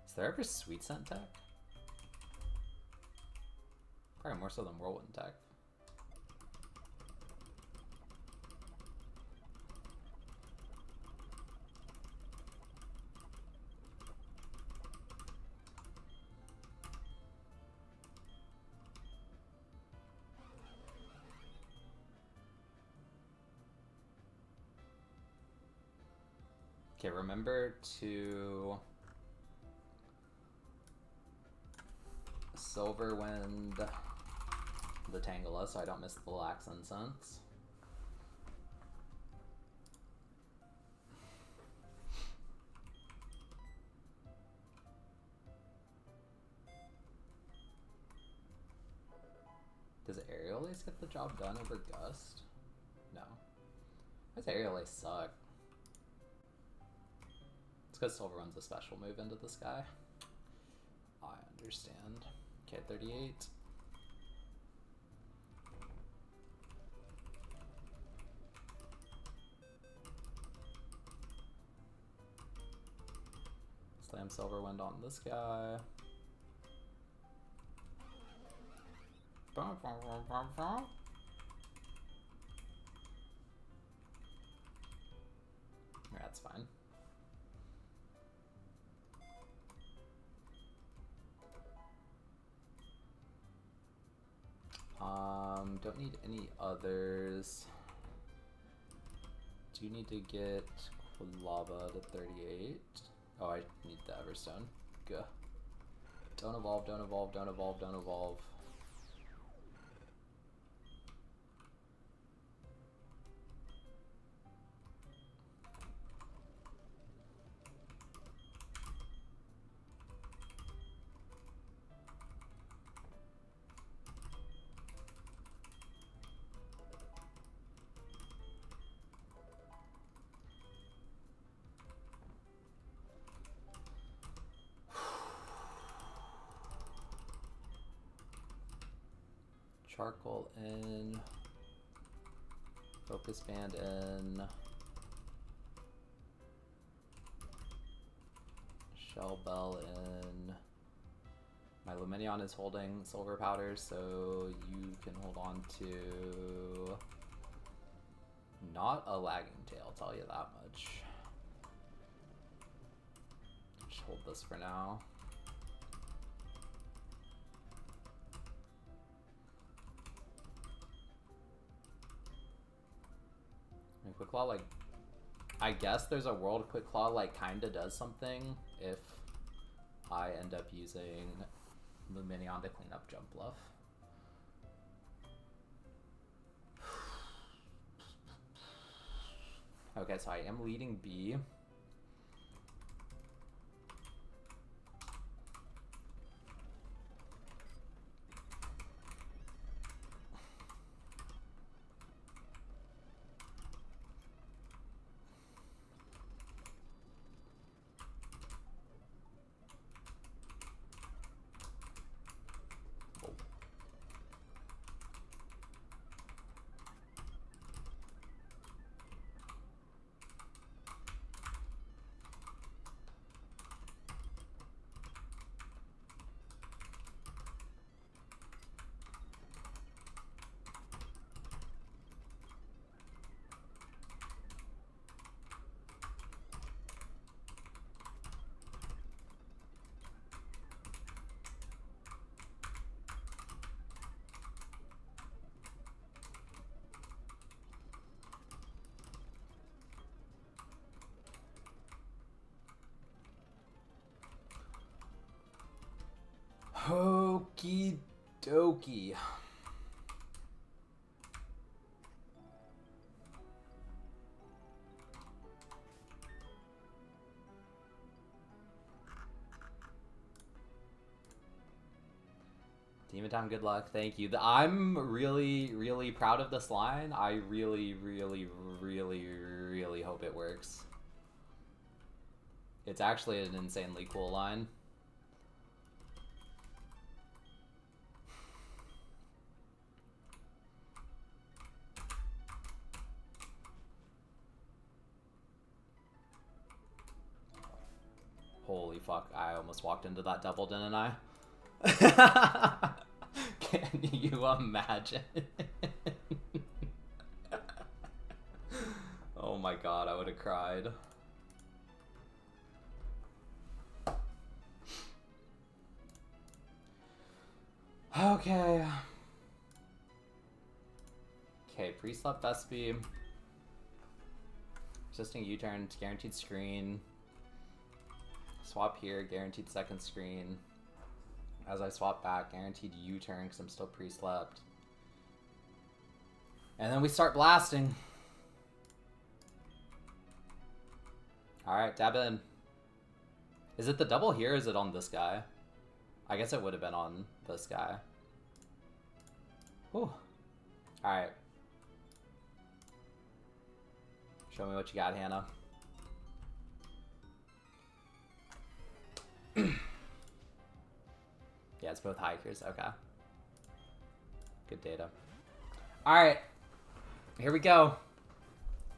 Is there ever Sweet Scent tech? Probably more so than Whirlwind tech. Okay, remember to Silver Wind the Tangela so I don't miss the Lax Incense. Does Aerial Ace get the job done over Gust? No. Why does Aerial Ace suck? It's because Silver Wind's a special move into this guy. I understand. Okay, 38. Slam Silver Wind on this guy. That's fine. Don't need any others. Do need to get Lava to 38. Oh, I need the Everstone. Gah. Don't evolve, don't evolve, don't evolve, don't evolve. Charcoal in, Focus Band in, Shell Bell in. My Luminion is holding Silver Powder, so you can hold on to not a Lagging Tail, I'll tell you that much. Just hold this for now. Quick Claw, like, I guess there's a world Quick Claw, like, kinda does something if I end up using Luminion to clean up Jump Bluff. Okay, so I am leading B. Okie dokie. Demon Time, good luck. Thank you. I'm really, really proud of this line. I really, really, really, really hope it works. It's actually an insanely cool line. Holy fuck, I almost walked into that double, didn't I? Can you imagine? Oh my god, I would have cried. Okay. Okay, pre-slap Vespi. Resisting U-turn, guaranteed screen. Swap here, guaranteed second screen. As I swap back, guaranteed U-turn because I'm still pre-slept. And then we start blasting. Alright, dab in. Is it the double here or is it on this guy? I guess it would have been on this guy. Whew. Alright. Show me what you got, Hannah. Yeah, it's both hikers. Okay. Good data. Alright. Here we go.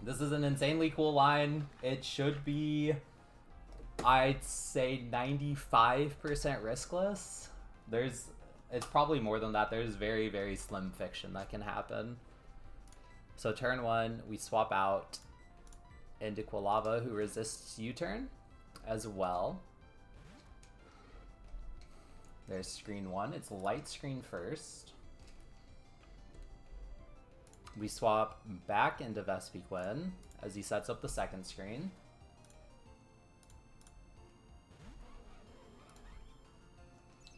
This is an insanely cool line. It should be, I'd say, 95% riskless. It's probably more than that. There's very, very slim fiction that can happen. So turn 1, we swap out into Quilava, who resists U-turn as well. There's screen 1. It's light screen first. We swap back into Vespiquen as he sets up the second screen.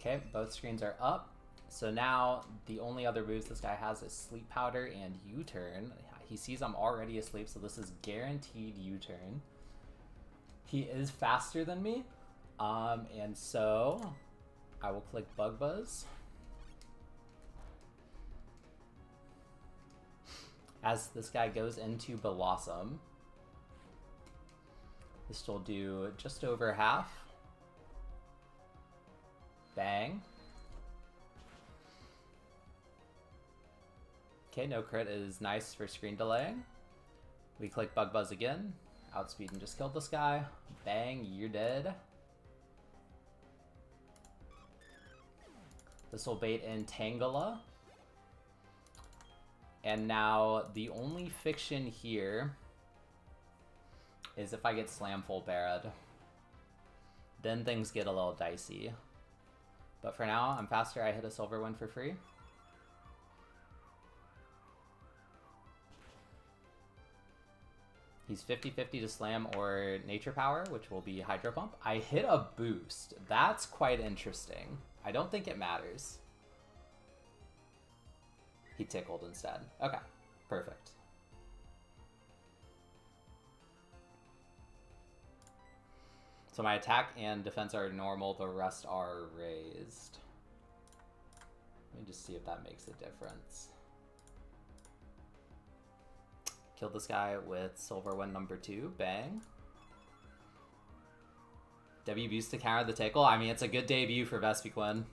Okay, both screens are up. So now the only other moves this guy has is Sleep Powder and U-turn. He sees I'm already asleep, so this is guaranteed U-turn. He is faster than me, and so I will click Bug Buzz. As this guy goes into Blossom, this will do just over half. Bang. Okay, no crit is nice for screen delaying. We click Bug Buzz again. Outspeed and just killed this guy. Bang, you're dead. This will bait in Tangela. And now the only fiction here is if I get Slam full barred. Then things get a little dicey. But for now, I'm faster. I hit a silver one for free. He's 50-50 to Slam or Nature Power, which will be Hydro Pump. I hit a boost. That's quite interesting. I don't think it matters. He tickled instead. Okay, perfect. So my attack and defense are normal, the rest are raised. Let me just see if that makes a difference. Killed this guy with Silver One number 2, bang. W boost to counter the tickle. I mean, it's a good debut for Vespiquen.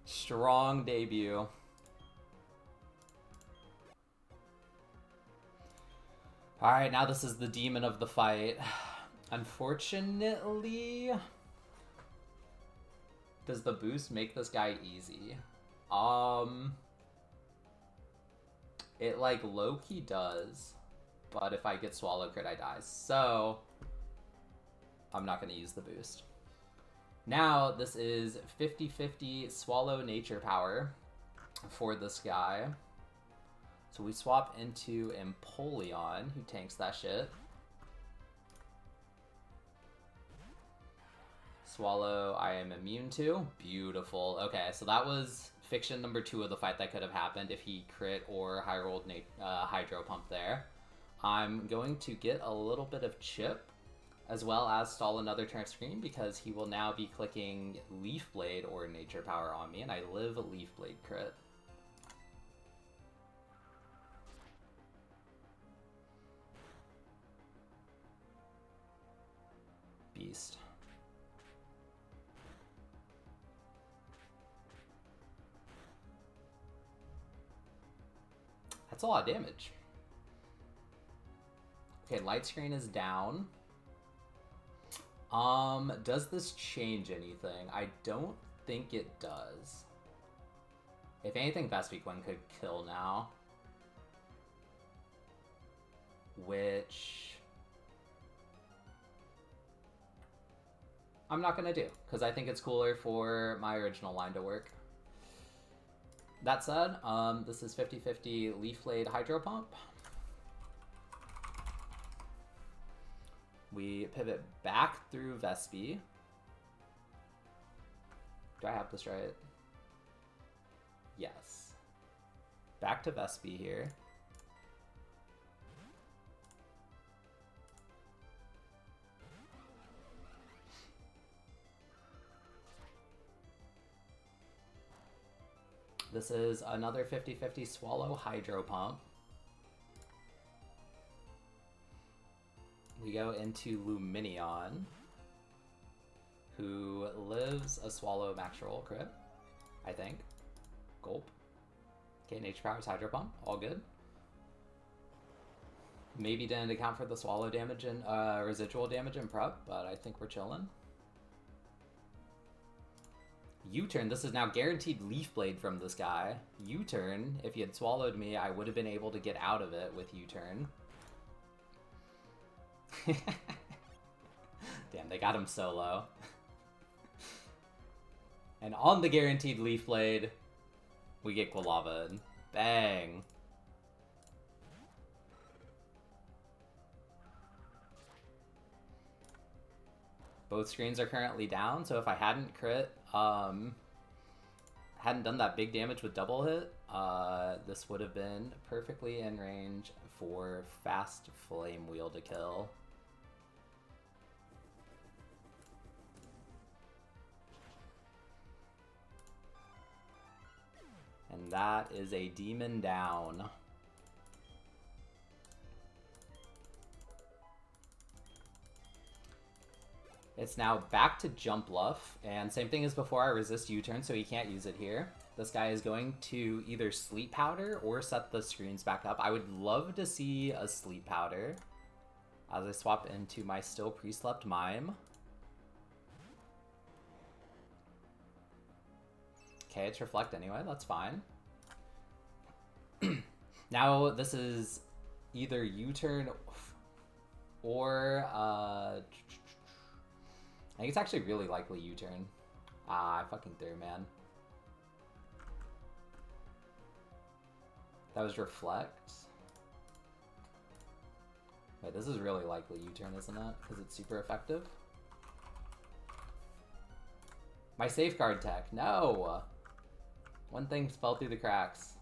Strong debut. Alright, now this is the demon of the fight. Unfortunately, does the boost make this guy easy? It like low-key does, but if I get Swallow Crit, I die. So I'm not going to use the boost. Now this is 50-50 Swallow Nature Power for this guy. So we swap into Empoleon, who tanks that shit. Swallow I am immune to. Beautiful. Okay, so that was fiction number 2 of the fight that could have happened if he crit or high rolled Hydro Pump there. I'm going to get a little bit of chip, as well as stall another turn of screen, because he will now be clicking Leaf Blade or Nature Power on me, and I live a Leaf Blade crit. Beast. That's a lot of damage. Okay, light screen is down. Does this change anything? I don't think it does. If anything, Vespiquen could kill now. Which I'm not gonna do, because I think it's cooler for my original line to work. That said, this is 50-50 Leaf Blade Hydro Pump. We pivot back through Vespi. Do I have this right? Yes. Back to Vespi here. This is another 50-50 Swallow Hydro Pump. We go into Luminion, who lives a Swallow max roll crit, I think. Gulp. Okay, Nature Powers Hydro Pump, all good. Maybe didn't account for the Swallow damage and residual damage in prep, but I think we're chilling. U-turn, this is now guaranteed Leaf Blade from this guy. U-turn, if he had swallowed me, I would have been able to get out of it with U-turn. Damn, they got him solo. And on the guaranteed Leaf Blade, we get Quilava. Bang. Both screens are currently down, so if I hadn't crit, hadn't done that big damage with double hit, this would have been perfectly in range for fast Flame Wheel to kill. And that is a demon down. It's now back to Jump Bluff, and same thing as before, I resist U-turn, so he can't use it here. This guy is going to either Sleep Powder or set the screens back up. I would love to see a Sleep Powder as I swap into my still pre-slept Mime. Okay, it's Reflect anyway, that's fine. Now this is either U-turn or I think it's actually really likely U-turn. Ah, I fucking threw, man. That was Reflect. Wait, this is really likely U-turn, isn't it? Because it's super effective. My Safeguard tech, no! One thing fell through the cracks.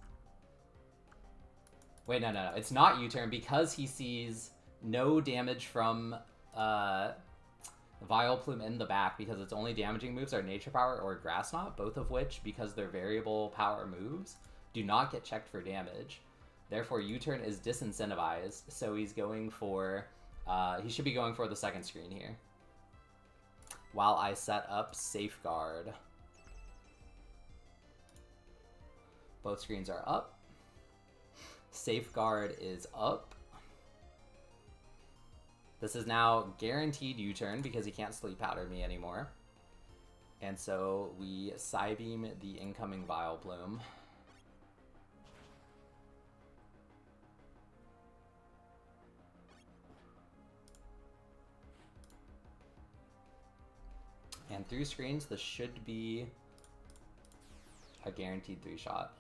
Wait, no. It's not U-turn because he sees no damage from Vileplume in the back, because its only damaging moves are Nature Power or Grass Knot, both of which, because they're variable power moves, do not get checked for damage. Therefore, U-turn is disincentivized, so he's going for... he should be going for the second screen here. While I set up Safeguard. Both screens are up. Safeguard is up. This is now guaranteed U-turn because he can't Sleep Powder me anymore. And so we Psybeam the incoming Vileplume. And through screens, this should be a guaranteed 3-shot.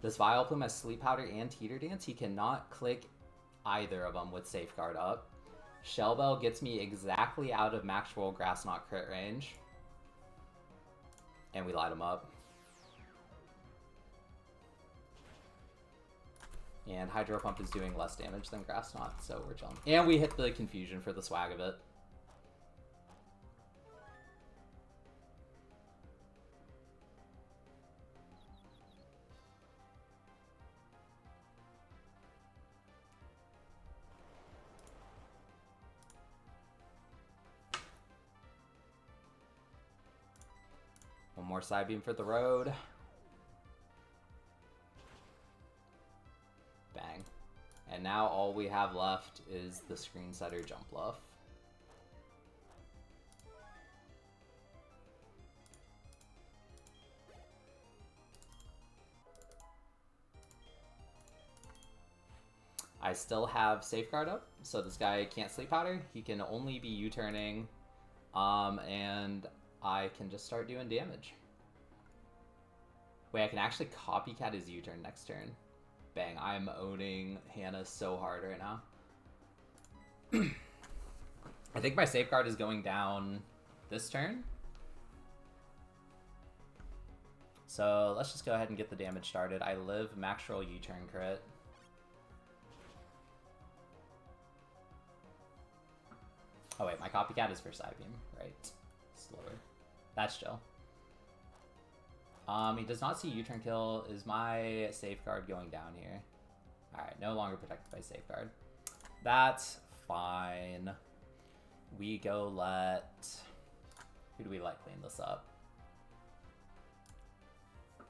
This Vileplume has Sleep Powder and Teeter Dance. He cannot click either of them with Safeguard up. Shell Bell gets me exactly out of max roll Grass Knot crit range. And we light him up. And Hydro Pump is doing less damage than Grass Knot, so we're chilling. And we hit the Confusion for the swag of it. One more Side Beam for the road. Bang. And now all we have left is the Screen Setter Jump Bluff. I still have Safeguard up, so this guy can't Sleep Powder. He can only be U-turning, and I can just start doing damage. Wait, I can actually copycat his U-turn next turn. Bang, I'm owning Hannah so hard right now. I think my Safeguard is going down this turn. So let's just go ahead and get the damage started. I live max roll U-turn crit. Oh wait, my copycat is for Side Beam, right? Slower. That's chill. He does not see U-turn kill. Is my Safeguard going down here? Alright, no longer protected by Safeguard. That's fine. We go let... Who do we let clean this up? I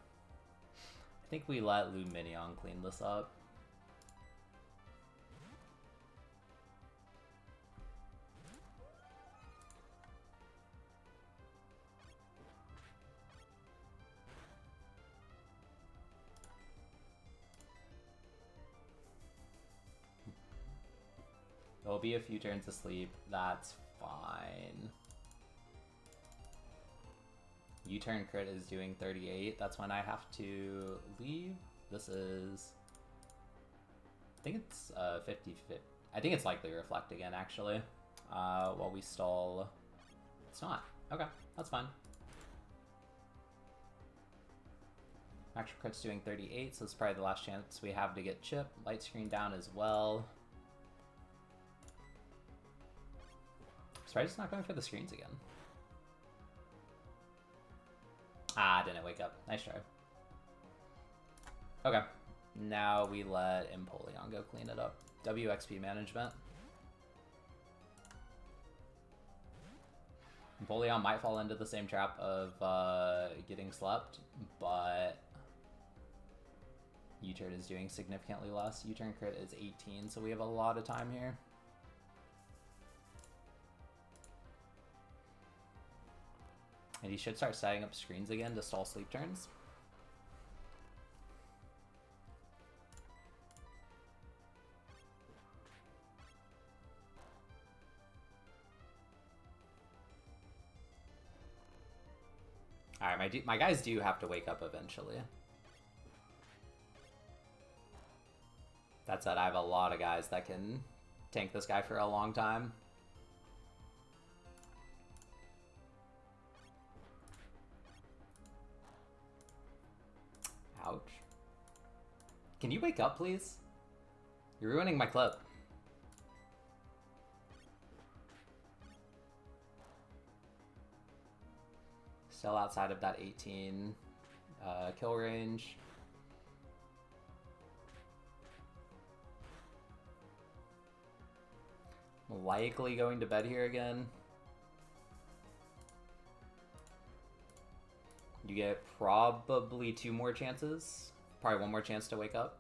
think we let Luminion clean this up. There'll be a few turns of sleep. That's fine. U-turn crit is doing 38. That's when I have to leave. This is... I think it's 50-50. I think it's likely Reflect again, actually. While we stall... It's not. Okay, that's fine. Actual crit's doing 38, so it's probably the last chance we have to get Chip. Light screen down as well. Sprite's not going for the screens again. Ah, didn't wake up. Nice try. Okay. Now we let Empoleon go clean it up. WXP management. Empoleon might fall into the same trap of getting slept, but U-turn is doing significantly less. U-turn crit is 18, so we have a lot of time here. And he should start setting up screens again to stall sleep turns. Alright, my guys do have to wake up eventually. That said, I have a lot of guys that can tank this guy for a long time. Ouch. Can you wake up, please? You're ruining my clip. Still outside of that 18 kill range. Likely going to bed here again. You get probably 2 more chances. Probably 1 more chance to wake up.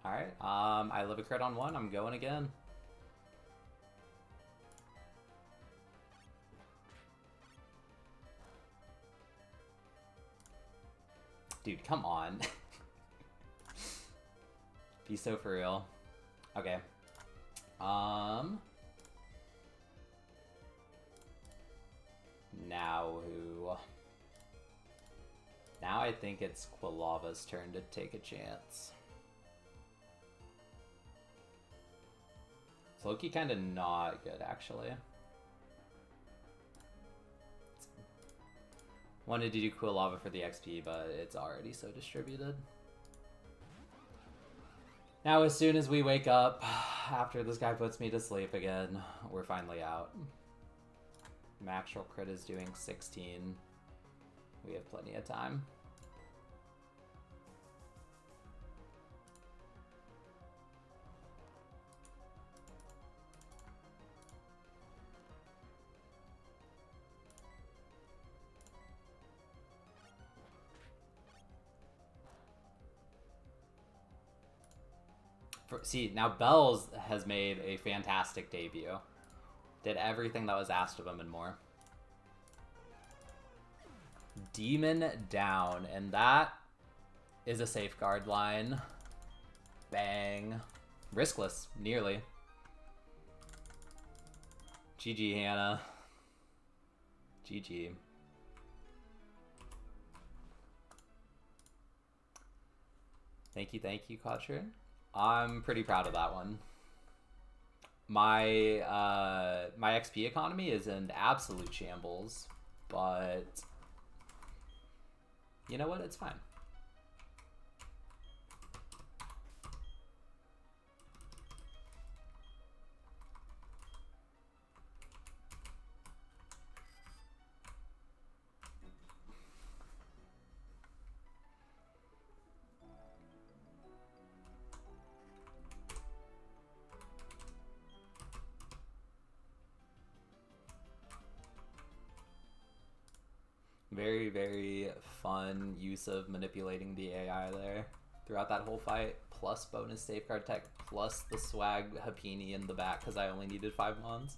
Alright, I live a crit on 1. I'm going again. Dude, come on. Be so for real. Okay. now who? Now I think it's Quilava's turn to take a chance. It's low-key kind of not good, actually. Wanted to do Quilava for the XP, but it's already so distributed. Now, as soon as we wake up, after this guy puts me to sleep again, we're finally out. Actual crit is doing 16. We have plenty of time. See, now Bells has made a fantastic debut. Did everything that was asked of him and more. Demon down, and that is a safeguard line. Bang. Riskless, nearly. GG, Hannah. GG. Thank you, Quatrin. I'm pretty proud of that one. My my XP economy is in absolute shambles, but you know what? It's fine. Very, very fun use of manipulating the AI there throughout that whole fight, plus bonus safeguard tech, plus the swag Hapini in the back because I only needed 5 mons.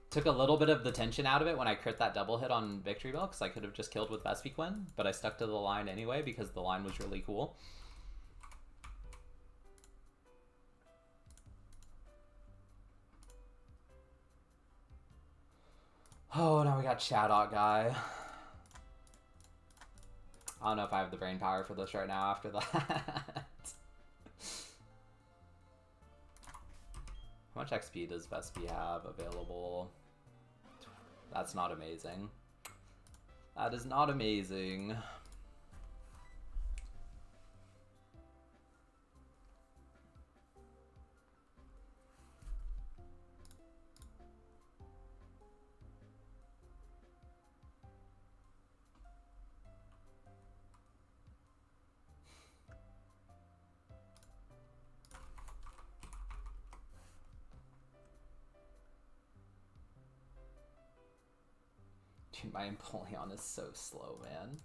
Took a little bit of the tension out of it when I crit that double hit on Victory Bell because I could have just killed with Vespiquen, but I stuck to the line anyway because the line was really cool. Oh, now we got Shadowt guy. I don't know if I have the brain power for this right now after that. How much XP does Vespi have available? That's not amazing. That is not amazing. Dude, my Empoleon is so slow, man.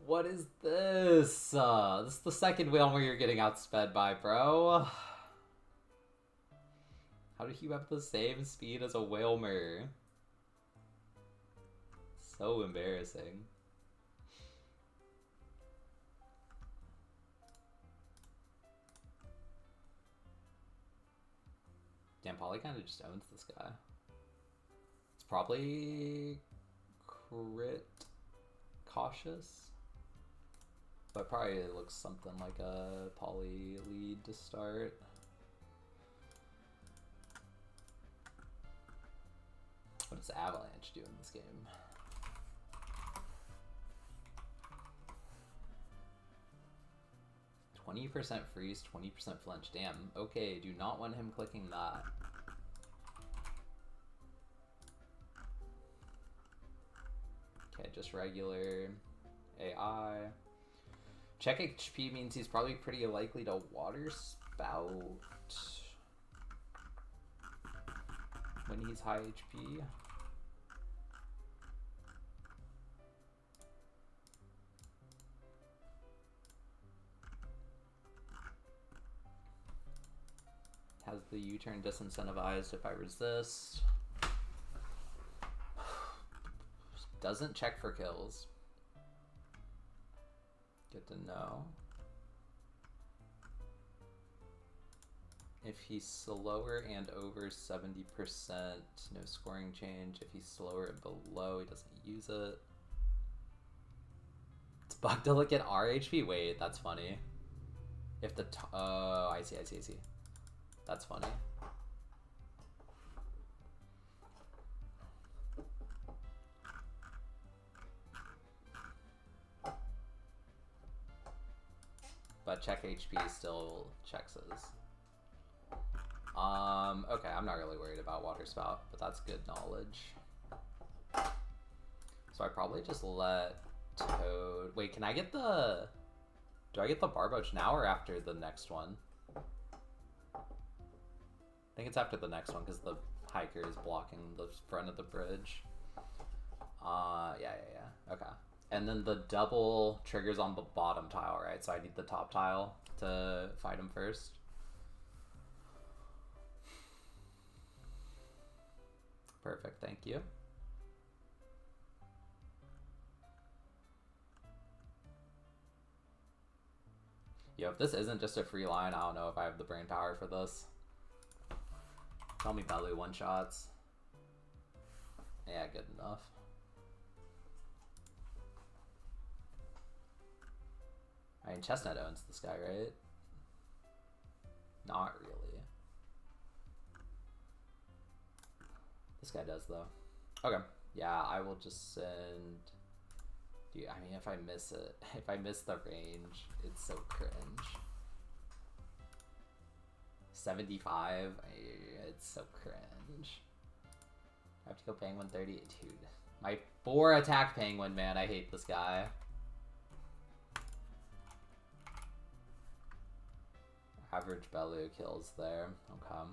What is this? This is the second wheel where you're getting outsped by, bro. How did you have the same speed as a Whalmer? So embarrassing. Damn, Polly kind of just owns this guy. It's probably crit cautious, but probably looks something like a Polly lead to start. What does Avalanche do in this game? %20 freeze, 20% flinch. Damn. Okay, do not want him clicking that. Okay, just regular AI. Check HP means he's probably pretty likely to water spout when he's high HP. Has the U-turn disincentivized if I resist. Doesn't check for kills. Good to know. If he's slower and over 70%, no scoring change. If he's slower and below, he doesn't use it. It's bugged to look at RHP. Wait, that's funny. If the oh, I see. That's funny. But check HP still checks his. Okay, I'm not really worried about Water Spout, but that's good knowledge. So I probably just let Toad... Wait, can I get the... Do I get the Barboach now or after the next one? I think it's after the next one because the hiker is blocking the front of the bridge. Yeah. Okay. And then the double triggers on the bottom tile, right? So I need the top tile to fight him first. Perfect, thank you. Yo, if this isn't just a free line, I don't know if I have the brain power for this. Tell me Bellu one-shots. Yeah, good enough. I mean, Chestnut owns this guy, right? Not really. This guy does, though. Okay. Yeah, I will just send... Dude, I mean, if I miss it, if I miss the range, it's so cringe. 75? It's so cringe. I have to go Penguin 30. Dude, my 4 attack Penguin, man. I hate this guy. Average Bellu kills there. Okay.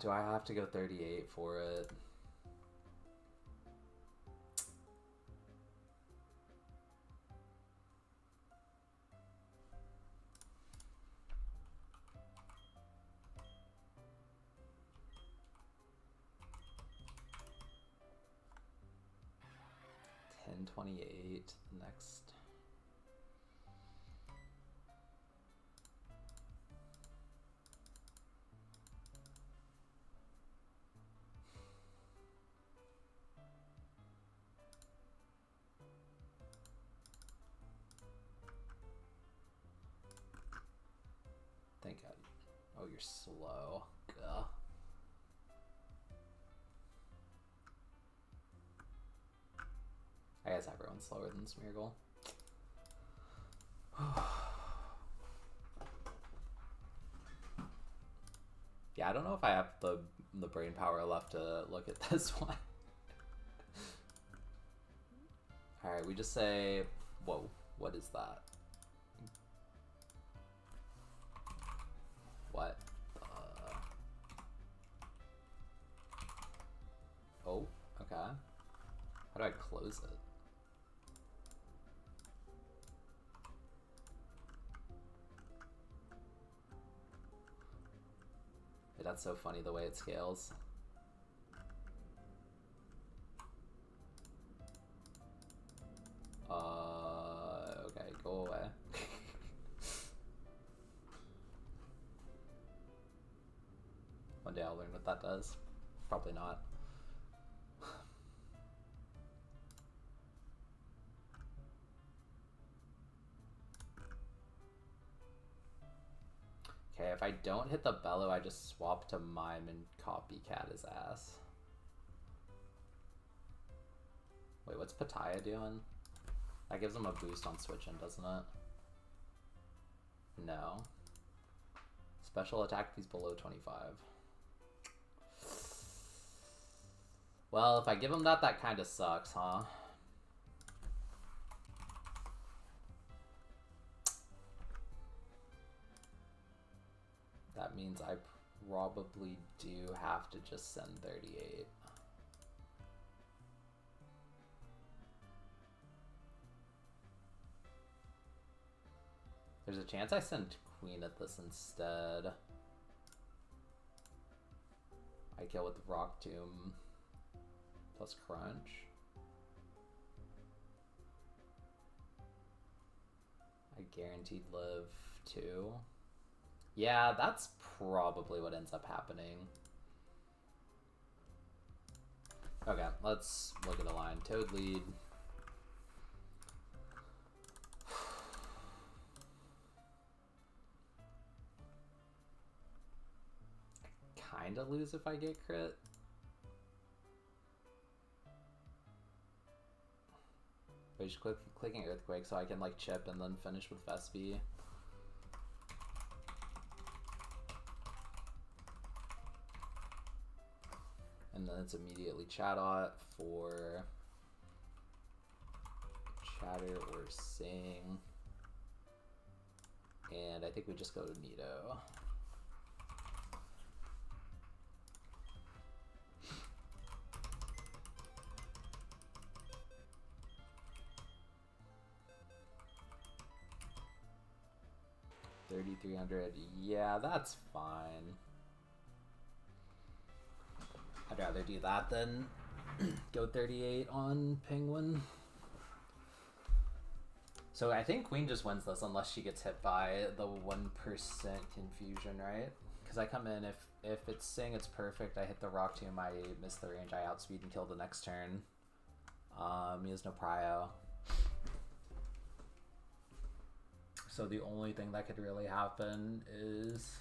Do I have to go 38 for it? $10.28 next. Oh, you're slow. Gah. I guess everyone's slower than Smeargle. Yeah, I don't know if I have the brain power left to look at this one. Alright, we just say... Whoa, what is that? What? Oh, okay. How do I close it? Wait, that's so funny the way it scales. Okay, go away. One day I'll learn what that does. Probably not. Okay, if I don't hit the Bellow, I just swap to Mime and copycat his ass. Wait, what's Pataya doing? That gives him a boost on switching, doesn't it? No. Special attack if he's below 25. Well, if I give him that, that kind of sucks, huh? That means I probably do have to just send 38. There's a chance I send Queen at this instead. I kill with Rock Tomb plus Crunch. I guaranteed live 2. Yeah, that's probably what ends up happening. Okay, let's look at the line. Toad lead. Kinda lose if I get crit. But just clicking Earthquake so I can like chip and then finish with Vespi. And then it's immediately Chatot for Chatter or Sing. And I think we just go to Nido. $3,300. Yeah, that's fine. I'd rather do that than go 38 on Penguin. So I think Queen just wins this unless she gets hit by the 1% confusion, right? Because I come in, if it's Sing, it's perfect. I hit the Rock Tomb, I miss the range, I outspeed and kill the next turn. He has no prio. So the only thing that could really happen is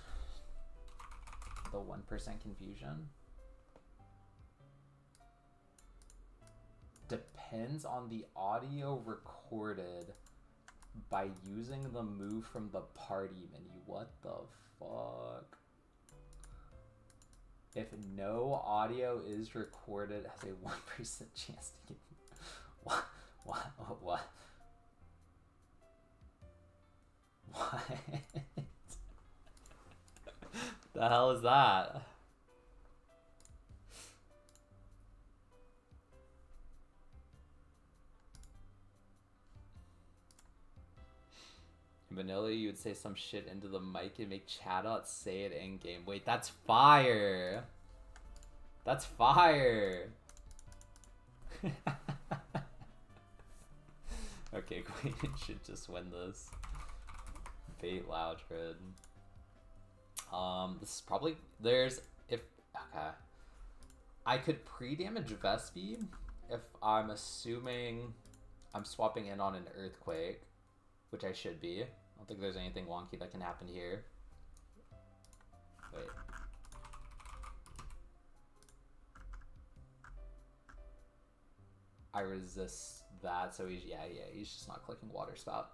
the 1% confusion. Depends on the audio recorded by using the move from the party menu. What the fuck? If no audio is recorded, it has a 1% chance to get... What? What? The hell is that? Vanilla, you would say some shit into the mic and make Chatot say it in game. Wait, that's fire. That's fire. Okay, Queen should just win this. Bait Loudred. This is probably okay. I could pre-damage Vespi if I'm assuming I'm swapping in on an Earthquake, which I should be. I don't think there's anything wonky that can happen here. Wait. I resist that, so he's just not clicking Water Spout.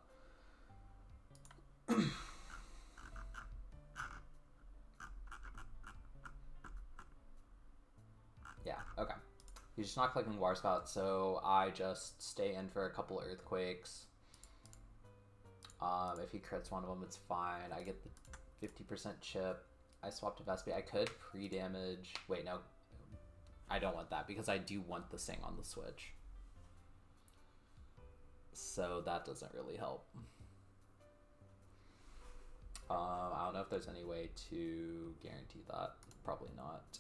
Yeah, okay. He's just not clicking Water Spout, so I just stay in for a couple Earthquakes. If he crits one of them, it's fine. I get the 50% chip. I swap to Vespi. I could pre-damage. Wait, no. I don't want that because I do want the Sing on the switch. So that doesn't really help. I don't know if there's any way to guarantee that. Probably not.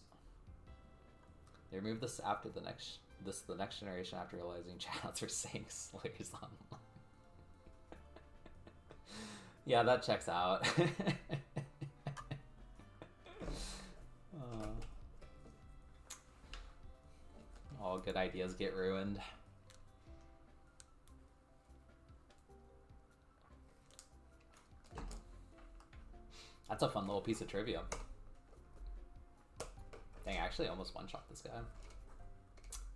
They removed this after the next generation after realizing chatbots were saying slurs online. Yeah, that checks out. All good ideas get ruined. That's a fun little piece of trivia. Dang, I actually almost one-shot this guy.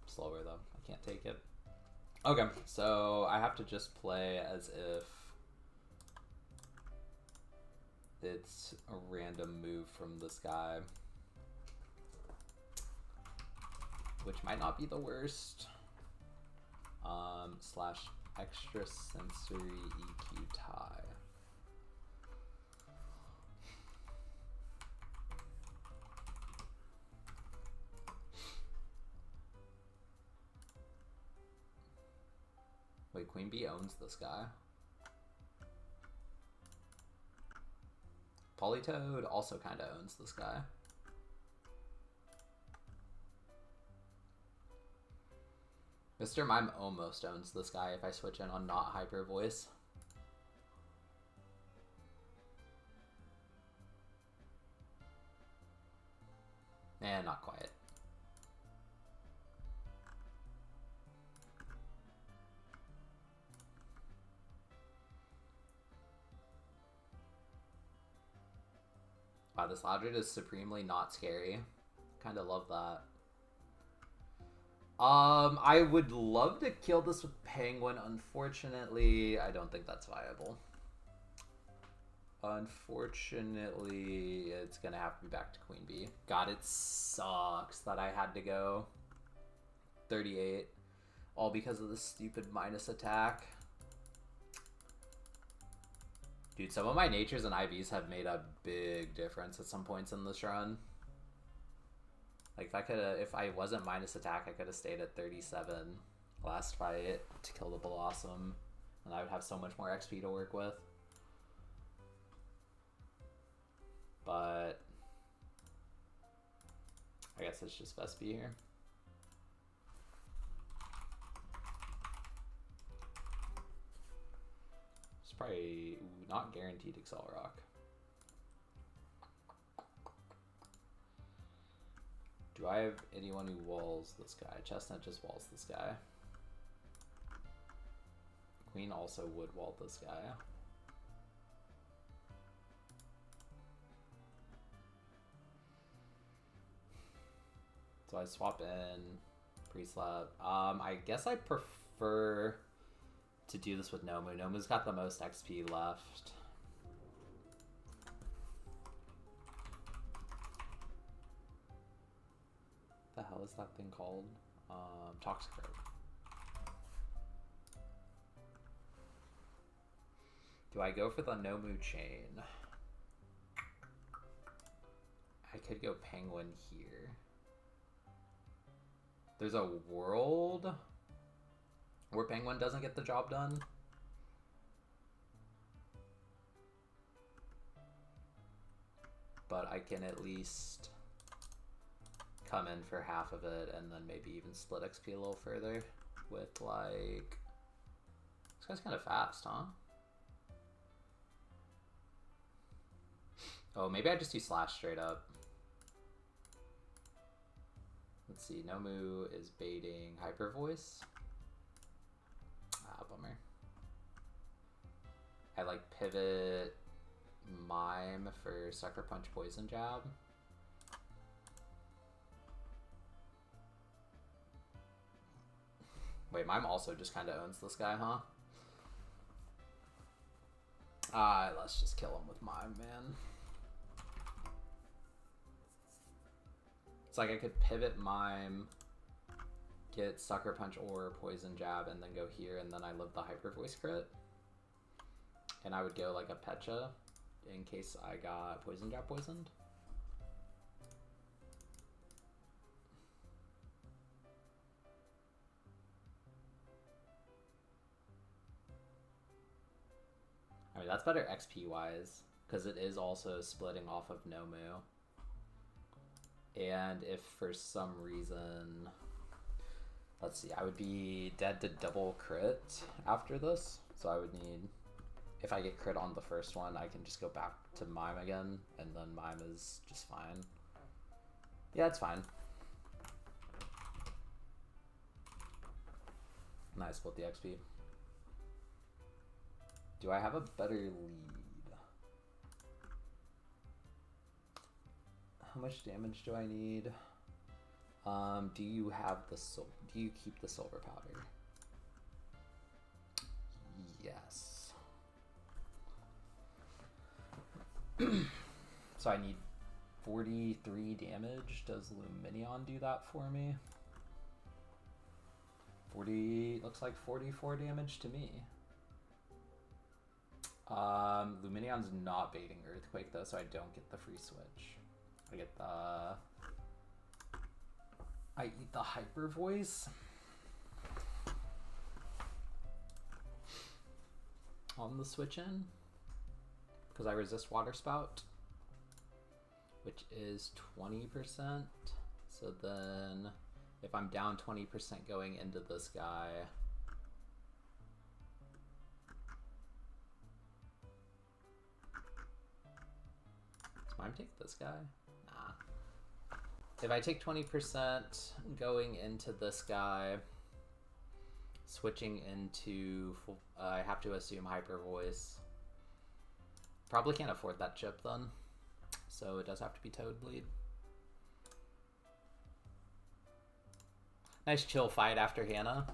Slower though, I can't take it. Okay, so I have to just play as if it's a random move from this guy, which might not be the worst. Slash extra sensory EQ tie. Wait, Queen Bee owns this guy. Polytoad also kind of owns this guy. Mr. Mime almost owns this guy if I switch in on not hyper voice. And not quite. Wow, this Lodred is supremely not scary. Kind of love that. I would love to kill this with Penguin. Unfortunately, I don't think that's viable. Unfortunately, it's gonna have to be back to Queen Bee. God, it sucks that I had to go 38. All because of the stupid minus attack. Dude, some of my natures and IVs have made a big difference at some points in this run. Like, if I wasn't minus attack, I could have stayed at 37 last fight to kill the Blossom, and I would have so much more XP to work with. But I guess it's just best be here. It's probably not guaranteed Excel Rock. Do I have anyone who walls this guy? Chestnut just walls this guy. Queen also would wall this guy. So I swap in pre-slap. I guess I prefer to do this with Nomu. Nomu's got the most XP left. The hell is that thing called? Toxic Rope. Do I go for the Nomu chain? I could go Penguin here. There's a world where Penguin doesn't get the job done. But I can at least come in for half of it and then maybe even split XP a little further with, like, this guy's kind of fast, huh? Oh, maybe I just do slash straight up. Let's see, Nomu is baiting Hyper Voice. Ah, bummer. I like pivot Mime for Sucker Punch Poison Jab. Wait, Mime also just kind of owns this guy, huh? Let's just kill him with Mime, man. It's like I could pivot Mime, get Sucker Punch or Poison Jab, and then go here, and then I live the Hyper Voice crit. And I would go like a Pecha in case I got Poison Jab poisoned. I mean, that's better XP-wise, because it is also splitting off of Nomu. And if for some reason, let's see, I would be dead to double crit after this. So I would need, if I get crit on the first one, I can just go back to Mime again, and then Mime is just fine. Yeah, it's fine. Nice, split the XP. Do I have a better lead? How much damage do I need? Do you have the do you keep the silver powder? Yes. So I need 43 damage. Does Luminion do that for me? 40, looks like 44 damage to me. Luminion's not baiting Earthquake though, so I don't get the free switch. I get the, I eat the Hyper Voice on the switch in because I resist Water Spout, which is 20%. So then if I'm down 20% going into this guy. Does Mime take this guy? Nah. If I take 20% going into this guy, switching into, I have to assume Hyper Voice. Probably can't afford that chip then, so it does have to be Toad Bleed. Nice chill fight after Hannah.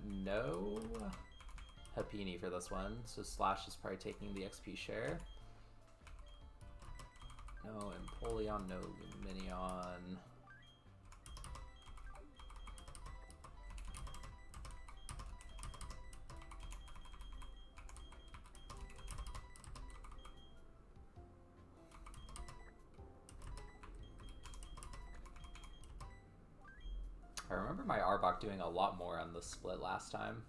No Happini for this one, so Slash is probably taking the XP share. No Empoleon, no Luminion. I remember my Arbok doing a lot more on the split last time.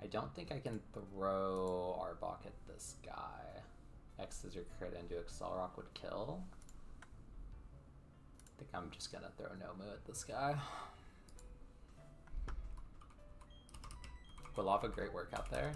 I don't think I can throw Arbok at this guy. X Scissor crit into Accelerock would kill. I think I'm just gonna throw Nomu at this guy. Quilava, great work out there.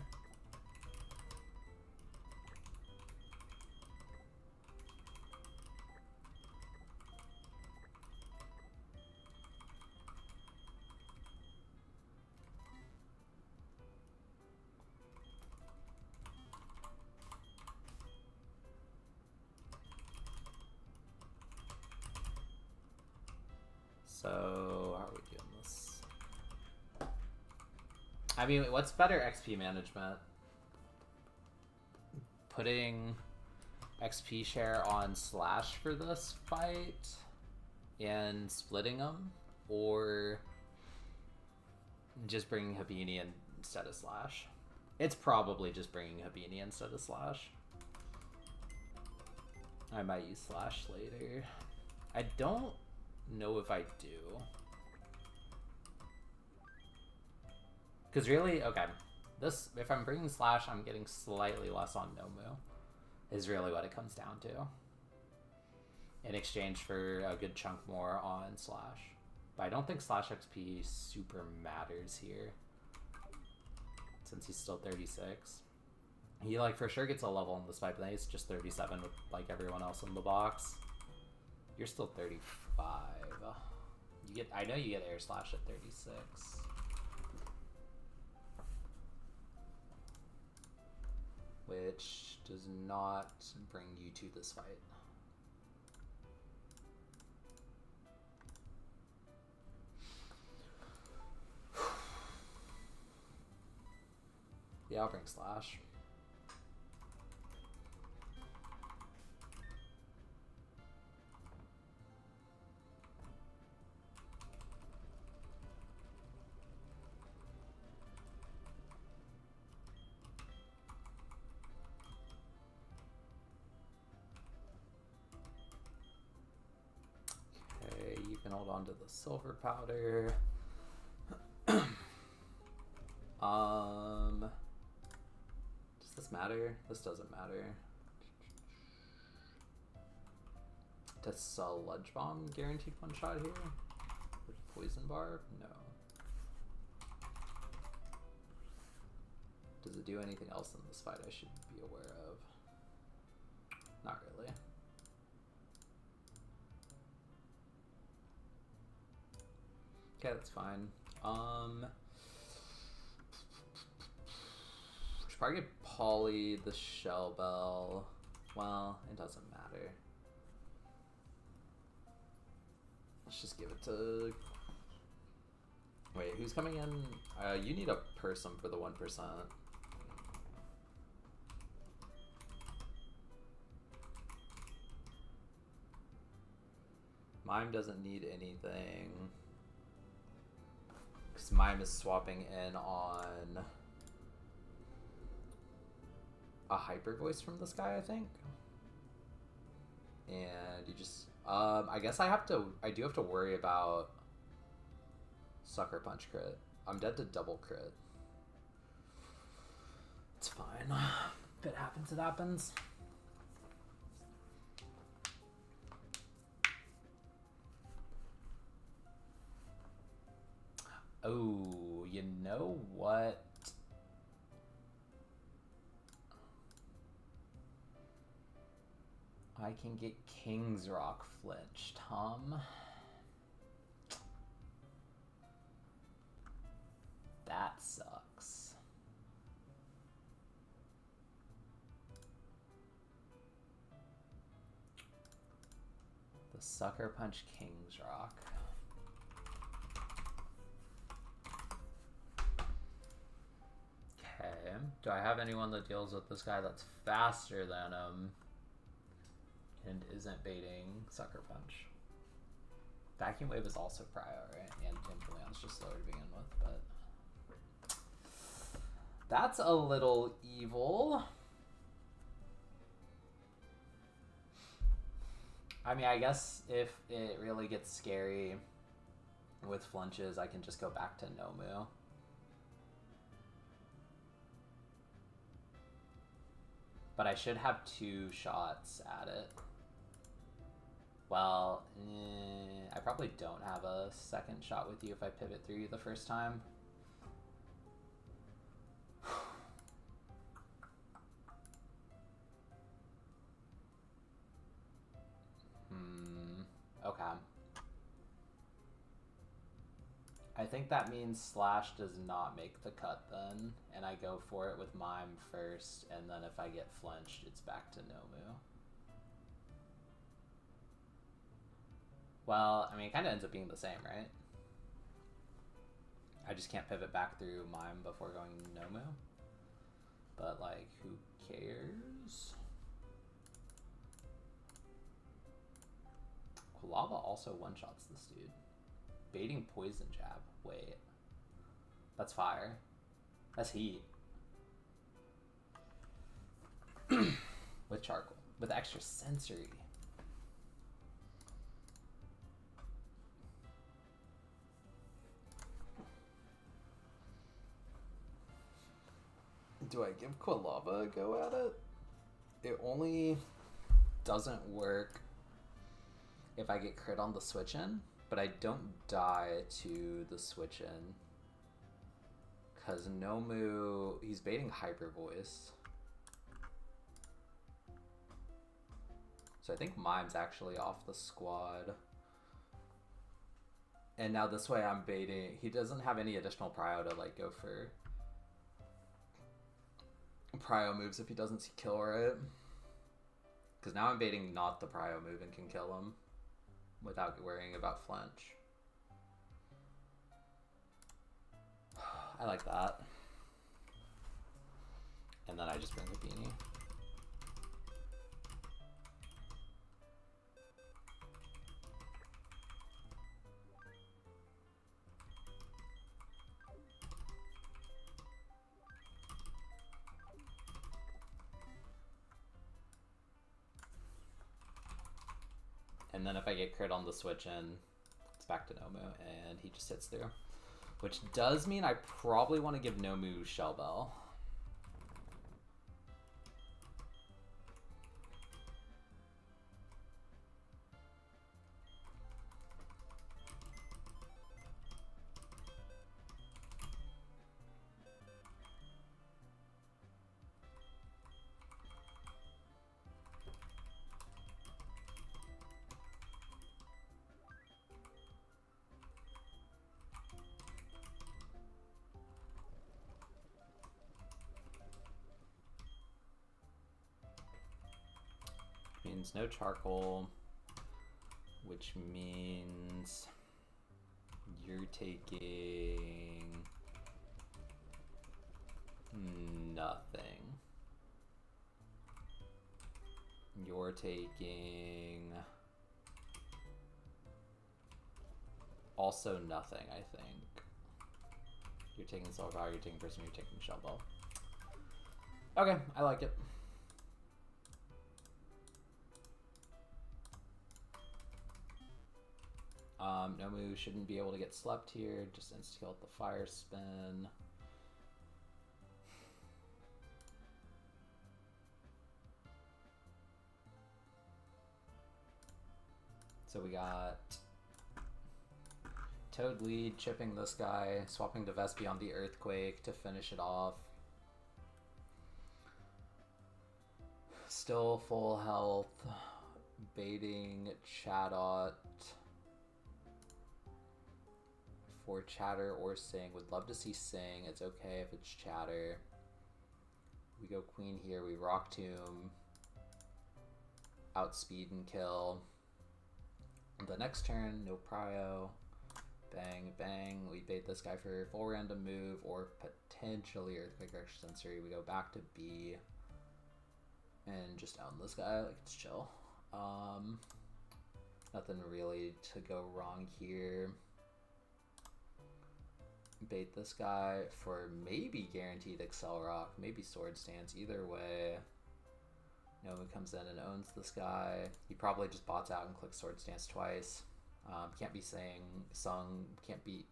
So, how are we doing this? I mean, what's better XP management? Putting XP share on Slash for this fight and splitting them, or just bringing Happini instead of Slash? It's probably just bringing Happini instead of Slash. I might use Slash later. I don't know if I do. Because really, okay, this, if I'm bringing Slash, I'm getting slightly less on Nomu, is really what it comes down to. In exchange for a good chunk more on Slash. But I don't think Slash XP super matters here, since he's still 36. He, like, for sure gets a level in this fight, but then he's just 37 with, like, everyone else in the box. You're still 35. You get, I know you get Air Slash at 36. Which does not bring you to this fight. Yeah, I'll bring Slash. Hold on to the silver powder. Does this matter? This doesn't matter. Does Sludge Bomb guaranteed one shot here? Or Poison Barb? No. Does it do anything else in this fight I should be aware of? Not really. Okay, that's fine. Should probably get Polly, the Shell Bell. Well, it doesn't matter. Let's just give it to... Wait, who's coming in? You need a person for the 1%. Mime doesn't need anything. Because Mime is swapping in on a Hyper Voice from this guy, I think. And you just... I guess I do have to worry about Sucker punch crit. I'm dead to double crit. It's fine. If it happens, it happens. Oh, you know what? I can get King's Rock flinched, That sucks. The Sucker Punch King's Rock. Okay. Do I have anyone that deals with this guy that's faster than him and isn't baiting Sucker Punch? Vacuum Wave is also prio, right? And Leon's just slower to begin with, but that's a little evil. I mean, I guess if it really gets scary with flinches, I can just go back to Nomu. But I should have 2 shots at it. Well, I probably don't have a second shot with you if I pivot through you the first time. Okay. I think that means Slash does not make the cut then, and I go for it with Mime first, and then if I get flinched, it's back to Nomu. Well, I mean, it kind of ends up being the same, right? I just can't pivot back through Mime before going Nomu. But, like, who cares? Lava also one-shots this dude. Baiting Poison Jab. Wait. That's fire. That's heat. With charcoal. With extra sensory. Do I give Quilava a go at it? It only doesn't work if I get crit on the switch in, but I don't die to the switch in. Because Nomu, he's baiting Hyper Voice. So I think Mime's actually off the squad. And now this way I'm baiting, he doesn't have any additional prio to like go for prio moves if he doesn't see kill right. Because now I'm baiting not the prio move and can kill him without worrying about flinch. I like that. And then I just bring the beanie. And then if I get crit on the switch in, it's back to Nomu, and he just hits through. Which does mean I probably want to give Nomu Shell Bell. Means no charcoal, which means you're taking nothing. You're taking also nothing, I think. You're taking Solar Power, you're taking Prism, you're taking Shell Bell. Okay, I like it. Nomu shouldn't be able to get slept here. Just insta-kill with the fire spin. So we got Toad lead, chipping this guy, swapping to Vespi on the Earthquake to finish it off. Still full health, baiting Chatot for Chatter or Sing. Would love to see Sing. It's okay if it's Chatter. We go Queen here, we Rock Tomb, outspeed and kill. The next turn, no prio. Bang, bang. We bait this guy for full random move or potentially Earthquake Extra Sensory. We go back to B and just own this guy. Like, it's chill. Nothing really to go wrong here. Bait this guy for maybe guaranteed Excel Rock, maybe Sword Stance. Either way, Nomu comes in and owns this guy. He probably just bots out and clicks Sword Stance twice. Can't be sung, can't be,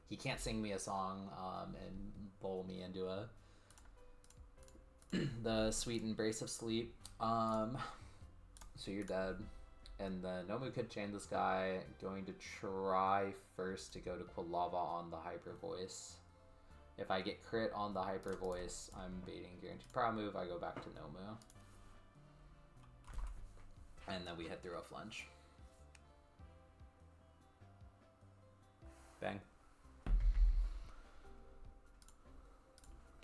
he can't sing me a song and bowl me into a the sweet embrace of sleep. So you're dead. And then Nomu could chain this guy, going to try first to go to Quilava on the Hyper Voice. If I get crit on the Hyper Voice, I'm baiting guaranteed power move, I go back to Nomu. And then we head through a flinch. Bang.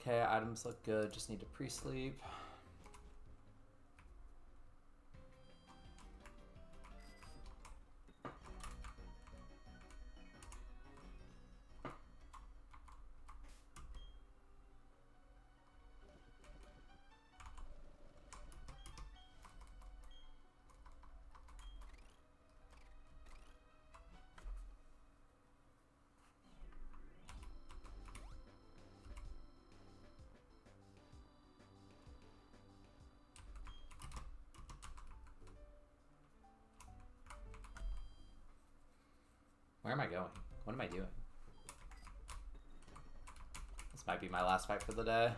Okay, items look good, just need to pre-sleep. Where am I going? What am I doing? This might be my last fight for the day.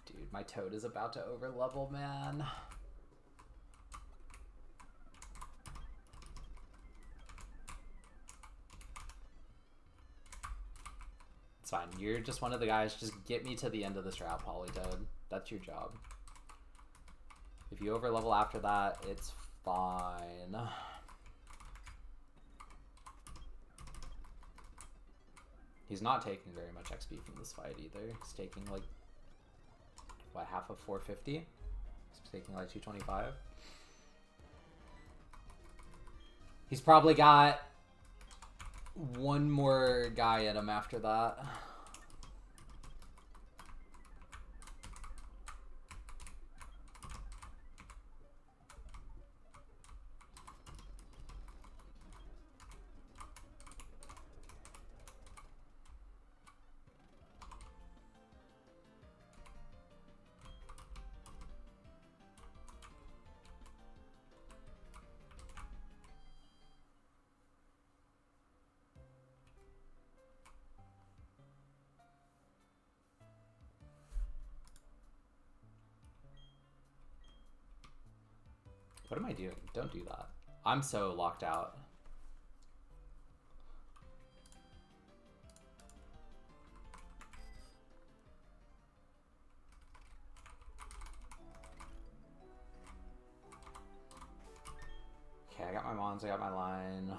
Dude, my Toad is about to overlevel, man. It's fine. You're just one of the guys. Just get me to the end of this route, Polytoad. That's your job. If you overlevel after that, it's fine. He's not taking very much XP from this fight either. He's taking like, what, half of 450? He's taking like 225. He's probably got one more guy in him after that. What am I doing? Don't do that. I'm so locked out. Okay, I got my mons, I got my line.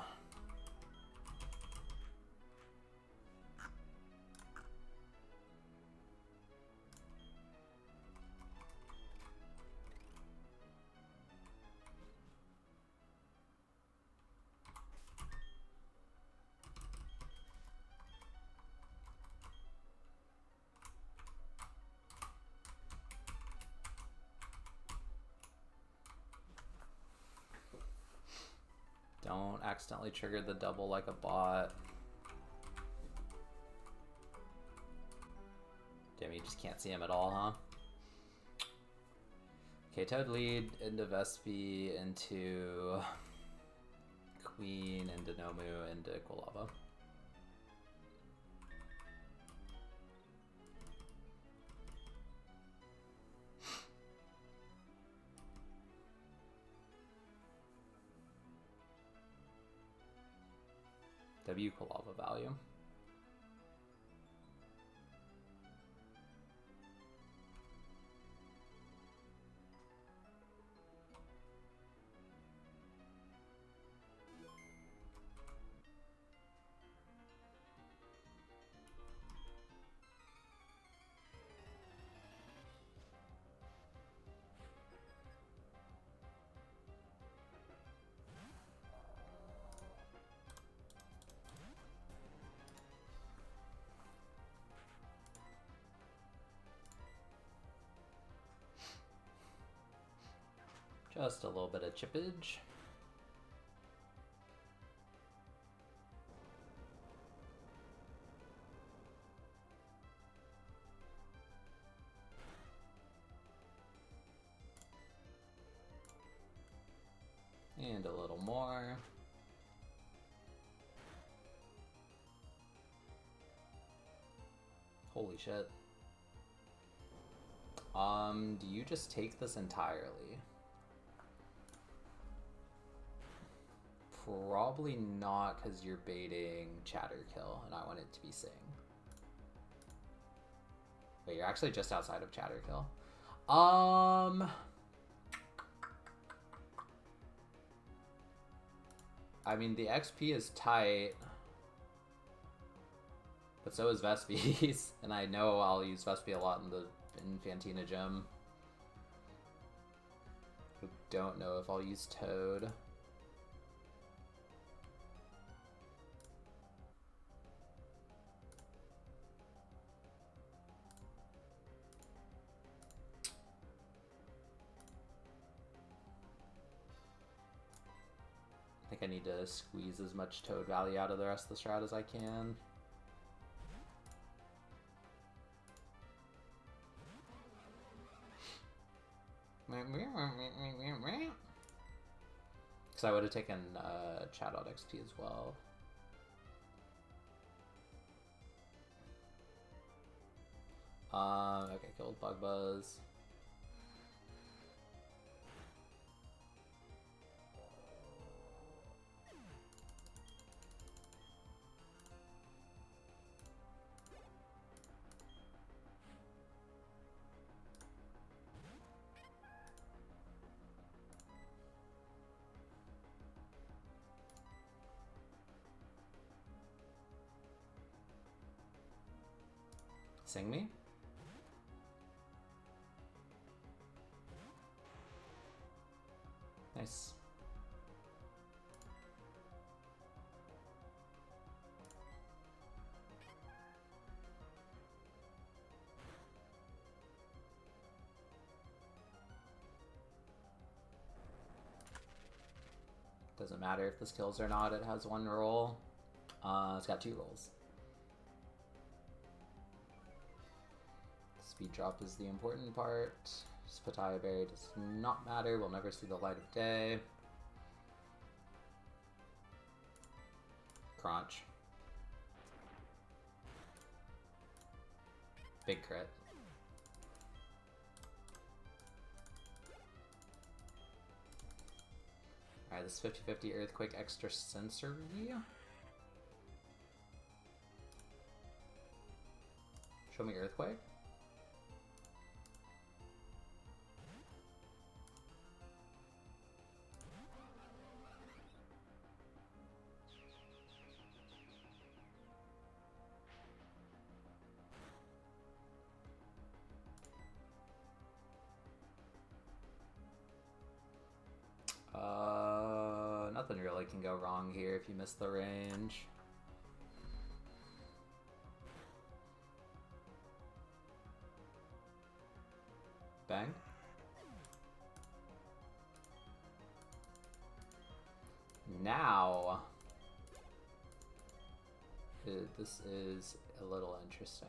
Don't accidentally trigger the double like a bot. Damn, you just can't see him at all, huh? Okay, Toad lead into Vespi into Queen into Nomu into Kolava. W Kolava value. Just a little bit of chippage. And a little more. Holy shit. Do you just take this entirely? Probably not, because you're baiting Chatterkill, and I want it to be Sing. Wait, you're actually just outside of Chatterkill. I mean, the XP is tight, but so is Vespi's, and I know I'll use Vespi a lot in Fantina Gym. I don't know if I'll use Toad. I think I need to squeeze as much Toad value out of the rest of the strat as I can. Because I would have taken Chat-Out XP as well. Okay, killed Bug Buzz. Sing me? Nice. Doesn't matter if this kills or not, it has one roll. It's got 2 rolls. Speed drop is the important part. Spataya Berry does not matter, we'll never see the light of day. Crunch. Big crit. Alright, this 50-50 Earthquake extra sensory. Show me Earthquake. Nothing really can go wrong here if you miss the range. Bang. Now, this is a little interesting.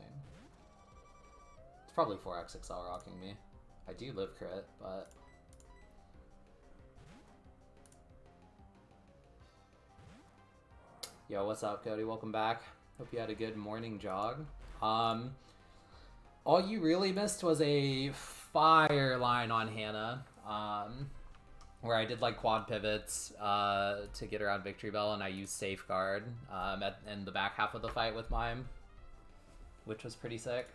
It's probably 4x Excel rocking me. I do live crit, but... Yo, what's up, Cody? Welcome back. Hope you had a good morning jog. All you really missed was a fire line on Hannah, where I did like quad pivots to get around Victory Bell, and I used Safeguard in the back half of the fight with Mime, which was pretty sick.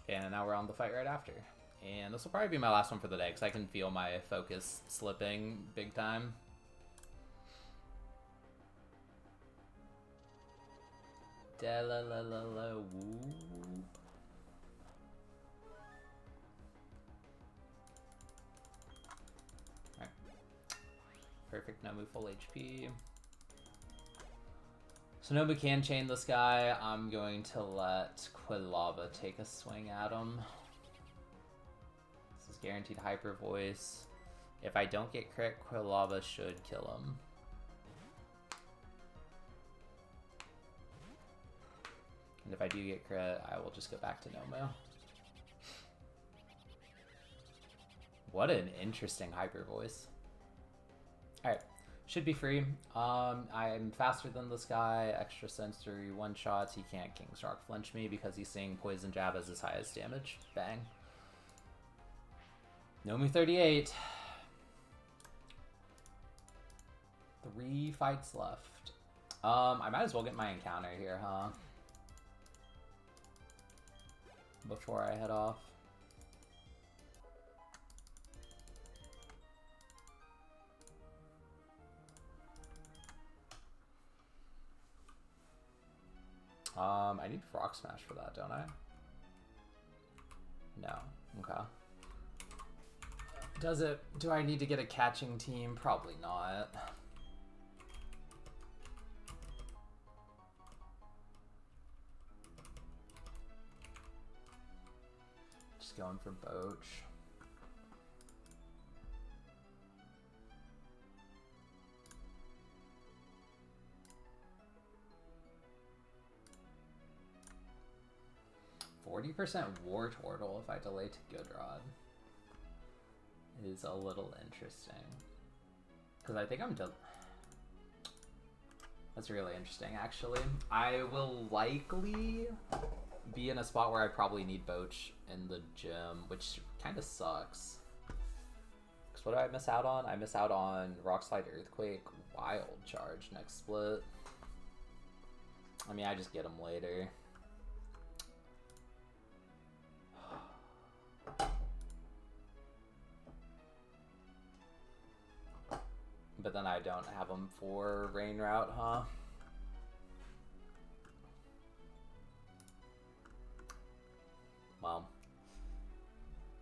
And now we're on the fight right after. And this will probably be my last one for the day, because I can feel my focus slipping big time. Da-la-la-la-la-woo. Alright. Perfect, Nomu full HP. So Nomu can chain this guy. I'm going to let Quilava take a swing at him. This is guaranteed Hyper Voice. If I don't get crit, Quilava should kill him. And if I do get crit, I will just go back to Nomu. What an interesting Hyper Voice. Alright. Should be free. I'm faster than this guy. Extra sensory one-shots. He can't King's Rock flinch me because he's seeing Poison Jab as his highest damage. Bang. Nomu 38. 3 fights left. I might as well get my encounter here, huh? Before I head off. I need Frog Smash for that, don't I? No. Okay. Do I need to get a catching team? Probably not. Just going for Boach. %40 War Turtle if I delay to Good Rod is a little interesting. Because I think that's really interesting, actually. I will likely be in a spot where I probably need Boach in the gym, which kind of sucks. Because what do I miss out on? I miss out on Rock Slide Earthquake Wild Charge next split. I mean, I just get them later. But then I don't have them for Rain Route, huh? Well,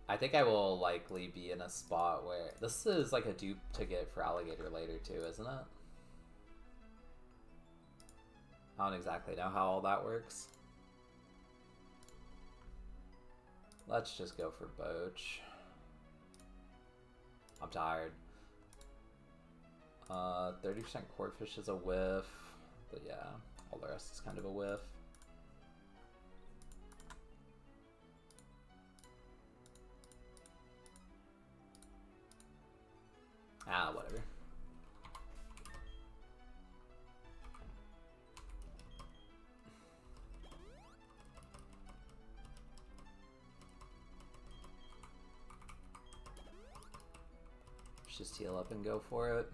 I think I will likely be in a spot where... This is like a dupe to get for Alligator later too, isn't it? I don't exactly know how all that works. Let's just go for Boach. I'm tired. 30% Corphish is a whiff, but yeah, all the rest is kind of a whiff. Ah, whatever. Let's just heal up and go for it.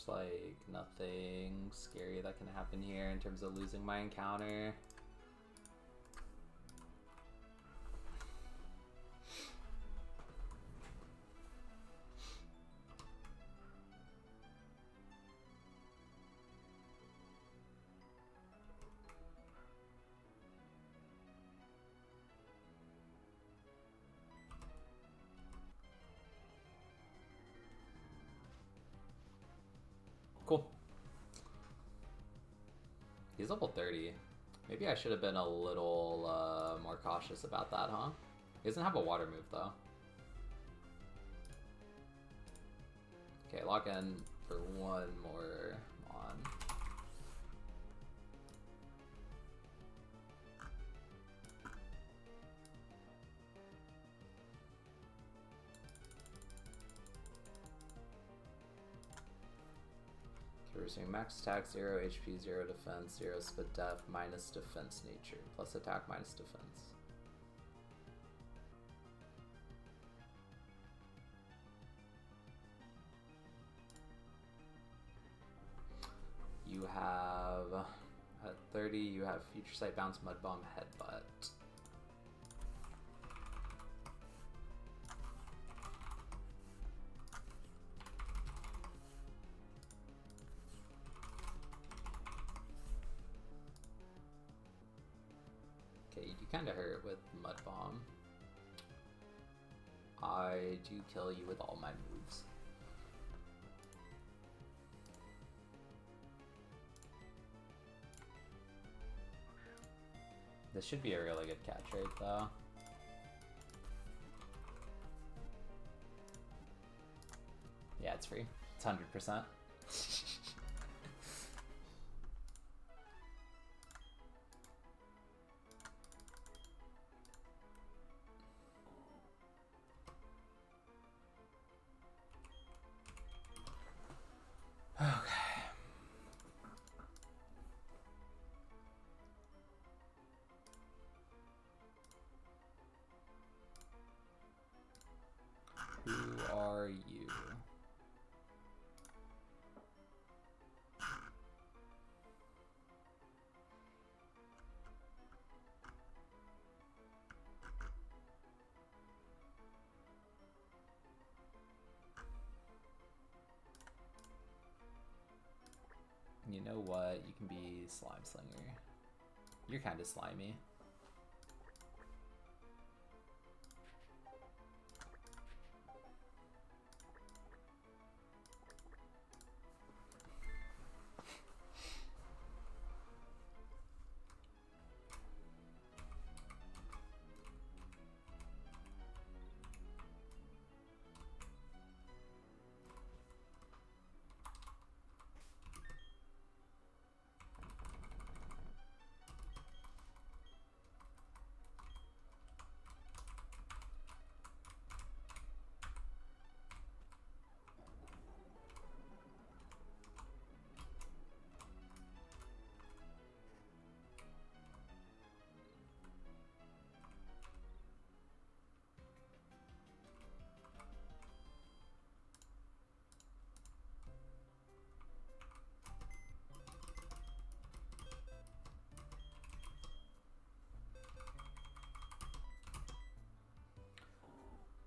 Like nothing scary that can happen here in terms of losing my encounter. Cool. He's level 30. Maybe I should have been a little more cautious about that, huh? He doesn't have a water move, though. Okay, lock in for one more on. Okay, we're seeing max attack, 0 HP, 0 defense, 0 spit def, minus defense nature, plus attack, minus defense. You have, at 30, you have Future Sight, Bounce, Mud Bomb, Headbutt. Okay, you do kind of hurt with Mud Bomb. I do kill you with all my moves. This should be a really good catch rate, though. Yeah, it's free. It's 100%. Okay. Who are you? You know what? You can be Slime Slinger. You're kind of slimy.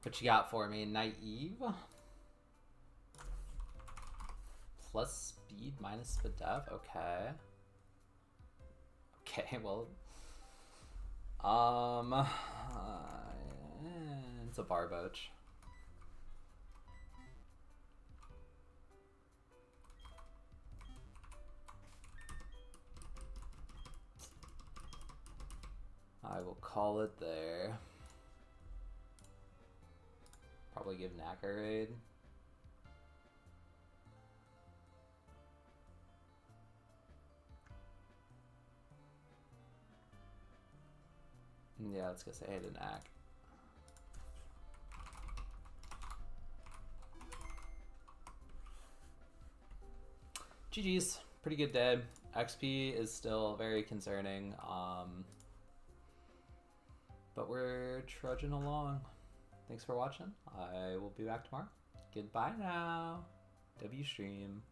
What you got for me? Naive? Plus speed minus speed def? Okay. Okay, well. It's a Barboach. I will call it there. Probably give Knack a raid. Yeah, let's go say hey to Knack. GG's. Pretty good day. XP is still very concerning. But we're trudging along. Thanks for watching. I will be back tomorrow. Goodbye now. W stream.